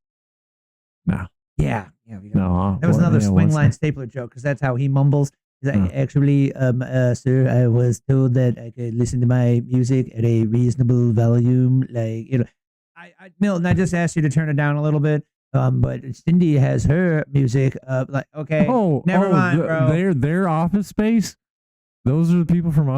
No. Yeah. No. That was another swing what's line that? stapler joke because that's how he mumbles. He's like, actually, sir, I was told that I could listen to my music at a reasonable volume. Like, Milton, I just asked you to turn it down a little bit. But Cindy has her music up. Like, okay, never mind, bro. Their Office Space. Those are the people from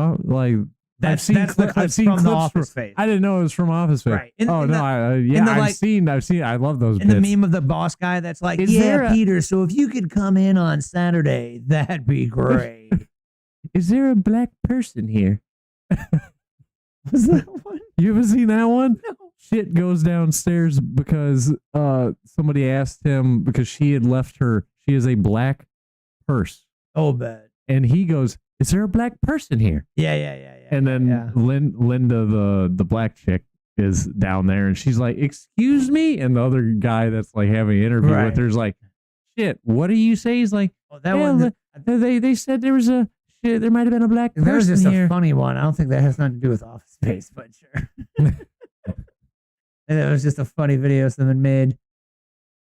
I've seen clips from the Office Space. I didn't know it was from Office Space. Right. I've seen. I love those. And the meme of the boss guy that's like, Peter. So if you could come in on Saturday, that'd be great. Is there a black person here? Was that one? You ever seen that one? No. Shit goes downstairs because somebody asked him because she had left her. She has a black purse. Oh, bad. And he goes, "Is there a black person here?" Yeah. And then Linda, the black chick, is down there, and she's like, "Excuse me," and the other guy that's like having an interview with her is like, "Shit, what do you say?" He's like, they said there was a shit. There might have been a black person here. There's just a funny one. I don't think that has nothing to do with Office Space, but sure. And it was just a funny video someone made.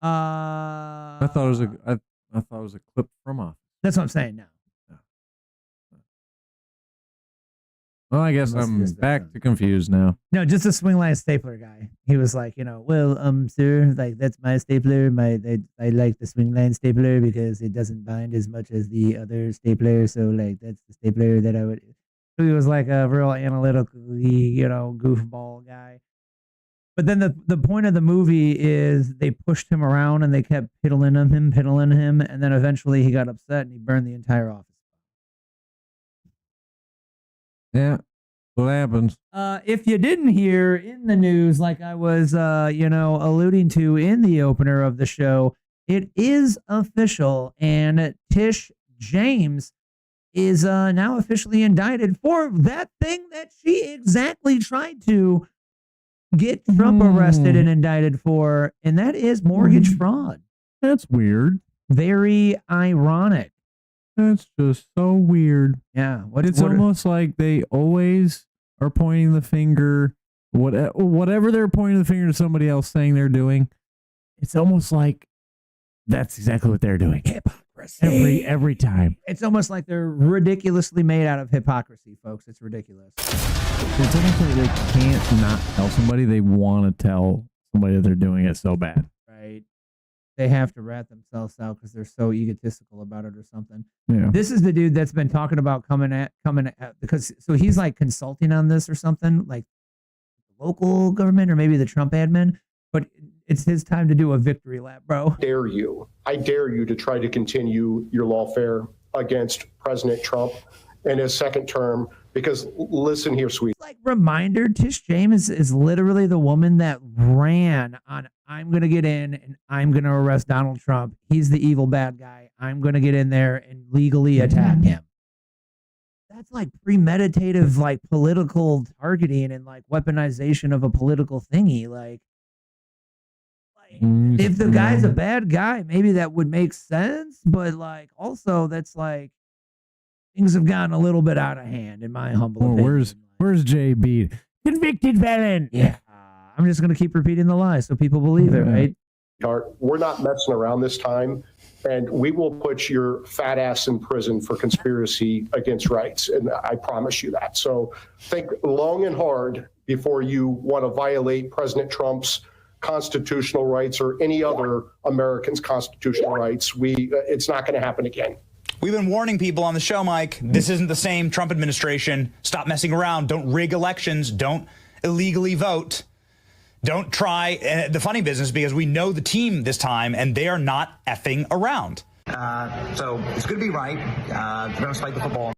I thought it was a clip from Office. That's what I'm saying now. Well, I guess I'm back to confused now. No, just a swing line stapler guy. He was like, well, sir, like that's my stapler. I like the swing line stapler because it doesn't bind as much as the other stapler. So like that's the stapler that I would. So he was like a real analytically, goofball guy. But then the point of the movie is they pushed him around and they kept piddling him, and then eventually he got upset and he burned the entire office. Yeah, what happens? If you didn't hear in the news, like I was, alluding to in the opener of the show, it is official, and Tish James is now officially indicted for that thing that she exactly tried to get Trump arrested and indicted for, and that is mortgage fraud. That's weird. Very ironic. That's just so weird. Yeah. It's almost like they always are pointing the finger, whatever they're pointing the finger to somebody else saying they're doing. It's almost like that's exactly what they're doing. Hypocrisy. Every time. It's almost like they're ridiculously made out of hypocrisy, folks. It's ridiculous. It's almost like they can't not tell somebody. They want to tell somebody that they're doing it so bad. Right. They have to rat themselves out because they're so egotistical about it or something. Yeah. This is the dude that's been talking about coming at because so he's like consulting on this or something, like local government or maybe the Trump admin, but it's his time to do a victory lap, bro. I dare you to try to continue your lawfare against President Trump in his second term Because listen here, sweet. Like reminder, Tish James is literally the woman that ran on I'm going to get in and I'm going to arrest Donald Trump. He's the evil bad guy. I'm going to get in there and legally attack him. That's like premeditative, like political targeting and like weaponization of a political thingy. Like if the guy's a bad guy, maybe that would make sense. But like also that's like things have gotten a little bit out of hand in my humble opinion. Where's JB? Convicted felon. Yeah. I'm just going to keep repeating the lie so people believe it, right? We're not messing around this time, and we will put your fat ass in prison for conspiracy against rights, and I promise you that. So think long and hard before you want to violate President Trump's constitutional rights or any other American's constitutional rights. It's not going to happen again. We've been warning people on the show, Mike. This isn't the same Trump administration. Stop messing around. Don't rig elections. Don't illegally vote. Don't try the funny business, because we know the team this time and they are not effing around. So it's going to be right. We're going to spike the football.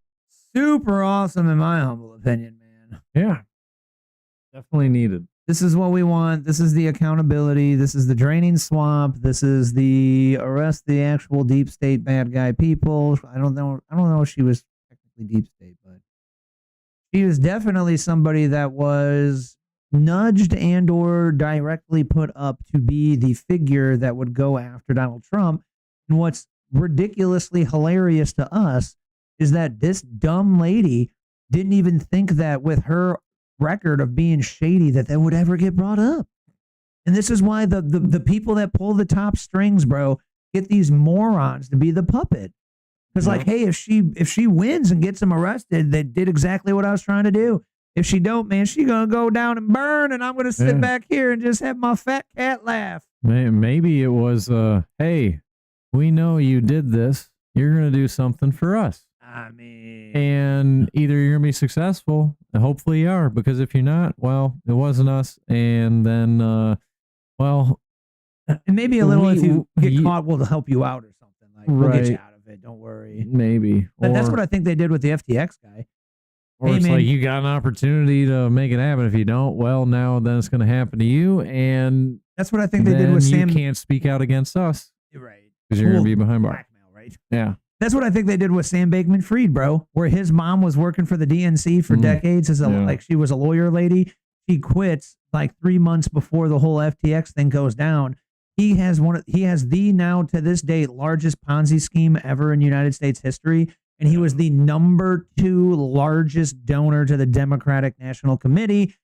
Super awesome in my humble opinion, man. Yeah. Definitely needed. This is what we want. This is the accountability. This is the draining swamp. This is the arrest the actual deep state bad guy people. I don't know if she was technically deep state, but she was definitely somebody that was nudged and or directly put up to be the figure that would go after Donald Trump. And what's ridiculously hilarious to us is that this dumb lady didn't even think that with her record of being shady that would ever get brought up. And this is why the people that pull the top strings, bro, get these morons to be the puppet. Because like, hey, if she wins and gets him arrested, they did exactly what I was trying to do. If she don't, man, she gonna go down and burn, and I'm gonna sit back here and just have my fat cat laugh. Maybe it was, hey, we know you did this. You're gonna do something for us. I mean, and either you're gonna be successful, and hopefully you are, because if you're not, well, it wasn't us. And then, well, and maybe a little if you get caught, we'll help you out or something. Like we'll get you out of it. Don't worry. Maybe, but that's what I think they did with the FTX guy. Or it's like you got an opportunity to make it happen. If you don't, well, now then it's going to happen to you, and that's what I think they did with Sam. You can't speak out against us, right? Because you're going to be behind bars. Blackmail, right? Yeah. That's what I think they did with Sam Bankman-Fried, bro, where his mom was working for the DNC for decades as like she was a lawyer lady. She quits like 3 months before the whole FTX thing goes down. He has the now to this day largest Ponzi scheme ever in United States history. And he was the number 2 largest donor to the Democratic National Committee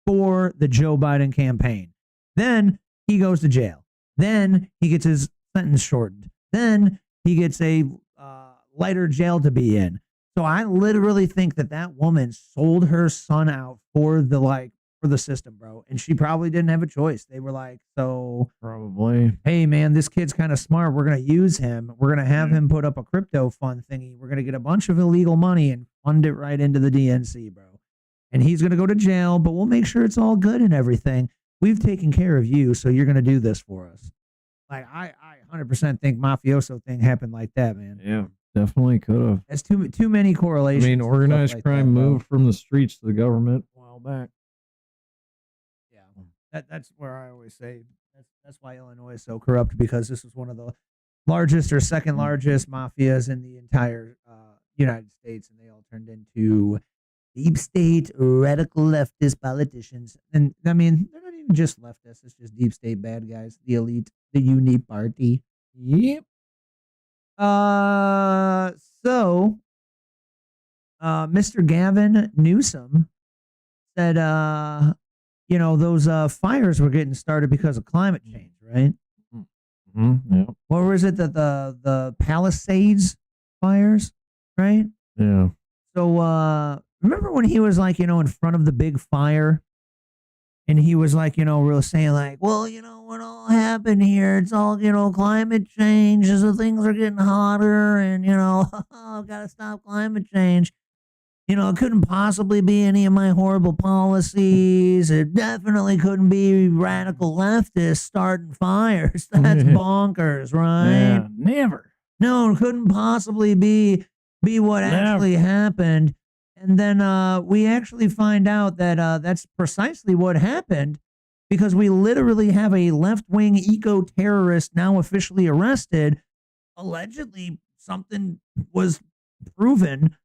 for the Joe Biden campaign. Then he goes to jail. Then he gets his sentence shortened. Then he gets a lighter jail to be in. So I literally think that woman sold her son out for the system, bro. And she probably didn't have a choice. They were like, so probably, hey man, this kid's kind of smart. We're going to use him. We're going to have him put up a crypto fund thingy. We're going to get a bunch of illegal money and fund it right into the DNC, bro. And he's going to go to jail, but we'll make sure it's all good and everything. We've taken care of you, so you're going to do this for us. Like I 100% think mafioso thing happened like that, man. Yeah, definitely could have. That's too many correlations. I mean, organized crime moved from the streets to the government a while back. That's where I always say that's why Illinois is so corrupt, because this was one of the largest or second largest mafias in the entire United States, and they all turned into deep state radical leftist politicians. And I mean, they're not even just leftists; it's just deep state bad guys, the elite, the uni party. Yep. So, Mr. Gavin Newsom said, those fires were getting started because of climate change, right? Yeah. What was it that the Palisades fires, right? Yeah. So remember when he was like, in front of the big fire, and he was like, really saying like, well, what all happened here? It's all, climate change. So things are getting hotter, and gotta stop climate change. It couldn't possibly be any of my horrible policies. It definitely couldn't be radical leftists starting fires. That's bonkers, right? Yeah, never. No, it couldn't possibly be what actually happened. And then we actually find out that that's precisely what happened, because we literally have a left-wing eco-terrorist now officially arrested. Allegedly, something was proven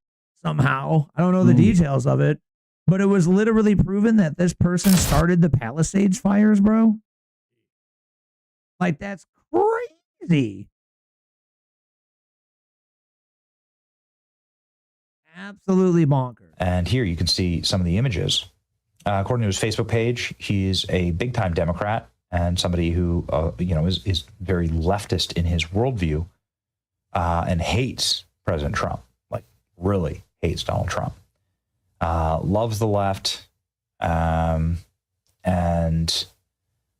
somehow. I don't know the details of it, but it was literally proven that this person started the Palisades fires, bro. Like, that's crazy. Absolutely bonkers. And here you can see some of the images. According to his Facebook page, he's a big-time Democrat and somebody who, is very leftist in his worldview and hates President Trump, like really hates Donald Trump, loves the left, and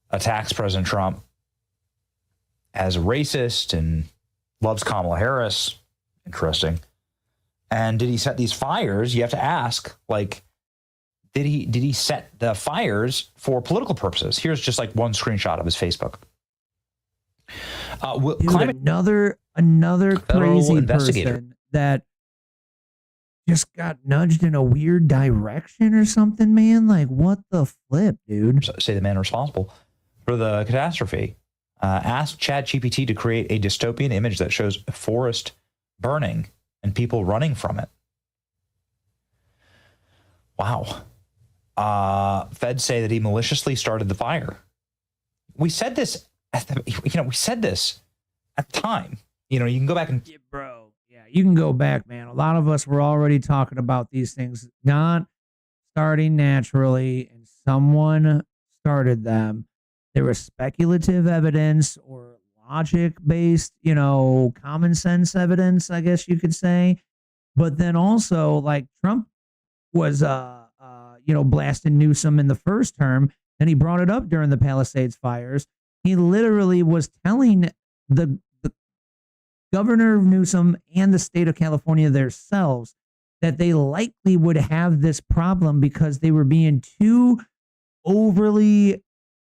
attacks President Trump as a racist and loves Kamala Harris. Interesting. And did he set these fires? You have to ask, like, did he set the fires for political purposes? Here's just like one screenshot of his Facebook. Dude, another crazy person that just got nudged in a weird direction or something, man. Like, what the flip, dude? Say the man responsible for the catastrophe asked ChatGPT to create a dystopian image that shows a forest burning and people running from it. Wow. Feds say that he maliciously started the fire. We said this at the time. You can go back and You can go back, man. A lot of us were already talking about these things not starting naturally, and someone started them. There was speculative evidence or logic-based, common sense evidence, I guess you could say. But then also, like, Trump was, blasting Newsom in the first term, and he brought it up during the Palisades fires. He literally was telling the governor of Newsom and the state of California themselves that they likely would have this problem because they were being too overly,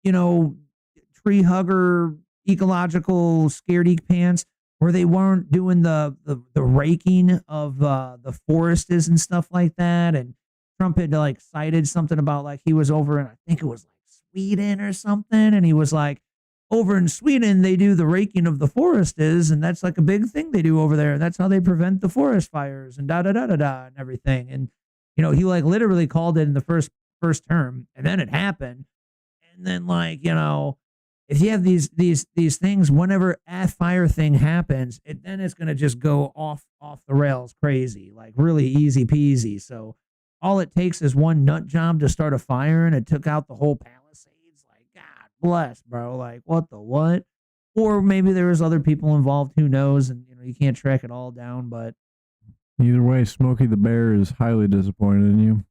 tree hugger, ecological scaredy pants, where they weren't doing the raking of the forests and stuff like that. And Trump had cited something about he was over in, I think it was Sweden or something, and he was like, over in Sweden, they do the raking of the forests, and that's a big thing they do over there. That's how they prevent the forest fires and and everything. And he literally called it in the first term, and then it happened. And then if you have these things, whenever a fire thing happens, then it's gonna just go off the rails crazy, really easy peasy. So all it takes is one nut job to start a fire, and it took out the whole Palisades. God bless, bro. What? Or maybe there was other people involved. Who knows? And you can't track it all down. But either way, Smokey the Bear is highly disappointed in you.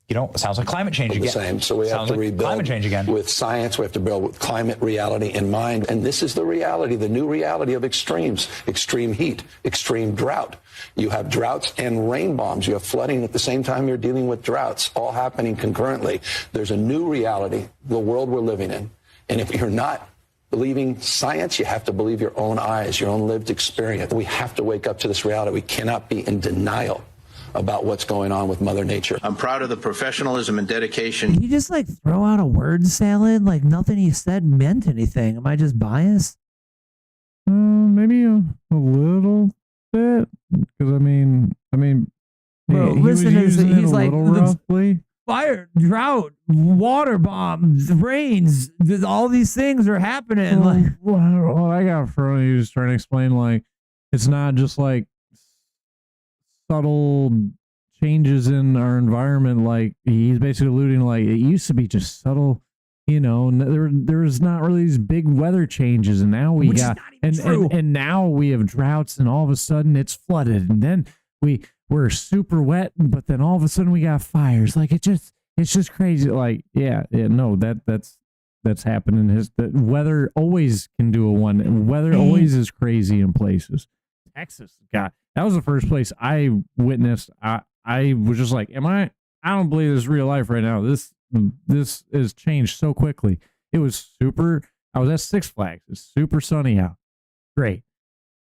It sounds like climate change again. Same. So we have to rebuild climate change again with science. We have to build with climate reality in mind. And this is the reality, the new reality of extremes, extreme heat, extreme drought. You have droughts and rain bombs. You have flooding at the same time you're dealing with droughts, all happening concurrently. There's a new reality, the world we're living in. And if you're not believing science, you have to believe your own eyes, your own lived experience. We have to wake up to this reality. We cannot be in denial about what's going on with Mother Nature. I'm proud of the professionalism and dedication. Did he just throw out a word salad? Nothing he said meant anything. Am I just biased? Maybe a little bit. Because I mean, bro, listen, he's roughly. Fire, drought, water bombs, rains. All these things are happening. Well, I got from you just trying to explain it's not just subtle changes in our environment. He's basically alluding it used to be just subtle, there's not really these big weather changes, and now we got and now we have droughts, and all of a sudden it's flooded, and then we're super wet, but then all of a sudden we got fires. It's just crazy. That's happening. The weather always can do weather always is crazy in places. Texas, God, that was the first place I witnessed. I was just I don't believe this is real life right now. This has changed so quickly. It was super. I was at Six Flags. It's super sunny out. Great.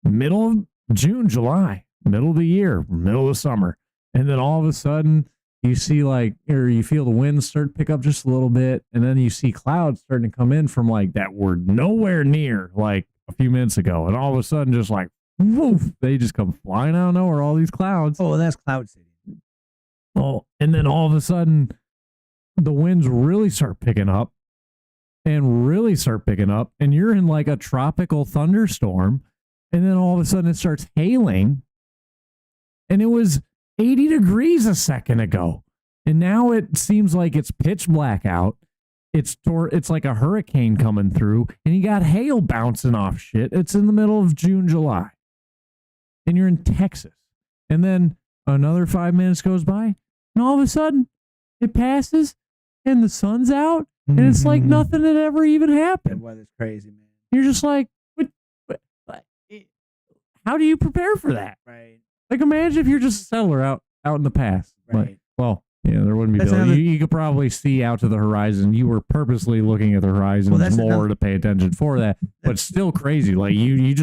Middle of June, July. middle of the year, middle of the summer. And then all of a sudden you see or you feel the winds start to pick up just a little bit. And then you see clouds starting to come in from that were nowhere near a few minutes ago. And all of a sudden just woof, they just come flying out of nowhere, all these clouds. Oh, that's Cloud City. Oh, and then all of a sudden the winds really start picking up. And you're in a tropical thunderstorm, and then all of a sudden it starts hailing, and it was 80 degrees a second ago, and now it seems like it's pitch black out. It's like a hurricane coming through, and you got hail bouncing off shit. It's in the middle of June, July, and you're in Texas, and then another 5 minutes goes by, and all of a sudden it passes, and the sun's out. And it's like nothing had ever even happened. That weather's crazy, man. You're just like, what, how do you prepare for that? Right. Imagine if you're just a settler out in the past. Right. There wouldn't be you could probably see out to the horizon. You were purposely looking at the horizon more to pay attention for that. But still crazy. You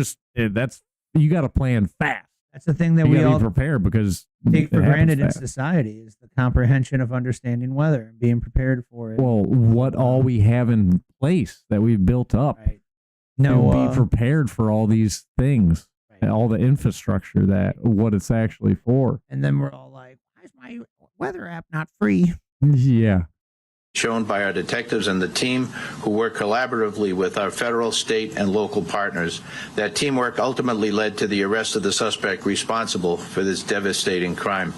got to plan fast. That's the thing that we all be prepared because take for granted in society is the comprehension of understanding weather and being prepared for it. Well, what all we have in place that we've built up. Right. Be prepared for all these things, right. All the infrastructure what it's actually for. And then we're all like, why is my weather app not free? Yeah. Shown by our detectives and the team who work collaboratively with our federal, state, and local partners. That teamwork ultimately led to the arrest of the suspect responsible for this devastating crime.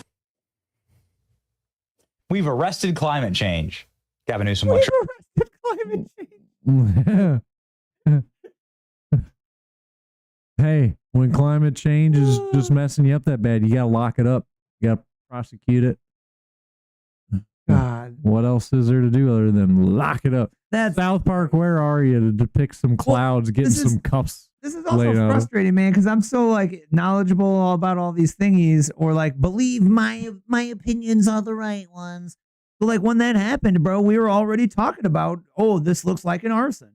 We've arrested climate change. Gavin Newsom. We've arrested climate change. Hey, when climate change is just messing you up that bad, you got to lock it up. You got to prosecute it. God. What else is there to do other than lock it up? That's South Park, where are you to depict some clouds, getting some cuffs? This is also frustrating, man, because I'm so knowledgeable about all these thingies, or believe my opinions are the right ones. So when that happened, bro, we were already talking about, this looks like an arson.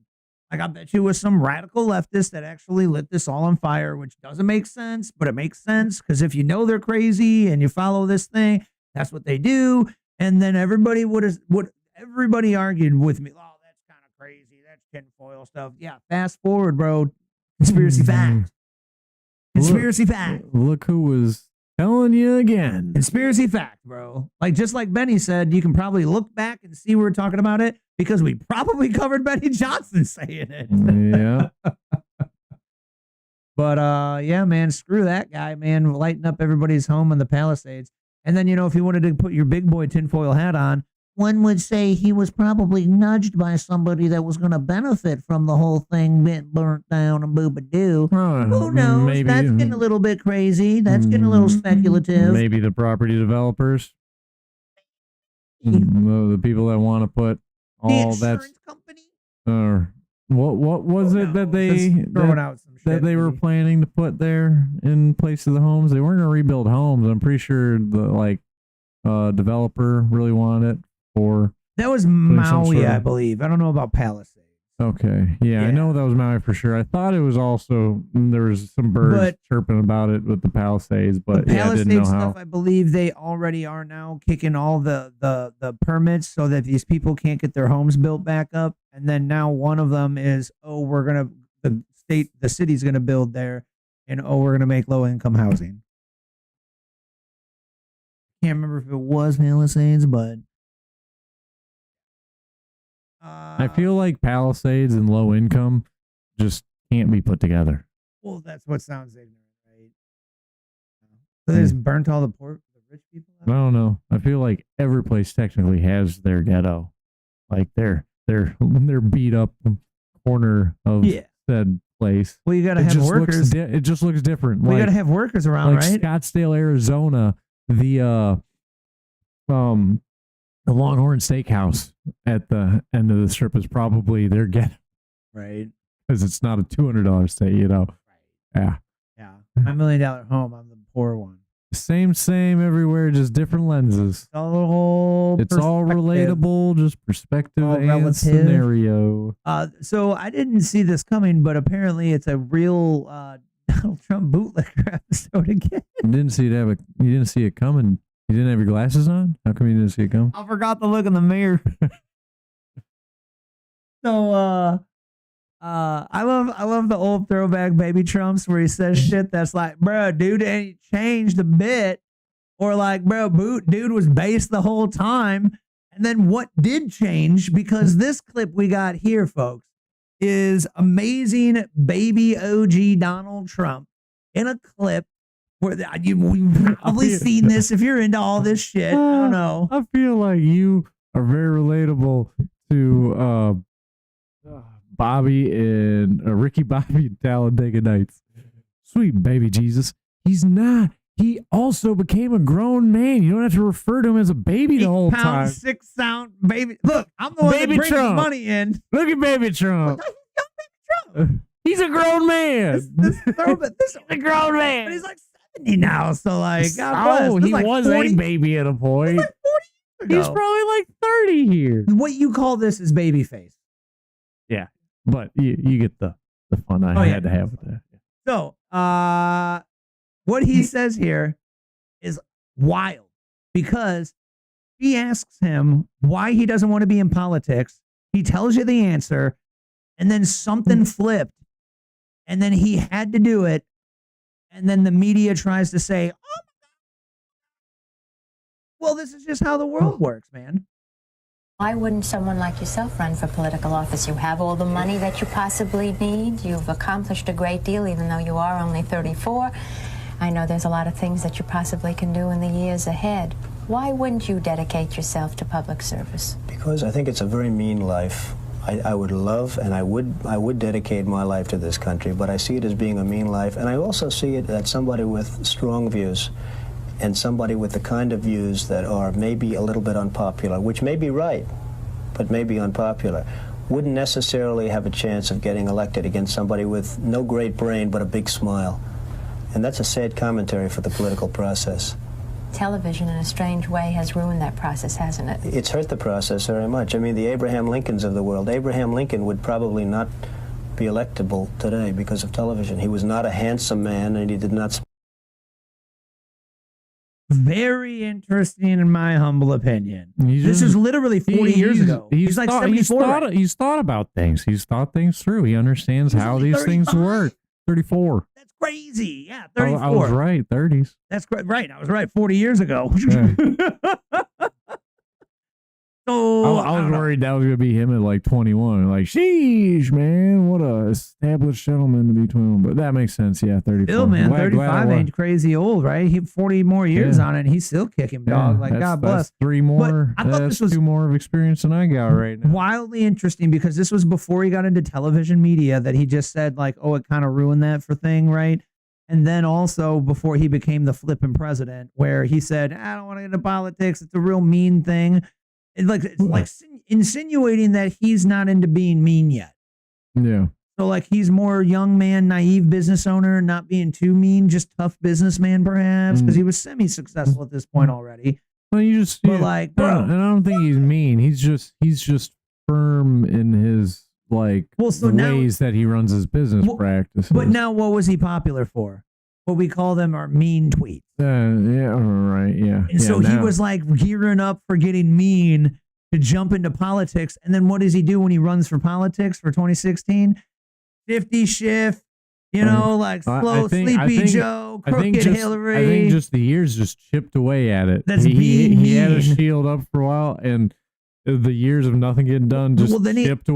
I bet you it was some radical leftist that actually lit this all on fire, which doesn't make sense, but it makes sense because if you know they're crazy and you follow this thing, that's what they do. And then everybody everybody argued with me. Oh, that's kind of crazy. That's tinfoil stuff. Yeah. Fast forward, bro. Conspiracy fact. Conspiracy fact. Look who was telling you again. Conspiracy fact, bro. Just like Benny said, you can probably look back and see we're talking about it because we probably covered Benny Johnson saying it. Yeah. But yeah, man, screw that guy, man. Lighting up everybody's home in the Palisades. And then, if you wanted to put your big boy tinfoil hat on, one would say he was probably nudged by somebody that was going to benefit from the whole thing being burnt down and boo-ba-doo. Who knows? Maybe, that's getting a little bit crazy. That's getting a little speculative. Maybe the property developers. The people that want to put all that. What was it that they were planning to put there in place of the homes? They weren't going to rebuild homes. I'm pretty sure the developer really wanted it for. That was Maui, I believe. I don't know about Palisades. Okay, yeah, I know that was Maui for sure. I thought it was also there was some birds chirping about it with the Palisades, but the Palisades I didn't know stuff, how. I believe they already are now kicking all the permits so that these people can't get their homes built back up. And then now one of them is, the city's gonna build there, and we're gonna make low income housing. Can't remember if it was Palisades, but I feel like Palisades and low income just can't be put together. Well, that's what sounds ignorant, right? So they just burnt all the rich people out? I don't know. I feel like every place technically has their ghetto. They're beat up corner of said place. Well, you got to have workers. It just looks different. We got to have workers around, right? Scottsdale, Arizona, the Longhorn Steakhouse at the end of the strip is probably their ghetto, right? Because it's not a $200 steak, Right. Yeah. Yeah. $1 million home. I'm the poor one. Same everywhere, just different lenses. It's all relatable, just perspective and relative. Scenario. So I didn't see this coming, but apparently it's a real Donald Trump bootlegger episode again. You didn't see it coming. You didn't have your glasses on? How come you didn't see it coming? I forgot to look in the mirror. So I love the old throwback baby Trumps where he says shit that's like, bro, dude ain't changed a bit. Or like, bro, dude was based the whole time. And then what did change? Because this clip we got here, folks, is amazing baby OG Donald Trump in a clip where you've probably seen this if you're into all this shit. I don't know. I feel like you are very relatable to Bobby and Ricky Bobby and Talladega Nights. Sweet baby Jesus. He's not. He also became a grown man. You don't have to refer to him as a baby the whole time. 6 ounce baby. Look, I'm the one Baby that brings Trump. money in. Look at baby Trump. He's a grown man. This is a grown man. But he's like 70 now. So like, God bless. Oh, This he like was 40 a baby at a point. Like 40 years He's ago. probably like 30 here. What you call this is baby face. Yeah, but you get the fun I had to have with that. So, what he says here is wild because she asks him why he doesn't want to be in politics. He tells you the answer, and then something flipped, and then he had to do it, and then the media tries to say, "Oh my God, well, this is just how the world works, man." Why wouldn't someone like yourself run for political office? You have all the money that you possibly need. You've accomplished a great deal, even though you are only 34. I know there's a lot of things that you possibly can do in the years ahead. Why wouldn't you dedicate yourself to public service? Because I think it's a very mean life. I would love and I would dedicate my life to this country, but I see it as being a mean life, and I also see it as somebody with strong views and somebody with the kind of views that are maybe a little bit unpopular, which may be right, but may be unpopular, wouldn't necessarily have a chance of getting elected against somebody with no great brain but a big smile. And that's a sad commentary for the political process. Television, in a strange way, has ruined that process, hasn't it? It's hurt the process very much. I mean, the Abraham Lincolns of the world. Abraham Lincoln would probably not be electable today because of television. He was not a handsome man, and he did not... Very interesting, in my humble opinion. This is literally 40 years ago. He's like 74. He's thought about things. He's thought things through. He understands how these things work. 34. That's crazy. Yeah, 34. I was right. 30s. That's right. I was right 40 years ago. So I was worried that was going to be him at like 21. Like, sheesh, man. What a established gentleman to be 21. But that makes sense. Yeah, 34. Still, man, 35 ain't crazy old, right? He 40 more years on it, and he's still kicking dog. Like, God bless. That's 3 more. But I thought this was 2 more of experience than I got right now. Wildly interesting because this was before he got into television media that he just said, like, oh, it kind of ruined that for thing, right? And then also before he became the flipping president, where he said, I don't want to get into politics. It's a real mean thing. It's like insinuating that he's not into being mean yet. Yeah. So like he's more young man, naive business owner, not being too mean, just tough businessman perhaps, because he was semi-successful at this point already. Well, bro, and I don't think he's mean. He's just firm in his ways that he runs his business practices. But now, what was he popular for? What we call them are mean tweets. Yeah, right, yeah. And so he was like gearing up for getting mean to jump into politics. And then what does he do when he runs for politics for 2016? 50 shift, Sleepy Joe, Crooked Hillary. I think just the years just chipped away at it. He had a shield up for a while, and the years of nothing getting done just chipped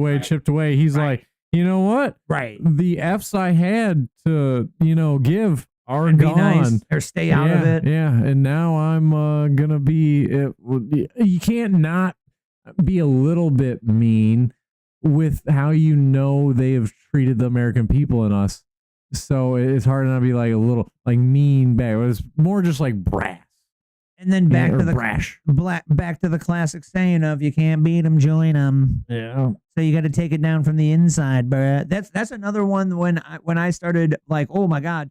away. He's like, you know what? Right. The F's I had to, give are and gone. Be nice or stay out of it. Yeah, and now I'm gonna be. You can't not be a little bit mean with how they have treated the American people and us. So it's hard to not be like a little mean back. It's more just like brass. And then back to the brash. Back to the classic saying of you can't beat them, join them. Yeah. So you got to take it down from the inside, bruh. That's another one when I started like, oh my God,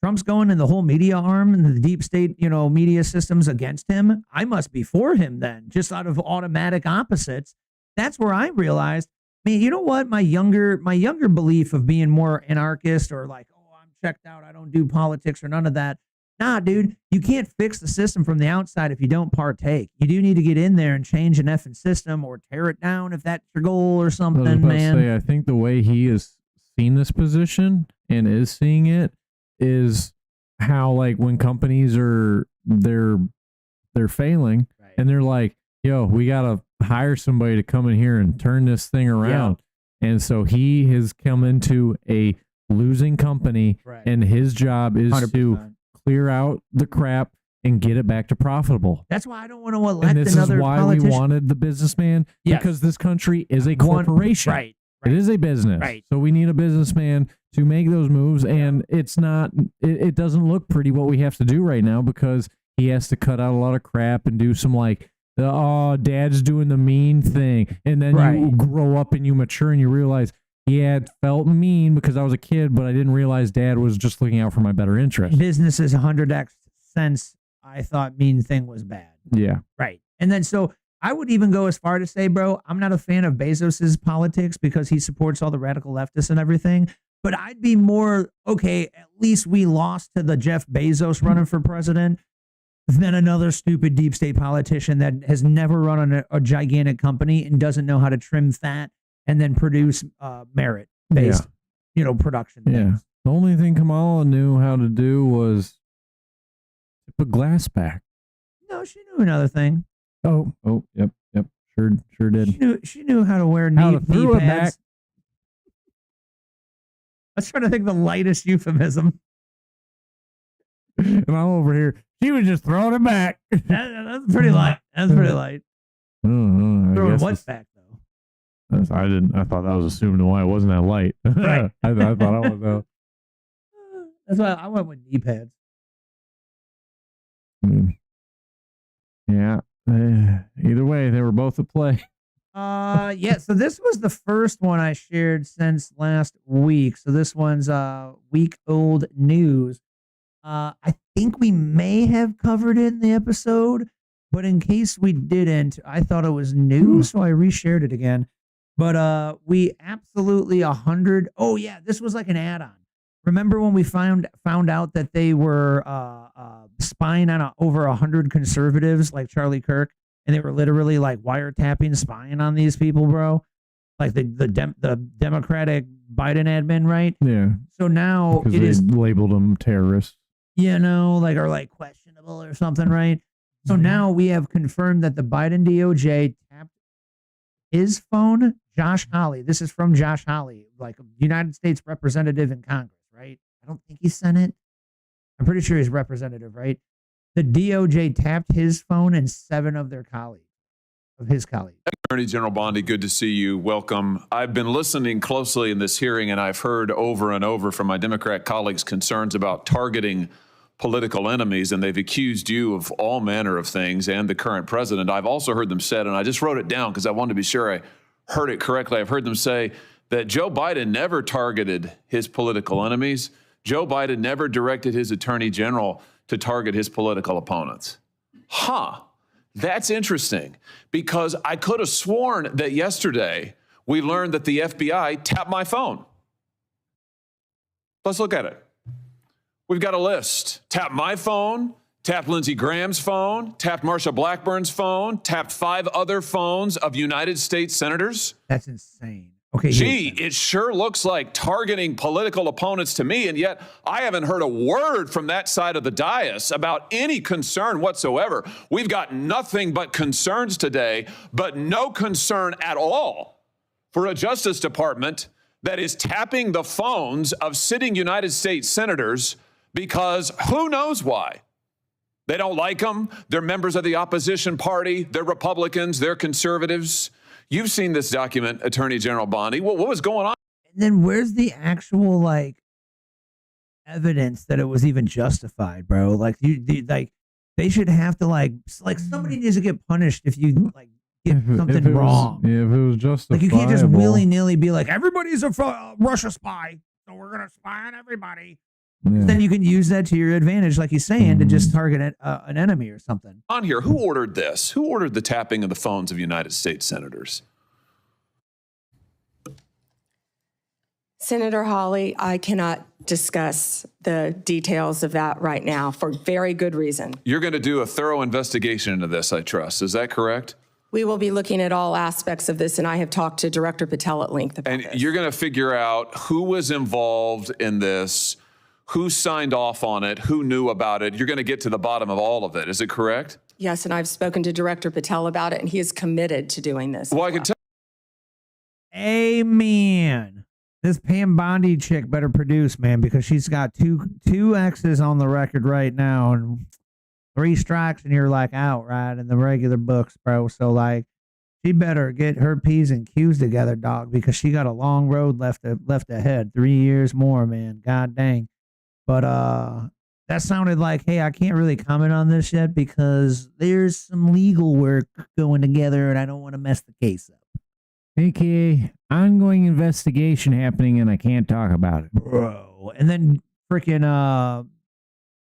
Trump's going in the whole media arm and the deep state, media systems against him. I must be for him then, just out of automatic opposites. That's where I realized, you know what? My younger belief of being more anarchist or like, oh, I'm checked out. I don't do politics or none of that. Nah, dude, you can't fix the system from the outside if you don't partake. You do need to get in there and change an effing system or tear it down if that's your goal or something, man. I think the way he has seen this position and is seeing it is how, like, when companies are they're failing, and they're like, yo, we gotta hire somebody to come in here and turn this thing around. And so he has come into a losing company, and his job is 100%. To clear out the crap and get it back to profitable. That's why I don't want to elect and this another is why politician. We wanted the businessman, because this country is a corporation. Right. It is a business. Right. So we need a businessman to make those moves, and it's not, it doesn't look pretty what we have to do right now, because he has to cut out a lot of crap and do some, like, oh, dad's doing the mean thing. And then you grow up and you mature and you realize, yeah, it felt mean because I was a kid, but I didn't realize dad was just looking out for my better interest. Business is 100x since I thought mean thing was bad. Yeah. Right. And then so I would even go as far to say, bro, I'm not a fan of Bezos's politics because he supports all the radical leftists and everything. But I'd be more, okay, at least we lost to the Jeff Bezos running for president than another stupid deep state politician that has never run on a gigantic company and doesn't know how to trim fat and then produce merit-based, production. Yeah. Things. The only thing Kamala knew how to do was put glass back. No, she knew another thing. Oh, yep. Sure did. She knew how to wear knee pads. I was trying to think of the lightest euphemism. And I'm over here. She was just throwing it back. That's pretty light. That's pretty light. Throwing what's back? I thought that was assuming why it wasn't that light. Right. I thought I was. That's why I went with knee pads. Yeah. Either way, they were both at play. Yeah. So this was the first one I shared since last week. So this one's week old news. I think we may have covered it in the episode, but in case we didn't, I thought it was new, so I reshared it again. But we absolutely 100. Oh yeah, this was like an add-on. Remember when we found out that they were spying on over 100 conservatives like Charlie Kirk, and they were literally like wiretapping, spying on these people, bro? Like the Democratic Biden admin, right? Yeah. So now because they labeled them terrorists. Like are like questionable or something, right? So now we have confirmed that the Biden DOJ tapped his phone, Josh Hawley. This is from Josh Hawley, like a United States representative in Congress, right? I don't think he's Senate. I'm pretty sure he's representative, right? The DOJ tapped his phone and 7 of his colleagues. Attorney General Bondi, good to see you. Welcome. I've been listening closely in this hearing, and I've heard over and over from my Democrat colleagues concerns about targeting political enemies, and they've accused you of all manner of things and the current president. I've also heard them said, and I just wrote it down because I wanted to be sure I heard it correctly. I've heard them say that Joe Biden never targeted his political enemies. Joe Biden never directed his attorney general to target his political opponents. That's interesting, because I could have sworn that yesterday we learned that the FBI tapped my phone. Let's look at it. We've got a list. Tapped my phone, tapped Lindsey Graham's phone, tapped Marsha Blackburn's phone, tapped 5 other phones of United States senators. That's insane. Okay. Gee, it sure looks like targeting political opponents to me, and yet I haven't heard a word from that side of the dais about any concern whatsoever. We've got nothing but concerns today, but no concern at all for a Justice Department that is tapping the phones of sitting United States senators because who knows why. They don't like them. They're members of the opposition party. They're Republicans. They're conservatives. You've seen this document, Attorney General Bondi. What was going on? And then where's the actual evidence that it was even justified, bro? Like they should have to like somebody needs to get punished if you get something wrong. If it was justifiable. Like you can't just willy-nilly be like, everybody's a Russia spy, so we're gonna spy on everybody. Yeah. Then you can use that to your advantage, like he's saying, to just target an enemy or something. On here, who ordered this? Who ordered the tapping of the phones of United States senators? Senator Hawley, I cannot discuss the details of that right now for very good reason. You're going to do a thorough investigation into this, I trust. Is that correct? We will be looking at all aspects of this, and I have talked to Director Patel at length about this. And you're going to figure out who was involved in this, who signed off on it, who knew about it. You're going to get to the bottom of all of it. Is it correct? Yes, and I've spoken to Director Patel about it, and he is committed to doing this. Well, I can tell. Amen. This Pam Bondi chick better produce, man, because she's got two X's on the record right now, and 3 strikes and you're like out, right, in the regular books, bro. So like, she better get her P's and Q's together, dog, because she got a long road left ahead. 3 years more, man. God dang. But that sounded like, hey, I can't really comment on this yet because there's some legal work going together, and I don't want to mess the case up. AKA ongoing investigation happening, and I can't talk about it, bro. And then freaking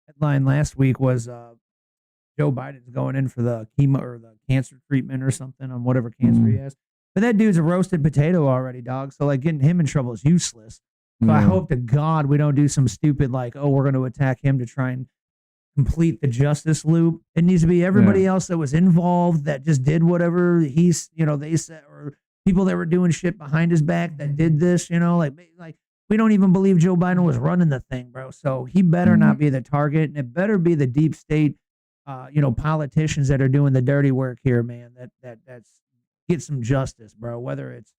headline last week was Joe Biden's going in for the chemo or the cancer treatment or something on whatever cancer he has. But that dude's a roasted potato already, dog. So like getting him in trouble is useless. So I hope to God we don't do some stupid like, oh, we're going to attack him to try and complete the justice loop. It needs to be everybody else that was involved that just did whatever he's, they said, or people that were doing shit behind his back that did this, like we don't even believe Joe Biden was running the thing, bro. So he better not be the target, and it better be the deep state, politicians that are doing the dirty work here, man. That's get some justice, bro. Whether it's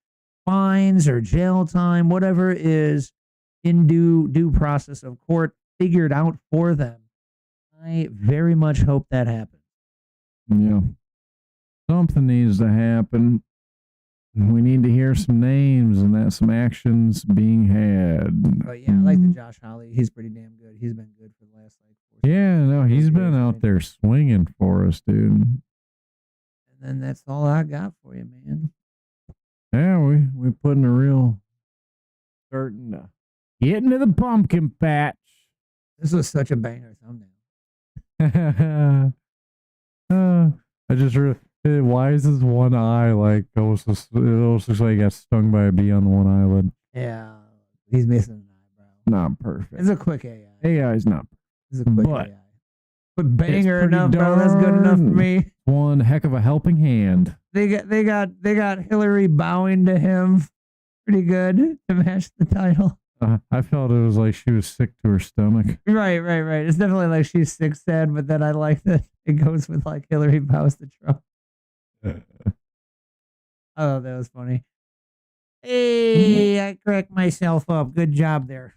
fines or jail time, whatever is in due process of court figured out for them. I very much hope that happens. Yeah, something needs to happen. We need to hear some names and that some actions being had. But yeah, I like the Josh Hawley. He's pretty damn good. He's been good for the last Yeah, no, he's been out there swinging for us, dude. And then that's all I got for you, man. Yeah, we putting a real starting to get into the pumpkin patch. This was such a banger thumbnail. I just why is his one eye like it almost looks like he got stung by a bee on the one eyelid? Yeah, he's missing an eye, bro. Not perfect. It's a quick AI. AI is not. It's a quick but AI. But banger enough, bro. That's good enough for me. One heck of a helping hand. They got Hillary bowing to him. Pretty good to match the title. I felt it was like she was sick to her stomach. Right. It's definitely like she's sick, sad, but then I like that it goes with like Hillary bows to Trump. Oh, that was funny. Hey, I cracked myself up. Good job there.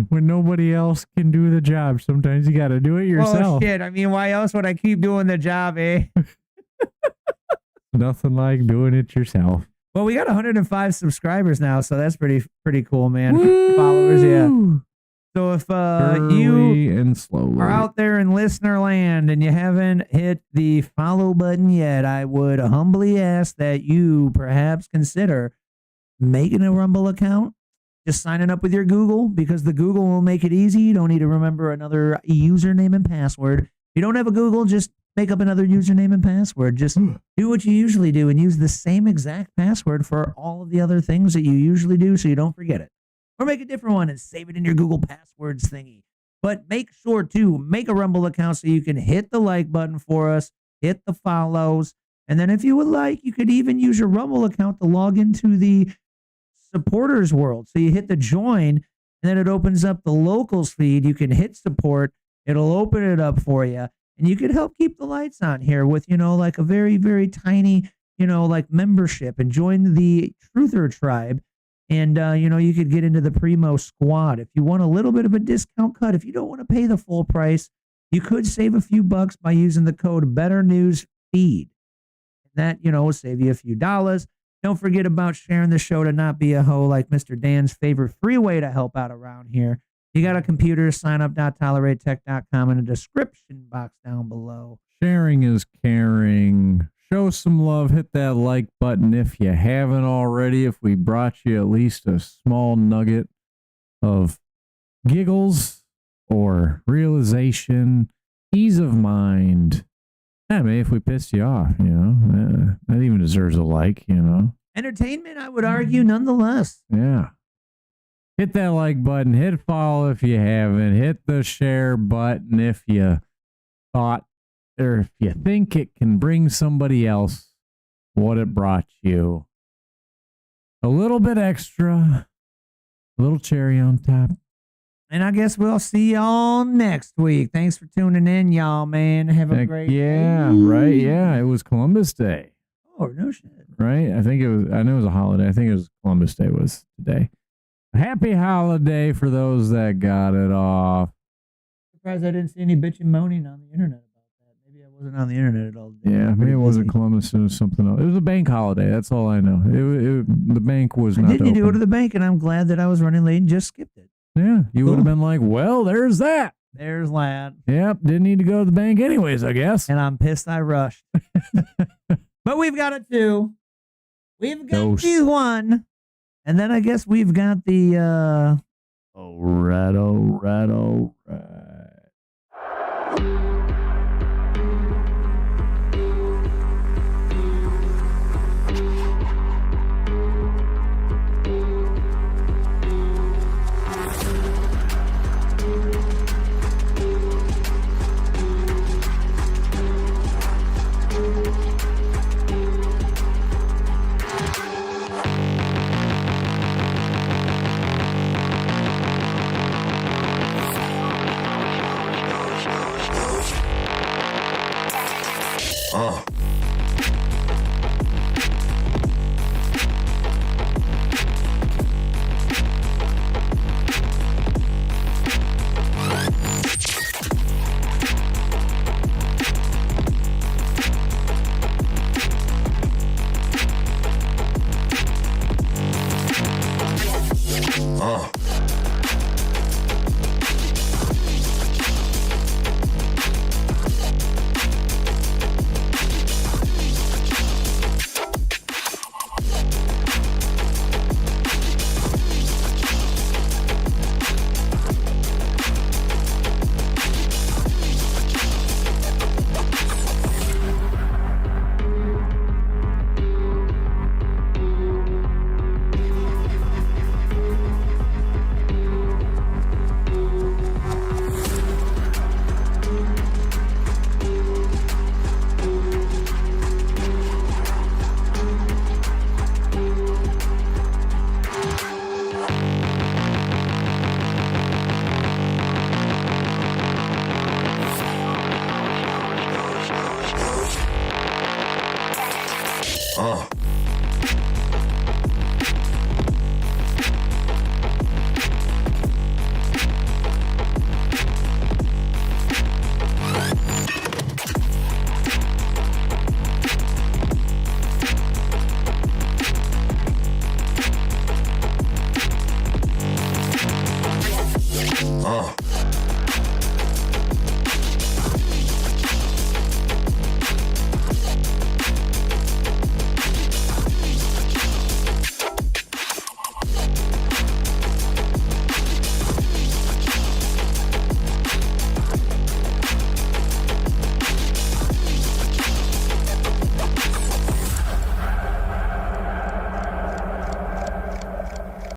When nobody else can do the job, sometimes you got to do it yourself. Oh, shit. I mean, why else would I keep doing the job, eh? Nothing like doing it yourself. Well, we got 105 subscribers now, so that's pretty cool, man. Followers, yeah. So if you and slowly are out there in listener land and you haven't hit the follow button yet, I would humbly ask that you perhaps consider making a Rumble account. Just signing up with your Google, because the Google will make it easy. You don't need to remember another username and password. If you don't have a Google, just make up another username and password. Just do what you usually do and use the same exact password for all of the other things that you usually do so you don't forget it. Or make a different one and save it in your Google Passwords thingy. But make sure to make a Rumble account so you can hit the like button for us, hit the follows, and then if you would like, you could even use your Rumble account to log into the supporters world. So you hit the join, and then it opens up the locals feed. You can hit support. It'll open it up for you, and you can help keep the lights on here with, like a very, very tiny, like membership, and join the Truther tribe. And, you could get into the Primo squad. If you want a little bit of a discount cut, if you don't want to pay the full price, you could save a few bucks by using the code BetterNewsFeed. That, will save you a few dollars. Don't forget about sharing the show to not be a hoe, like Mr. Dan's favorite free way to help out around here. You got a computer, sign up.toleratetech.com in the description box down below. Sharing is caring. Show some love. Hit that like button if you haven't already. If we brought you at least a small nugget of giggles or realization, ease of mind. I mean, if we pissed you off, that even deserves a like, entertainment, I would argue, nonetheless. Yeah. Hit that like button. Hit follow if you haven't. Hit the share button if you thought or if you think it can bring somebody else what it brought you. A little bit extra. A little cherry on top. And I guess we'll see y'all next week. Thanks for tuning in, y'all, man. Have a great day. Right. Yeah. It was Columbus Day. Oh, no shit. Right? I know it was a holiday. I think it was Columbus Day was today. Happy holiday for those that got it off. Surprised I didn't see any bitching moaning on the internet about that. Maybe I wasn't on the internet at all. Yeah, maybe it wasn't Columbus. It was something else. It was a bank holiday. That's all I know. The bank was not I did need to go open. to the bank, and I'm glad that I was running late and just skipped it. Yeah, you would have been like, well, there's that. There's that. Yep, didn't need to go to the bank anyways, I guess. And I'm pissed I rushed. But we've got a 2. We've got the 1. And then I guess we've got the all right.